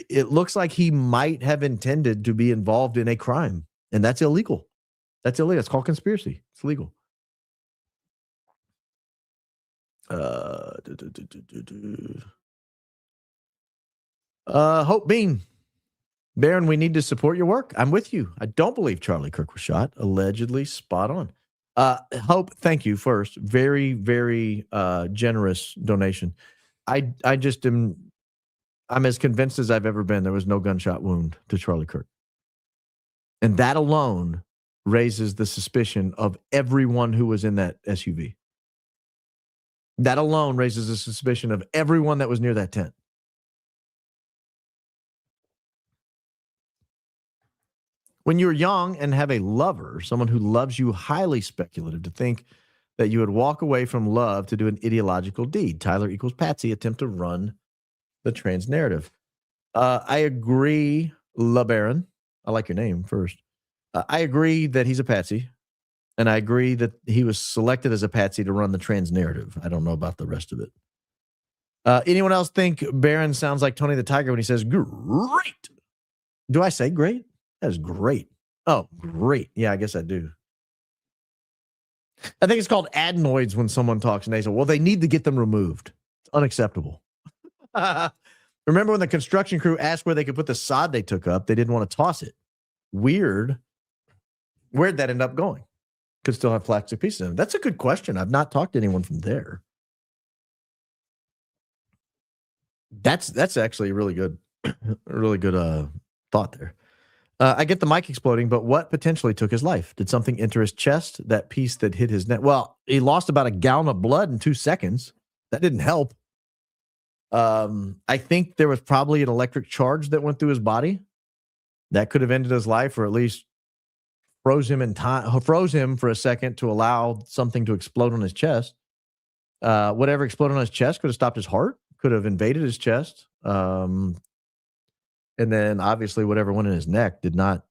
it looks like he might have intended to be involved in a crime, and that's illegal. That's illegal. It's called conspiracy. It's legal. Hope Bean. Baron, we need to support your work. I'm with you. I don't believe Charlie Kirk was shot. Allegedly spot on. Hope, thank you first. Very, very generous donation. I'm as convinced as I've ever been there was no gunshot wound to Charlie Kirk. And that alone raises the suspicion of everyone who was in that SUV. That alone raises the suspicion of everyone that was near that tent. When you're young and have a lover, someone who loves you, highly speculative to think that you would walk away from love to do an ideological deed. Tyler equals Patsy, attempt to run the trans narrative. I agree, LeBaron. I like your name first. I agree that he's a patsy, and I agree that he was selected as a patsy to run the trans narrative. I don't know about the rest of it. Anyone else think Barron sounds like Tony the Tiger when he says, great? Do I say great? That is great. Oh, great. Yeah, I guess I do. I think it's called adenoids when someone talks nasal. Well, they need to get them removed. It's unacceptable. Remember when the construction crew asked where they could put the sod they took up? They didn't want to toss it. Weird. Where'd that end up going? Could still have plastic pieces in it. That's a good question. I've not talked to anyone from there. That's actually really good thought there. I get the mic exploding, but what potentially took his life? Did something enter his chest? That piece that hit his neck? Well, he lost about a gallon of blood in 2 seconds. That didn't help. I think there was probably an electric charge that went through his body. That could have ended his life, or at least froze him for a second to allow something to explode on his chest. Whatever exploded on his chest could have stopped his heart, could have invaded his chest. And then obviously whatever went in his neck did not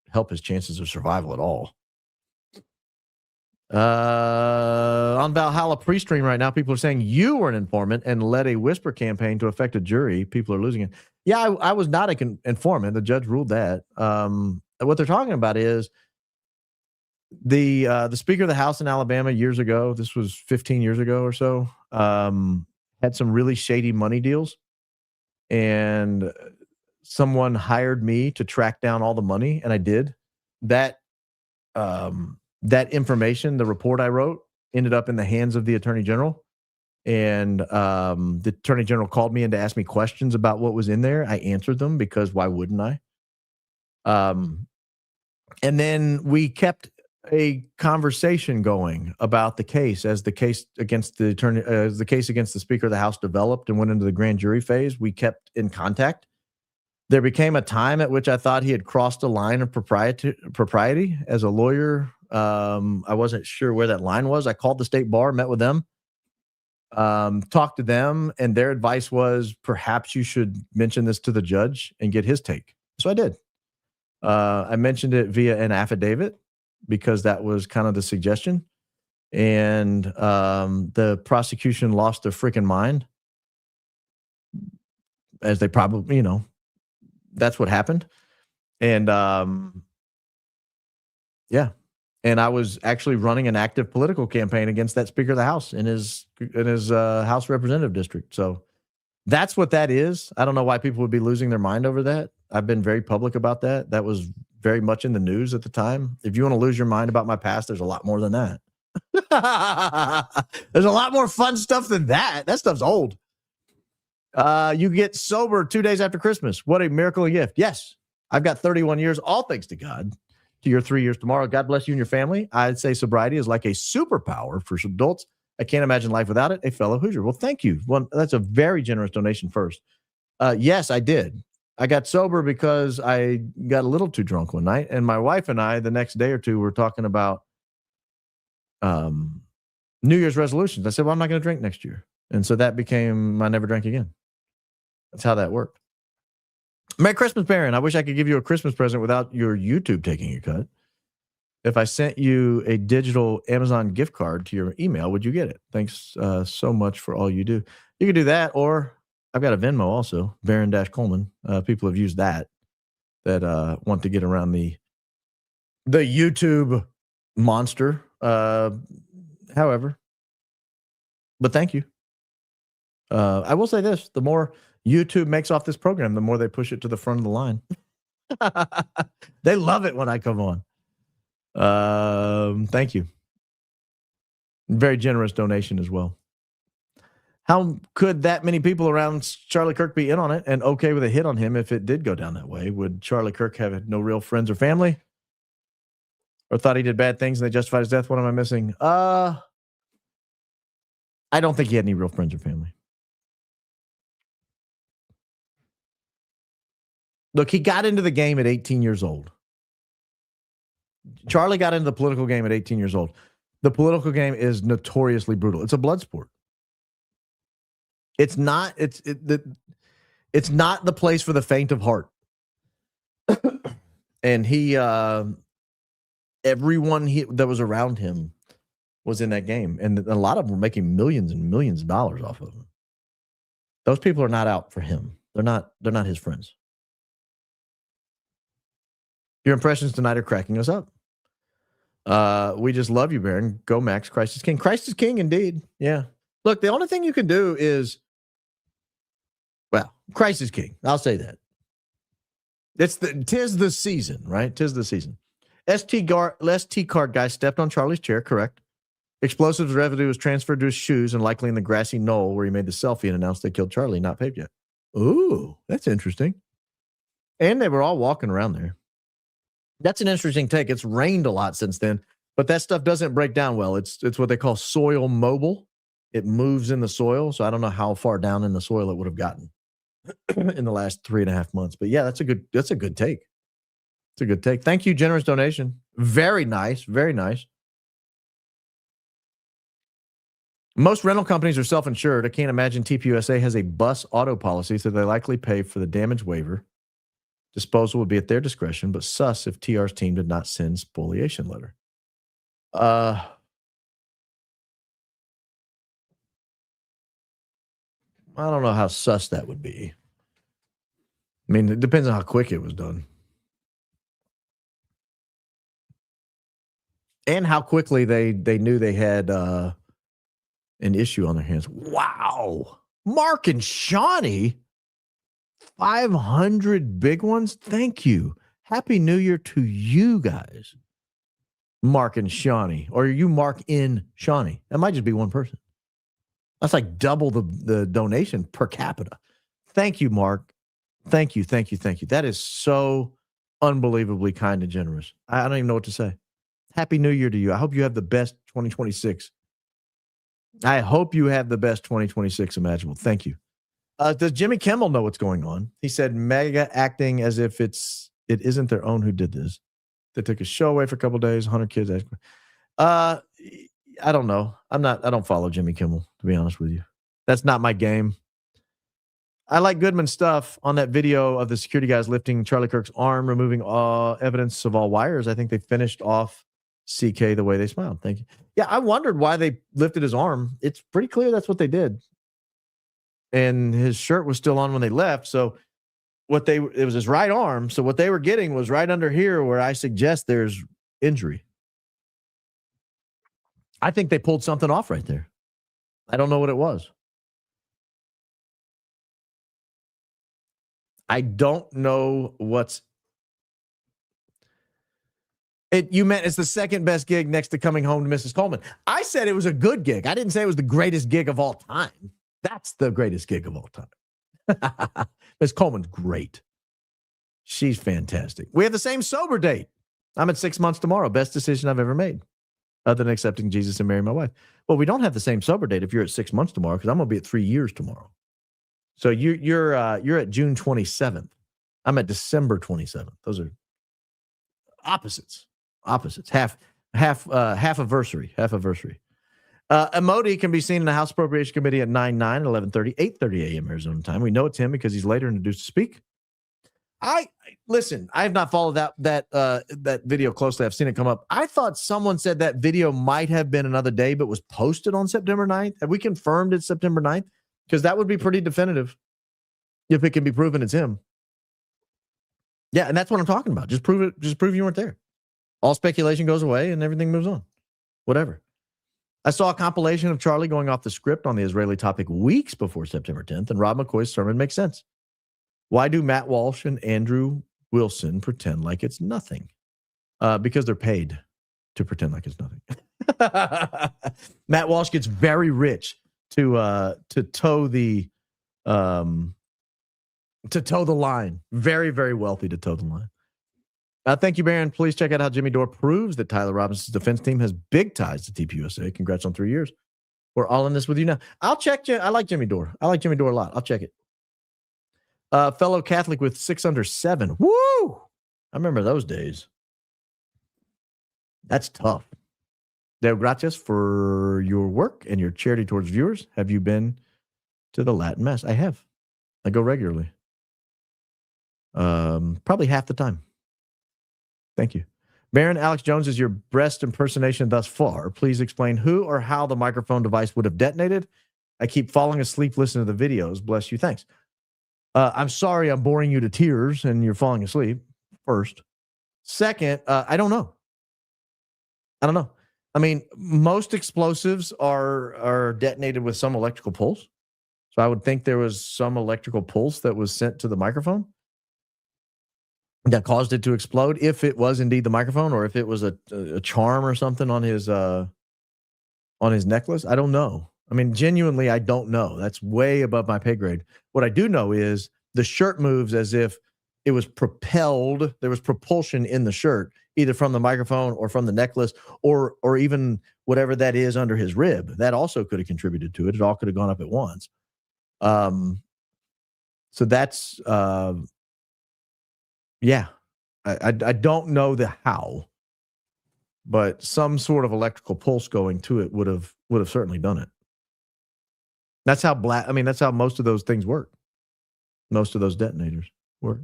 help his chances of survival at all. On Valhalla pre-stream right now, people are saying you were an informant and led a whisper campaign to affect a jury. People are losing it. Yeah, I was not an informant. The judge ruled that. What they're talking about is the Speaker of the House in Alabama years ago, this was 15 years ago or so, had some really shady money deals. And someone hired me to track down all the money, and I did. That information, the report I wrote, ended up in the hands of the Attorney General. And the attorney general called me in to ask me questions about what was in there. I answered them because why wouldn't I? And then we kept a conversation going about the case as the case against the attorney, as the case against the Speaker of the House developed and went into the grand jury phase. We kept in contact. There became a time at which I thought he had crossed a line of propriety as a lawyer. I wasn't sure where that line was. I called the state bar, met with them, talked to them, and their advice was perhaps you should mention this to the judge and get his take. So I did. I mentioned it via an affidavit because that was kind of the suggestion. And the prosecution lost their freaking mind, as they probably, that's what happened. And yeah. And I was actually running an active political campaign against that Speaker of the House in his House Representative district. So that's what that is. I don't know why people would be losing their mind over that. I've been very public about that. That was very much in the news at the time. If you want to lose your mind about my past, there's a lot more than that. There's a lot more fun stuff than that. That stuff's old. You get sober 2 days after Christmas. What a miracle gift. Yes, I've got 31 years, all thanks to God. To your 3 years tomorrow. God bless you and your family. I'd say sobriety is like a superpower for adults. I can't imagine life without it. A fellow Hoosier. Well, thank you. Well, that's a very generous donation first. Yes, I did. I got sober because I got a little too drunk one night, and my wife and I, the next day or two, were talking about New Year's resolutions. I said, well, I'm not going to drink next year. And so that became, I never drank again. That's how that worked. Merry Christmas, Baron. I wish I could give you a Christmas present without your YouTube taking a cut. If I sent you a digital Amazon gift card to your email, would you get it? Thanks so much for all you do. You can do that, or I've got a Venmo also, Baron-Coleman. People have used that want to get around the YouTube monster. However, but thank you. I will say this, the more YouTube makes off this program, the more they push it to the front of the line. They love it when I come on. Thank you. Very generous donation as well. How could that many people around Charlie Kirk be in on it and okay with a hit on him if it did go down that way? Would Charlie Kirk have no real friends or family? Or thought he did bad things and they justified his death? What am I missing? I don't think he had any real friends or family. Look, he got into the game at 18 years old. Charlie got into the political game at 18 years old. The political game is notoriously brutal. It's a blood sport. It's not the place for the faint of heart. And he everyone that was around him was in that game, and a lot of them were making millions and millions of dollars off of him. Those people are not out for him. They're not his friends. Your impressions tonight are cracking us up. We just love you, Baron. Go Max. Christ is king. Christ is king indeed. Yeah. Look, the only thing you can do is, well, Christ is king. I'll say that. Tis the season, right? Tis the season. ST card guy stepped on Charlie's chair, correct. Explosives residue was transferred to his shoes and likely in the grassy knoll where he made the selfie and announced they killed Charlie, not paved yet. Ooh, that's interesting. And they were all walking around there. That's an interesting take. It's rained a lot since then, but that stuff doesn't break down well. It's what they call soil mobile. It moves in the soil, so I don't know how far down in the soil it would have gotten in the last 3.5 months. But yeah, that's a good take. It's a good take. Thank you, generous donation. Very nice, very nice. Most rental companies are self-insured. I can't imagine TPUSA has a bus auto policy, so they likely pay for the damage waiver. Disposal would be at their discretion, but sus if TR's team did not send spoliation letter. I don't know how sus that would be. I mean, it depends on how quick it was done. And how quickly they knew they had an issue on their hands. Wow. Mark and Shawnee, 500 big ones. Thank you. Happy New Year to you guys. Mark and Shawnee. Or are you Mark in Shawnee? That might just be one person. That's like double the donation per capita. Thank you, Mark. Thank you. That is so unbelievably kind and generous. I don't even know what to say. Happy New Year to you. I hope you have the best 2026. I hope you have the best 2026 imaginable. Thank you. Does Jimmy Kimmel know what's going on? He said mega acting as if it isn't their own who did this. They took a show away for a couple of days, 100 kids. I don't know. I don't follow Jimmy Kimmel, to be honest with you. That's not my game. I like Goodman's stuff on that video of the security guys lifting Charlie Kirk's arm, removing evidence of all wires. I think they finished off CK the way they smiled. Thank you. Yeah, I wondered why they lifted his arm. It's pretty clear that's what they did. And his shirt was still on when they left. So it was his right arm. So what they were getting was right under here where I suggest there's injury. I think they pulled something off right there. I don't know what it was. I don't know what's it. You meant it's the second best gig next to coming home to Mrs. Coleman. I said it was a good gig. I didn't say it was the greatest gig of all time. That's the greatest gig of all time. Miss Coleman's great. She's fantastic. We have the same sober date. I'm at 6 months tomorrow. Best decision I've ever made, other than accepting Jesus and marrying my wife. Well, we don't have the same sober date if you're at 6 months tomorrow, because I'm going to be at 3 years tomorrow. So you're at June 27th. I'm at December 27th. Those are opposites. Half anniversary. Emoti can be seen in the House Appropriation Committee at 9, 11:30, 8:30 a.m. Arizona time. We know it's him because he's later introduced to speak. Listen, I have not followed that video closely. I've seen it come up. I thought someone said that video might have been another day, but was posted on September 9th. Have we confirmed it's September 9th? Because that would be pretty definitive if it can be proven it's him. Yeah, and that's what I'm talking about. Just prove it. Just prove you weren't there. All speculation goes away and everything moves on. Whatever. I saw a compilation of Charlie going off the script on the Israeli topic weeks before September 10th, and Rob McCoy's sermon makes sense. Why do Matt Walsh and Andrew Wilson pretend like it's nothing? Because they're paid to pretend like it's nothing. Matt Walsh gets very rich to toe the line. Very, very wealthy to toe the line. Thank you, Baron. Please check out how Jimmy Dore proves that Tyler Robinson's defense team has big ties to TPUSA. Congrats on 3 years. We're all in this with you now. I'll check. I like Jimmy Dore. I like Jimmy Dore a lot. I'll check it. Fellow Catholic with 6 under 7. Woo! I remember those days. That's tough. Deo gracias for your work and your charity towards viewers. Have you been to the Latin Mass? I have. I go regularly. Probably half the time. Thank you. Baron, Alex Jones is your best impersonation thus far. Please explain who or how the microphone device would have detonated. I keep falling asleep listening to the videos. Bless you. Thanks. I'm sorry I'm boring you to tears and you're falling asleep, first. Second, I don't know. I mean, most explosives are detonated with some electrical pulse. So I would think there was some electrical pulse that was sent to the microphone that caused it to explode, if it was indeed the microphone or if it was a charm or something on his necklace. I don't know. I mean, genuinely, I don't know. That's way above my pay grade. What I do know is the shirt moves as if it was propelled. There was propulsion in the shirt, either from the microphone or from the necklace or even whatever that is under his rib. That also could have contributed to it. It all could have gone up at once. So that's, yeah, I don't know the how, but some sort of electrical pulse going to it would have certainly done it. That's how that's how most of those things work. Most of those detonators work.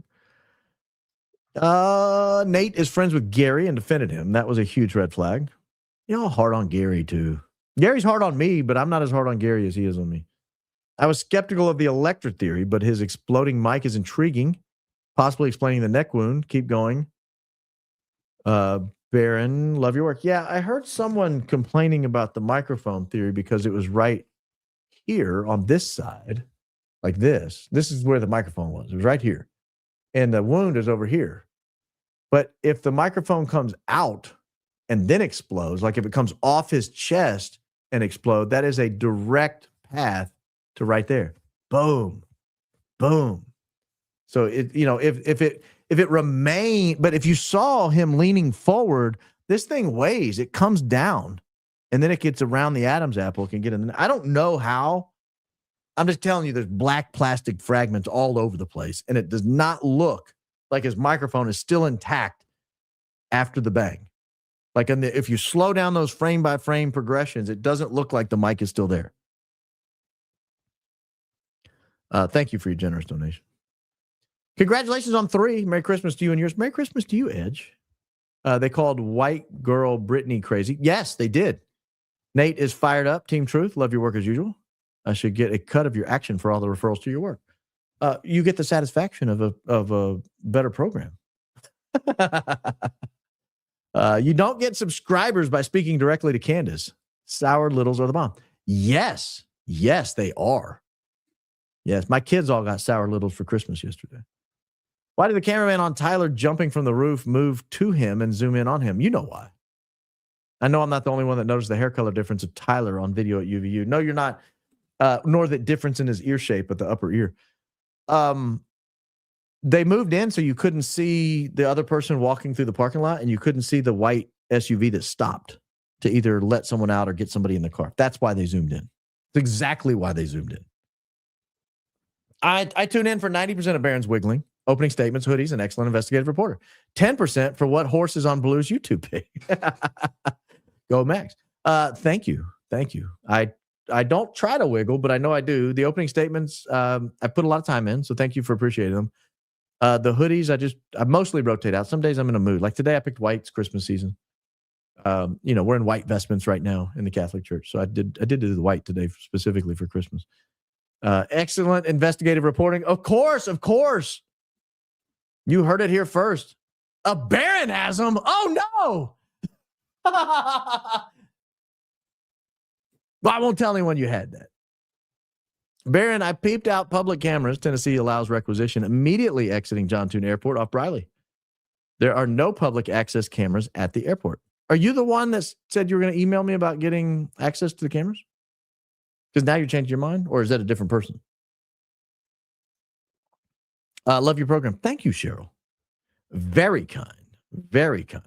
Nate is friends with Gary and defended him. That was a huge red flag. You're all hard on Gary too. Gary's hard on me, but I'm not as hard on Gary as he is on me. I was skeptical of the electric theory, but his exploding mic is intriguing, possibly explaining the neck wound. Keep going. Baron, love your work. Yeah, I heard someone complaining about the microphone theory because it was right here on this side, like this. This is where the microphone was. It was right here. And the wound is over here. But if the microphone comes out and then explodes, like if it comes off his chest and explode, that is a direct path to right there. Boom, boom. So if it remained, but if you saw him leaning forward, this thing weighs, it comes down, and then it gets around the Adam's apple, it can get in. I don't know how. I'm just telling you, there's black plastic fragments all over the place, and it does not look like his microphone is still intact after the bang. Like if you slow down those frame by frame progressions, it doesn't look like the mic is still there. Thank you for your generous donation. Congratulations on 3. Merry Christmas to you and yours. Merry Christmas to you, Edge. They called white girl Brittany crazy. Yes, they did. Nate is fired up. Team Truth. Love your work as usual. I should get a cut of your action for all the referrals to your work. You get the satisfaction of a better program. You don't get subscribers by speaking directly to Candace. Sour Littles are the bomb. Yes, they are. Yes, my kids all got Sour Littles for Christmas yesterday. Why did the cameraman on Tyler jumping from the roof move to him and zoom in on him? You know why. I know I'm not the only one that noticed the hair color difference of Tyler on video at UVU. No, you're not. Nor the difference in his ear shape at the upper ear. They moved in so you couldn't see the other person walking through the parking lot, and you couldn't see the white SUV that stopped to either let someone out or get somebody in the car. That's why they zoomed in. It's exactly why they zoomed in. I tune in for 90% of Barron's wiggling, opening statements, hoodies, and excellent investigative reporter. 10% for what horse is on Blue's YouTube page. Go Max. Thank you. I don't try to wiggle, but I know I do. The opening statements, I put a lot of time in, so thank you for appreciating them. The hoodies, I mostly rotate out. Some days I'm in a mood. Like today, I picked white. It's Christmas season. We're in white vestments right now in the Catholic Church, so I did do the white today specifically for Christmas. Excellent investigative reporting. Of course. You heard it here first. A Baron has them. Oh no! Well, I won't tell anyone you had that. Baron, I peeped out public cameras. Tennessee allows requisition immediately exiting John Tune Airport off Briley. There are no public access cameras at the airport. Are you the one that said you were going to email me about getting access to the cameras? Because now you're changing your mind, or is that a different person? Love your program. Thank you, Cheryl. Very kind. Very kind.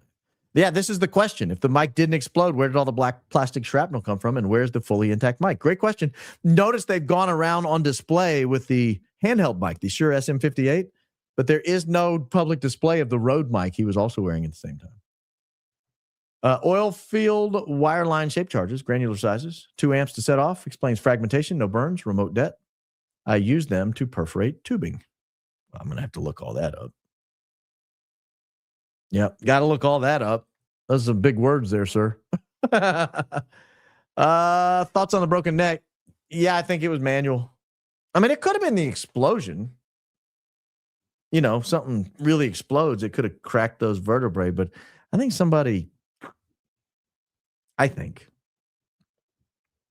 Yeah, this is the question. If the mic didn't explode, where did all the black plastic shrapnel come from, and where's the fully intact mic? Great question. Notice they've gone around on display with the handheld mic, the Shure SM58, but there is no public display of the Rode mic he was also wearing at the same time. Oil field wireline shape charges, granular sizes, 2 amps to set off, explains fragmentation, no burns, remote det. I use them to perforate tubing. I'm going to have to look all that up. Yep, got to look all that up. Those are some big words there, sir. Thoughts on the broken neck? Yeah, I think it was manual. I mean, it could have been the explosion. Something really explodes. It could have cracked those vertebrae, but I think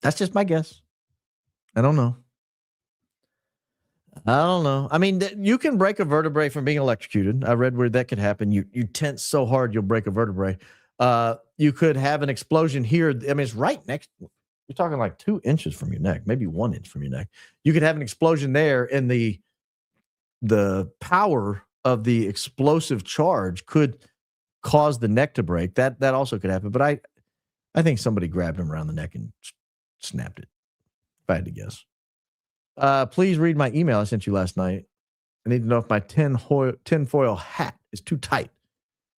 that's just my guess. I don't know. I mean, you can break a vertebrae from being electrocuted. I read where that could happen. You tense so hard, you'll break a vertebrae. You could have an explosion here. I mean, it's right next. You're talking like 2 inches from your neck, maybe 1 inch from your neck. You could have an explosion there, and the power of the explosive charge could cause the neck to break. That also could happen. But I think somebody grabbed him around the neck and snapped it, if I had to guess. Please read my email I sent you last night. I need to know if my tinfoil hat is too tight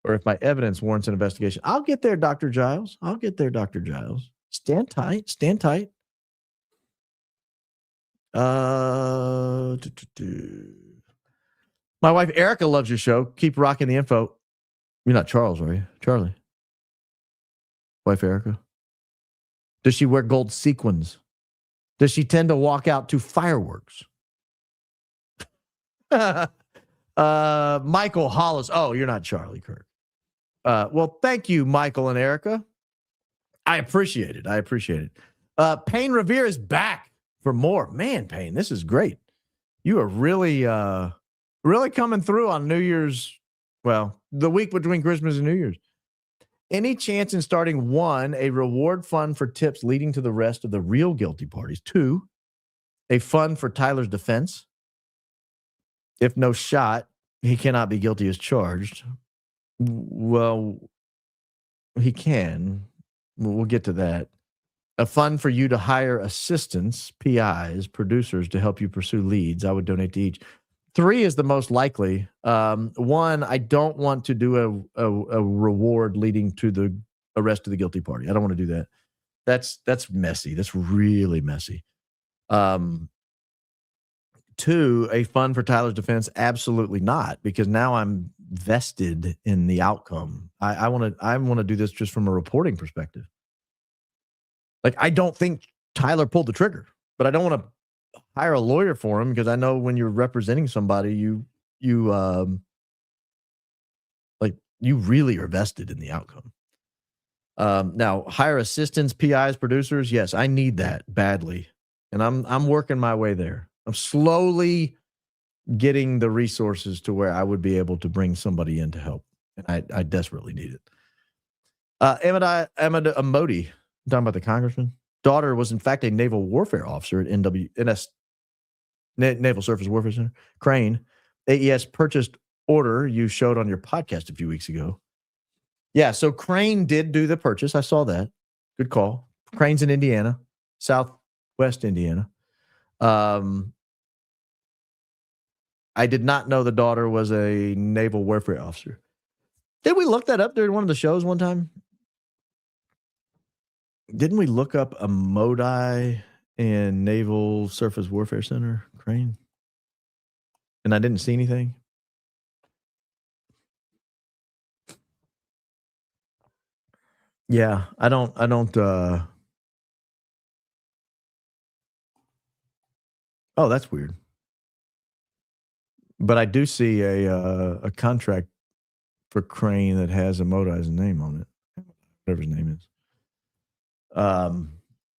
or if my evidence warrants an investigation. I'll get there, Dr. Giles. Stand tight. My wife, Erica, loves your show. Keep rocking the info. You're not Charles, are you? Charlie. Wife, Erica. Does she wear gold sequins? Does she tend to walk out to fireworks? Michael Hollis. Oh, you're not Charlie Kirk. Well, thank you, Michael and Erica. I appreciate it. Payne Revere is back for more. Man, Payne, this is great. You are really coming through on New Year's. Well, the week between Christmas and New Year's. Any chance in starting 1, a reward fund for tips leading to the rest of the real guilty parties? 2, A fund for Tyler's defense. If no shot, he cannot be guilty as charged. Well, he can. We'll get to that. A fund for you to hire assistants, PIs, producers to help you pursue leads. I would donate to each. 3 is the most likely. 1, I don't want to do a reward leading to the arrest of the guilty party. I don't want to do that. That's messy. That's really messy. 2, a fund for Tyler's defense. Absolutely not, because now I'm vested in the outcome. I want to do this just from a reporting perspective. Like, I don't think Tyler pulled the trigger, but I don't want to hire a lawyer for him, because I know when you're representing somebody, you really are vested in the outcome. Now, hire assistants, PIs, producers. Yes, I need that badly, and I'm working my way there. I'm slowly getting the resources to where I would be able to bring somebody in to help, and I desperately need it. Amada Amodi, I'm talking about the congressman. Daughter was in fact a naval warfare officer at NS Naval Surface Warfare Center. Crane, AES purchased order you showed on your podcast a few weeks ago. Yeah, so Crane did do the purchase. I saw that. Good call. Crane's in Indiana, southwest Indiana. I did not know the daughter was a naval warfare officer. Did we look that up during one of the shows one time? Didn't we look up a Modi and Naval Surface Warfare Center, Crane? And I didn't see anything. Yeah, I don't oh, that's weird. But I do see a contract for Crane that has a Modi's name on it, whatever his name is. I'll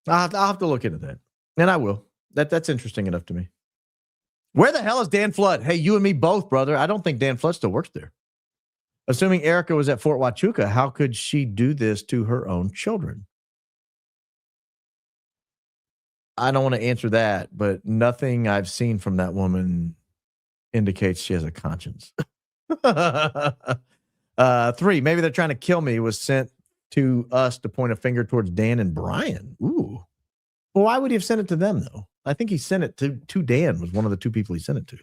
have to look into that, and I will. That's interesting enough to me. Where the hell is Dan Flood? Hey, you and me both, brother. I don't think Dan Flood still works there. Assuming Erica was at Fort Huachuca, how could she do this to her own children? I don't want to answer that, but nothing I've seen from that woman indicates she has a conscience. 3, maybe they're trying to kill me, was sent to us to point a finger towards Dan and Brian. Ooh. Well, why would he have sent it to them, though? I think he sent it to Dan, was one of the 2 people he sent it to.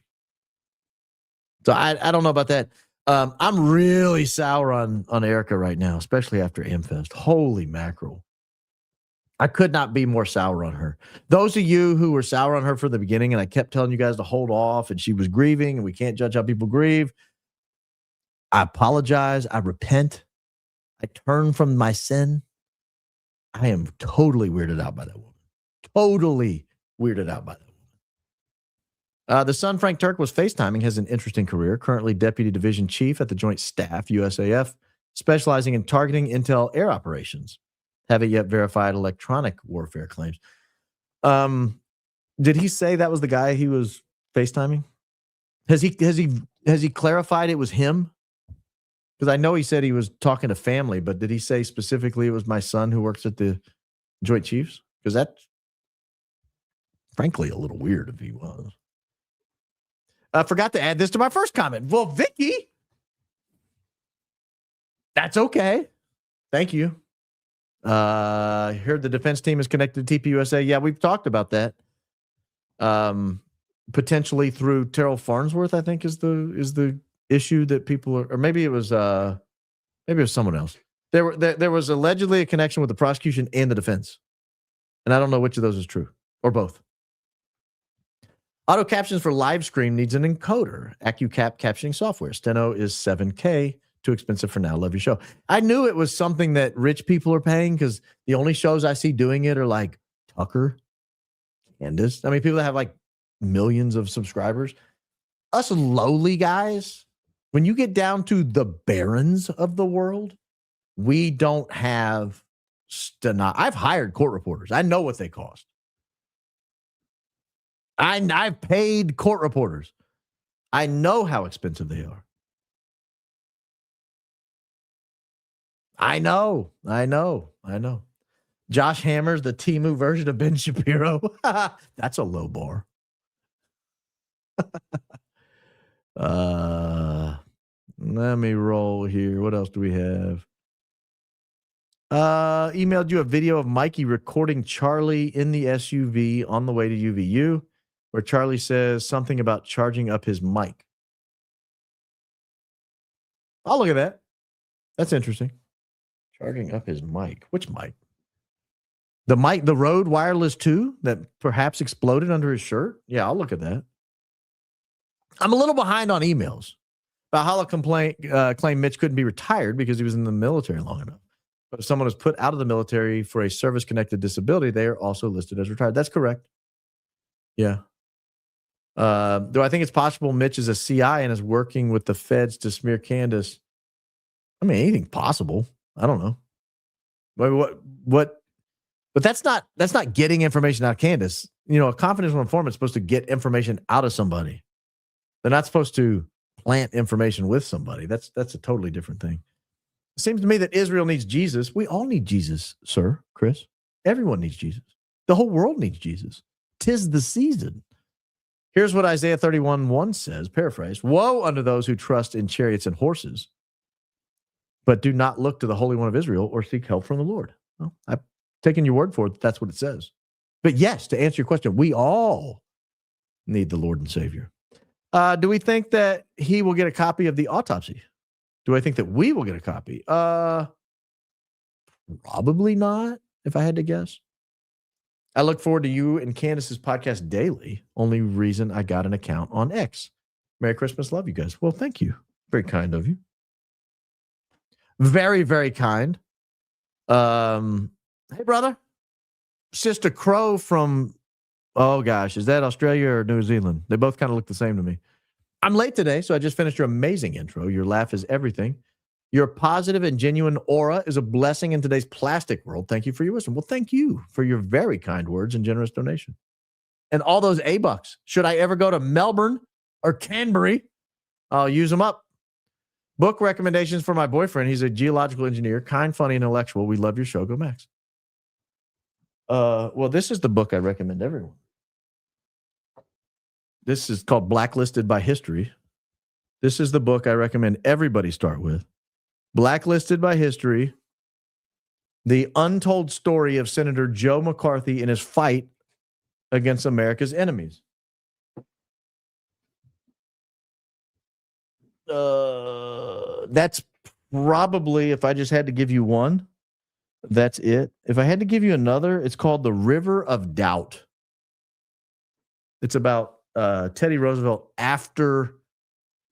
So I don't know about that. I'm really sour on Erica right now, especially after Amfest. Holy mackerel. I could not be more sour on her. Those of you who were sour on her from the beginning, and I kept telling you guys to hold off, and she was grieving, and we can't judge how people grieve. I apologize. I repent. I turn from my sin. I am totally weirded out by that woman. Totally weirded out by that woman. The son, Frank Turk, was FaceTiming, has an interesting career, currently Deputy Division Chief at the Joint Staff, USAF, specializing in targeting intel air operations. Haven't yet verified electronic warfare claims. Did he say that was the guy he was FaceTiming? Has he clarified it was him? Because I know he said he was talking to family, but did he say specifically it was my son who works at the Joint Chiefs? Because that's frankly a little weird if he was. I forgot to add this to my first comment. Well, Vicky, that's okay. Thank you. I heard the defense team is connected to TPUSA. Yeah, we've talked about that. Potentially through Terrell Farnsworth, I think is the issue that people are, or maybe it was someone else. There was allegedly a connection with the prosecution and the defense, and I don't know which of those is true or both. Auto captions for live stream needs an encoder. AccuCap captioning software. Steno is $7K. Too expensive for now. Love your show. I knew it was something that rich people are paying, because the only shows I see doing it are like Tucker, Candace. I mean, people that have like millions of subscribers. Us lowly guys, when you get down to the barons of the world, we don't have I've hired court reporters. I know what they cost. I've paid court reporters. I know how expensive they are. I know. Josh Hammers, the Timu version of Ben Shapiro. That's a low bar. Let me roll here. What else do we have? Emailed you a video of Mikey recording Charlie in the SUV on the way to UVU, where Charlie says something about charging up his mic. I'll look at that. That's interesting. Charging up his mic. Which mic? The mic, the Rode Wireless 2 that perhaps exploded under his shirt? Yeah, I'll look at that. I'm a little behind on emails. Valhalla claimed Mitch couldn't be retired because he was in the military long enough. But if someone was put out of the military for a service-connected disability, they are also listed as retired. That's correct. Yeah. Do I think it's possible Mitch is a CI and is working with the feds to smear Candace? I mean, anything's possible. I don't know. What? But that's not getting information out of Candace. You know, a confidential informant is supposed to get information out of somebody. They're not supposed to plant information with somebody. That's a totally different thing. It seems to me that Israel needs Jesus. We all need Jesus, sir, Chris. Everyone needs Jesus. The whole world needs Jesus. 'Tis the season. Here's what Isaiah 31:1 says, paraphrase. Woe unto those who trust in chariots and horses, but do not look to the Holy One of Israel or seek help from the Lord. Well, I've taken your word for it. That's what it says. But yes, to answer your question, we all need the Lord and Savior. Do we think that he will get a copy of the autopsy? Do I think that we will get a copy? Probably not, if I had to guess. I look forward to you and Candace's podcast daily. Only reason I got an account on X. Merry Christmas. Love you guys. Well, thank you. Very kind of you. Very, very kind. Hey, brother. Sister Crow from, oh gosh, is that Australia or New Zealand? They both kind of look the same to me. I'm late today, so I just finished your amazing intro. Your laugh is everything. Your positive and genuine aura is a blessing in today's plastic world. Thank you for your wisdom. Well, thank you for your very kind words and generous donation. And all those A-bucks. Should I ever go to Melbourne or Canberra, I'll use them up. Book recommendations for my boyfriend. He's a geological engineer, kind, funny, and intellectual. We love your show. Go Max. Well, this is the book I recommend everyone. This is called Blacklisted by History. This is the book I recommend everybody start with. Blacklisted by History, the untold story of Senator Joe McCarthy in his fight against America's enemies. That's probably, if I just had to give you one, that's it. If I had to give you another, it's called The River of Doubt. It's about Teddy Roosevelt after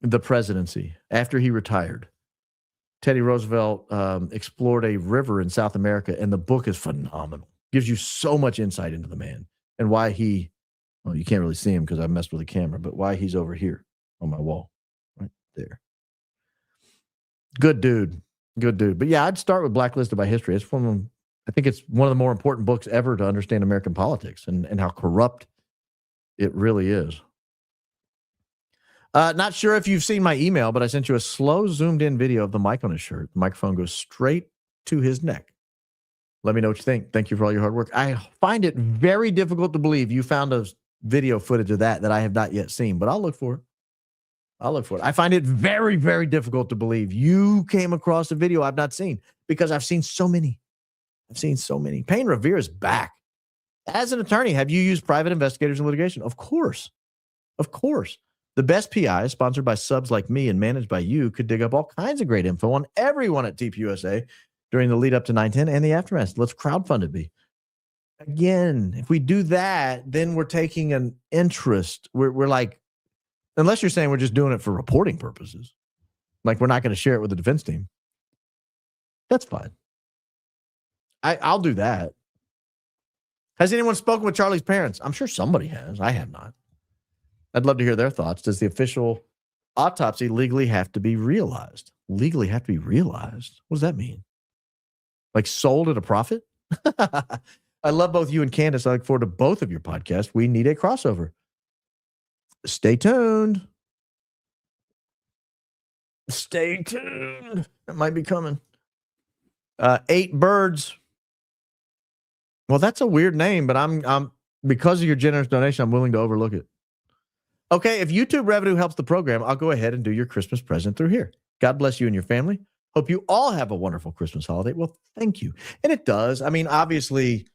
the presidency, after he retired. Teddy Roosevelt explored a river in South America, and the book is phenomenal. Gives you so much insight into the man and why he, well, you can't really see him because I messed with the camera, but why he's over here on my wall, right there. Good dude. Good dude. But yeah, I'd start with Blacklisted by History. It's one of them, I think it's one of the more important books ever to understand American politics and how corrupt it really is. Not sure if you've seen my email, but I sent you a slow zoomed in video of the mic on his shirt. The microphone goes straight to his neck. Let me know what you think. Thank you for all your hard work. I find it very difficult to believe you found a video footage of that I have not yet seen, but I'll look for it. I find it very, very difficult to believe you came across a video I've not seen because I've seen so many. Payne Revere is back. As an attorney, have you used private investigators in litigation? Of course. The best PI, sponsored by subs like me and managed by you, could dig up all kinds of great info on everyone at TPUSA during the lead up to 9/10 and the aftermath. Let's crowdfund it. Again, if we do that, then we're taking an interest. We're like, unless you're saying we're just doing it for reporting purposes, like we're not going to share it with the defense team. That's fine. I'll do that. Has anyone spoken with Charlie's parents? I'm sure somebody has. I have not. I'd love to hear their thoughts. Does the official autopsy legally have to be realized? Legally have to be realized? What does that mean? Like sold at a profit? I love both you and Candace. I look forward to both of your podcasts. We need a crossover. Stay tuned. It might be coming. 8 birds. Well, that's a weird name, but I'm because of your generous donation, I'm willing to overlook it. Okay, if YouTube revenue helps the program, I'll go ahead and do your Christmas present through here. God bless you and your family. Hope you all have a wonderful Christmas holiday. Well, thank you. And it does. I mean, obviously,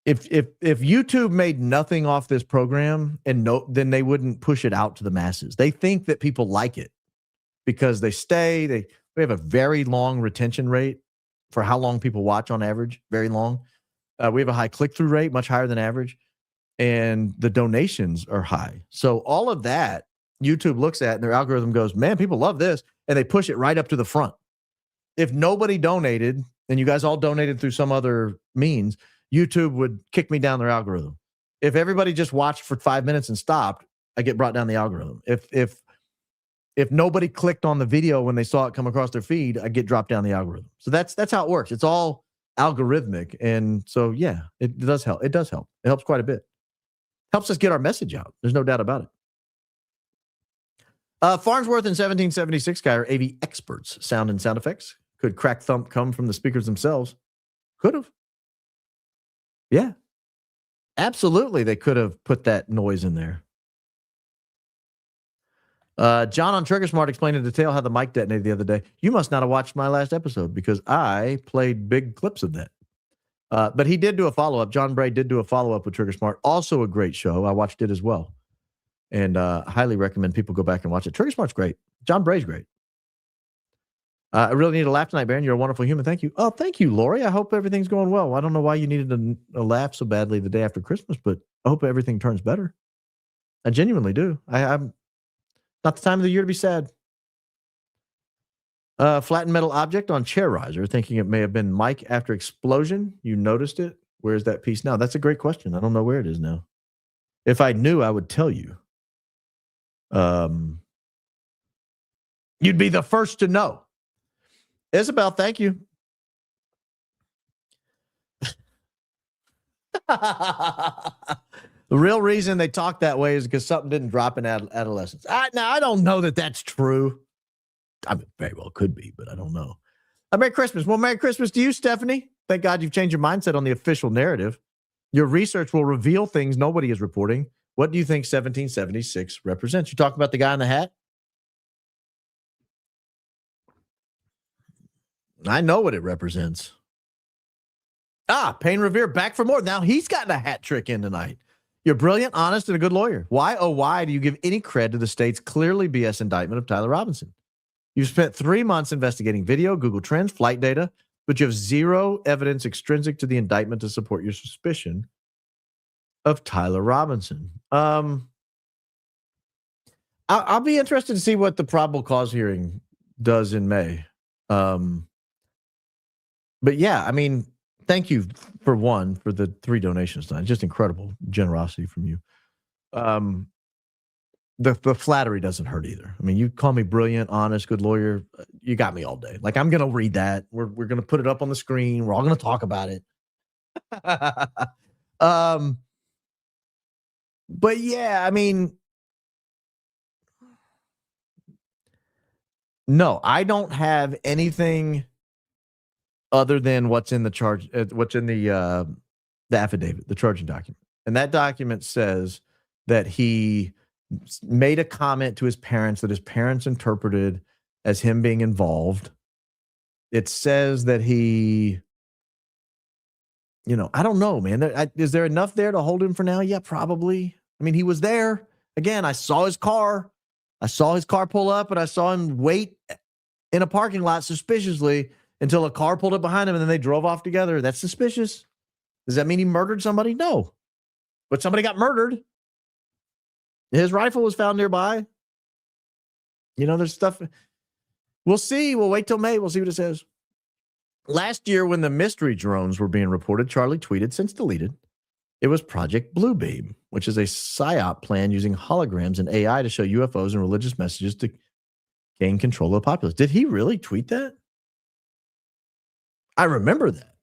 if YouTube made nothing off this program then they wouldn't push it out to the masses. They think that people like it because they stay. We have a very long retention rate for how long people watch on average. Very long. We have a high click-through rate, much higher than average. And the donations are high. So all of that YouTube looks at and their algorithm goes, man, people love this. And they push it right up to the front. If nobody donated and you guys all donated through some other means, YouTube would kick me down their algorithm. If everybody just watched for 5 minutes and stopped, I get brought down the algorithm. If nobody clicked on the video when they saw it come across their feed, I get dropped down the algorithm. So that's how it works. It's all algorithmic. And so, yeah, it does help. It does help. It helps quite a bit. Helps us get our message out. There's no doubt about it. Farnsworth and 1776 guy are AV experts. Sound and sound effects. Could crack thump come from the speakers themselves? Could have. Yeah. Absolutely, they could have put that noise in there. John on Trigger Smart explained in detail how the mic detonated the other day. You must not have watched my last episode because I played big clips of that. But he did do a follow-up. John Bray did do a follow-up with Trigger Smart. Also a great show. I watched it as well. And highly recommend people go back and watch it. Trigger Smart's great. John Bray's great. I really need a laugh tonight, Baron. You're a wonderful human. Thank you. Oh, thank you, Lori. I hope everything's going well. I don't know why you needed a laugh so badly the day after Christmas, but I hope everything turns better. I genuinely do. I'm not the time of the year to be sad. Flattened metal object on chair riser, thinking it may have been Mike after explosion. You noticed it. Where's that piece now? That's a great question. I don't know where it is now. If I knew, I would tell you. You'd be the first to know. Isabel, thank you. The real reason they talk that way is because something didn't drop in adolescence. Now, I don't know that that's true. I mean, very well could be, but I don't know. Merry Christmas. Well, Merry Christmas to you, Stephanie. Thank God you've changed your mindset on the official narrative. Your research will reveal things nobody is reporting. What do you think 1776 represents? You talking about the guy in the hat? I know what it represents. Payne Revere back for more. Now he's gotten a hat trick in tonight. You're brilliant, honest, and a good lawyer. Why, oh, why do you give any cred to the state's clearly BS indictment of Tyler Robinson? You've spent 3 months investigating video, Google Trends, flight data, but you have zero evidence extrinsic to the indictment to support your suspicion of Tyler Robinson. I'll be interested to see what the probable cause hearing does in May. But yeah, I mean, thank you for the 3 donations tonight. Just incredible generosity from you. The flattery doesn't hurt either. I mean, you call me brilliant, honest, good lawyer. You got me all day. Like, I'm going to read that. We're going to put it up on the screen. We're all going to talk about it. But yeah, I mean, no, I don't have anything other than what's in the charge, what's in the affidavit, the charging document. And that document says that he made a comment to his parents that his parents interpreted as him being involved. It says that he, I don't know, man. Is there enough there to hold him for now? Yeah, probably. I mean, he was there. Again, I saw his car. I saw his car pull up, and I saw him wait in a parking lot suspiciously until a car pulled up behind him, and then they drove off together. That's suspicious. Does that mean he murdered somebody? No. But somebody got murdered. His rifle was found nearby. There's stuff. We'll see. We'll wait till May. We'll see what it says. Last year, when the mystery drones were being reported, Charlie tweeted, since deleted, it was Project Bluebeam, which is a PSYOP plan using holograms and AI to show UFOs and religious messages to gain control of the populace. Did he really tweet that? I remember that.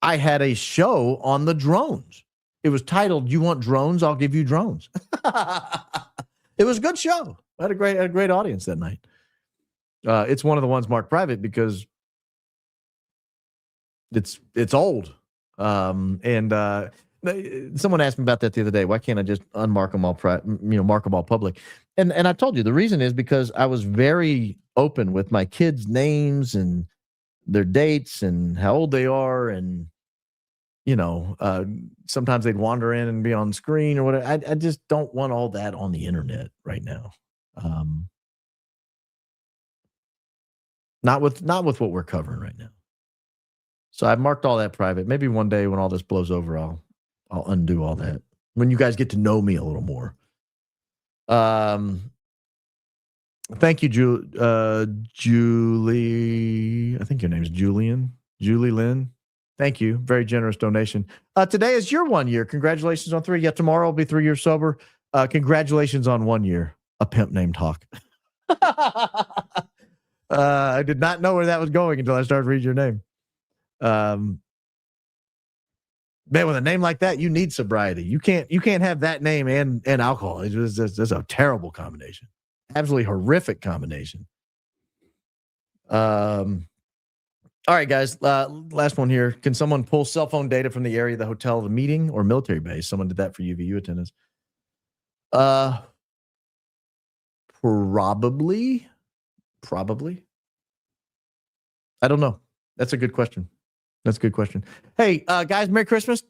I had a show on the drones. It was titled, "You Want Drones? I'll Give You Drones." It was a good show. I had a great audience that night. It's one of the ones marked private because it's old. Someone asked me about that the other day. Why can't I just unmark them all, mark them all public? And I told you the reason is because I was very open with my kids' names and their dates and how old they are, and sometimes they'd wander in and be on screen or whatever. I just don't want all that on the internet right now. Not with what we're covering right now. So I've marked all that private. Maybe one day when all this blows over, I'll undo all that. When you guys get to know me a little more. Thank you, Julie. I think your name is Julian. Julie Lynn. Thank you. Very generous donation. Today is your 1 year. Congratulations on 3. Yeah, tomorrow will be 3 years sober. Congratulations on 1 year. A pimp named Hawk. I did not know where that was going until I started reading your name. Man, with a name like that, you need sobriety. You can't have that name and alcohol. It's a terrible combination. Absolutely horrific combination. All right, guys. Last one here. Can someone pull cell phone data from the area of the hotel, the meeting, or military base? Someone did that for UVU attendance. Probably. I don't know. That's a good question. Hey, guys, Merry Christmas.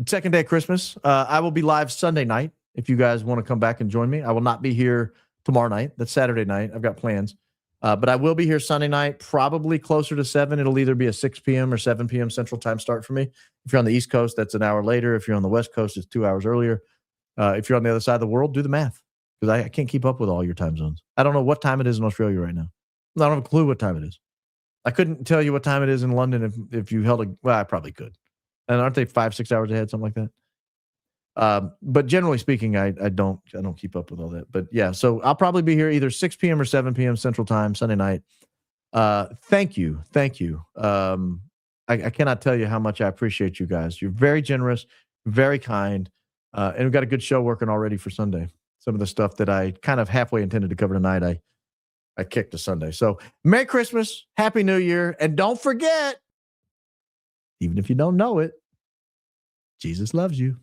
Second day of Christmas. I will be live Sunday night if you guys want to come back and join me. I will not be here tomorrow night. That's Saturday night. I've got plans. But I will be here Sunday night, probably closer to 7. It'll either be a 6 p.m. or 7 p.m. Central Time start for me. If you're on the East Coast, that's an hour later. If you're on the West Coast, it's 2 hours earlier. If you're on the other side of the world, do the math, because I can't keep up with all your time zones. I don't know what time it is in Australia right now. I don't have a clue what time it is. I couldn't tell you what time it is in London if you held well, I probably could. And aren't they 5-6 hours ahead, something like that? But generally speaking, I don't keep up with all that. But yeah, so I'll probably be here either 6 p.m. or 7 p.m. Central Time Sunday night. Thank you. I cannot tell you how much I appreciate you guys. You're very generous, very kind, and we've got a good show working already for Sunday. Some of the stuff that I kind of halfway intended to cover tonight, I kicked to Sunday. So Merry Christmas, Happy New Year, and don't forget, even if you don't know it, Jesus loves you.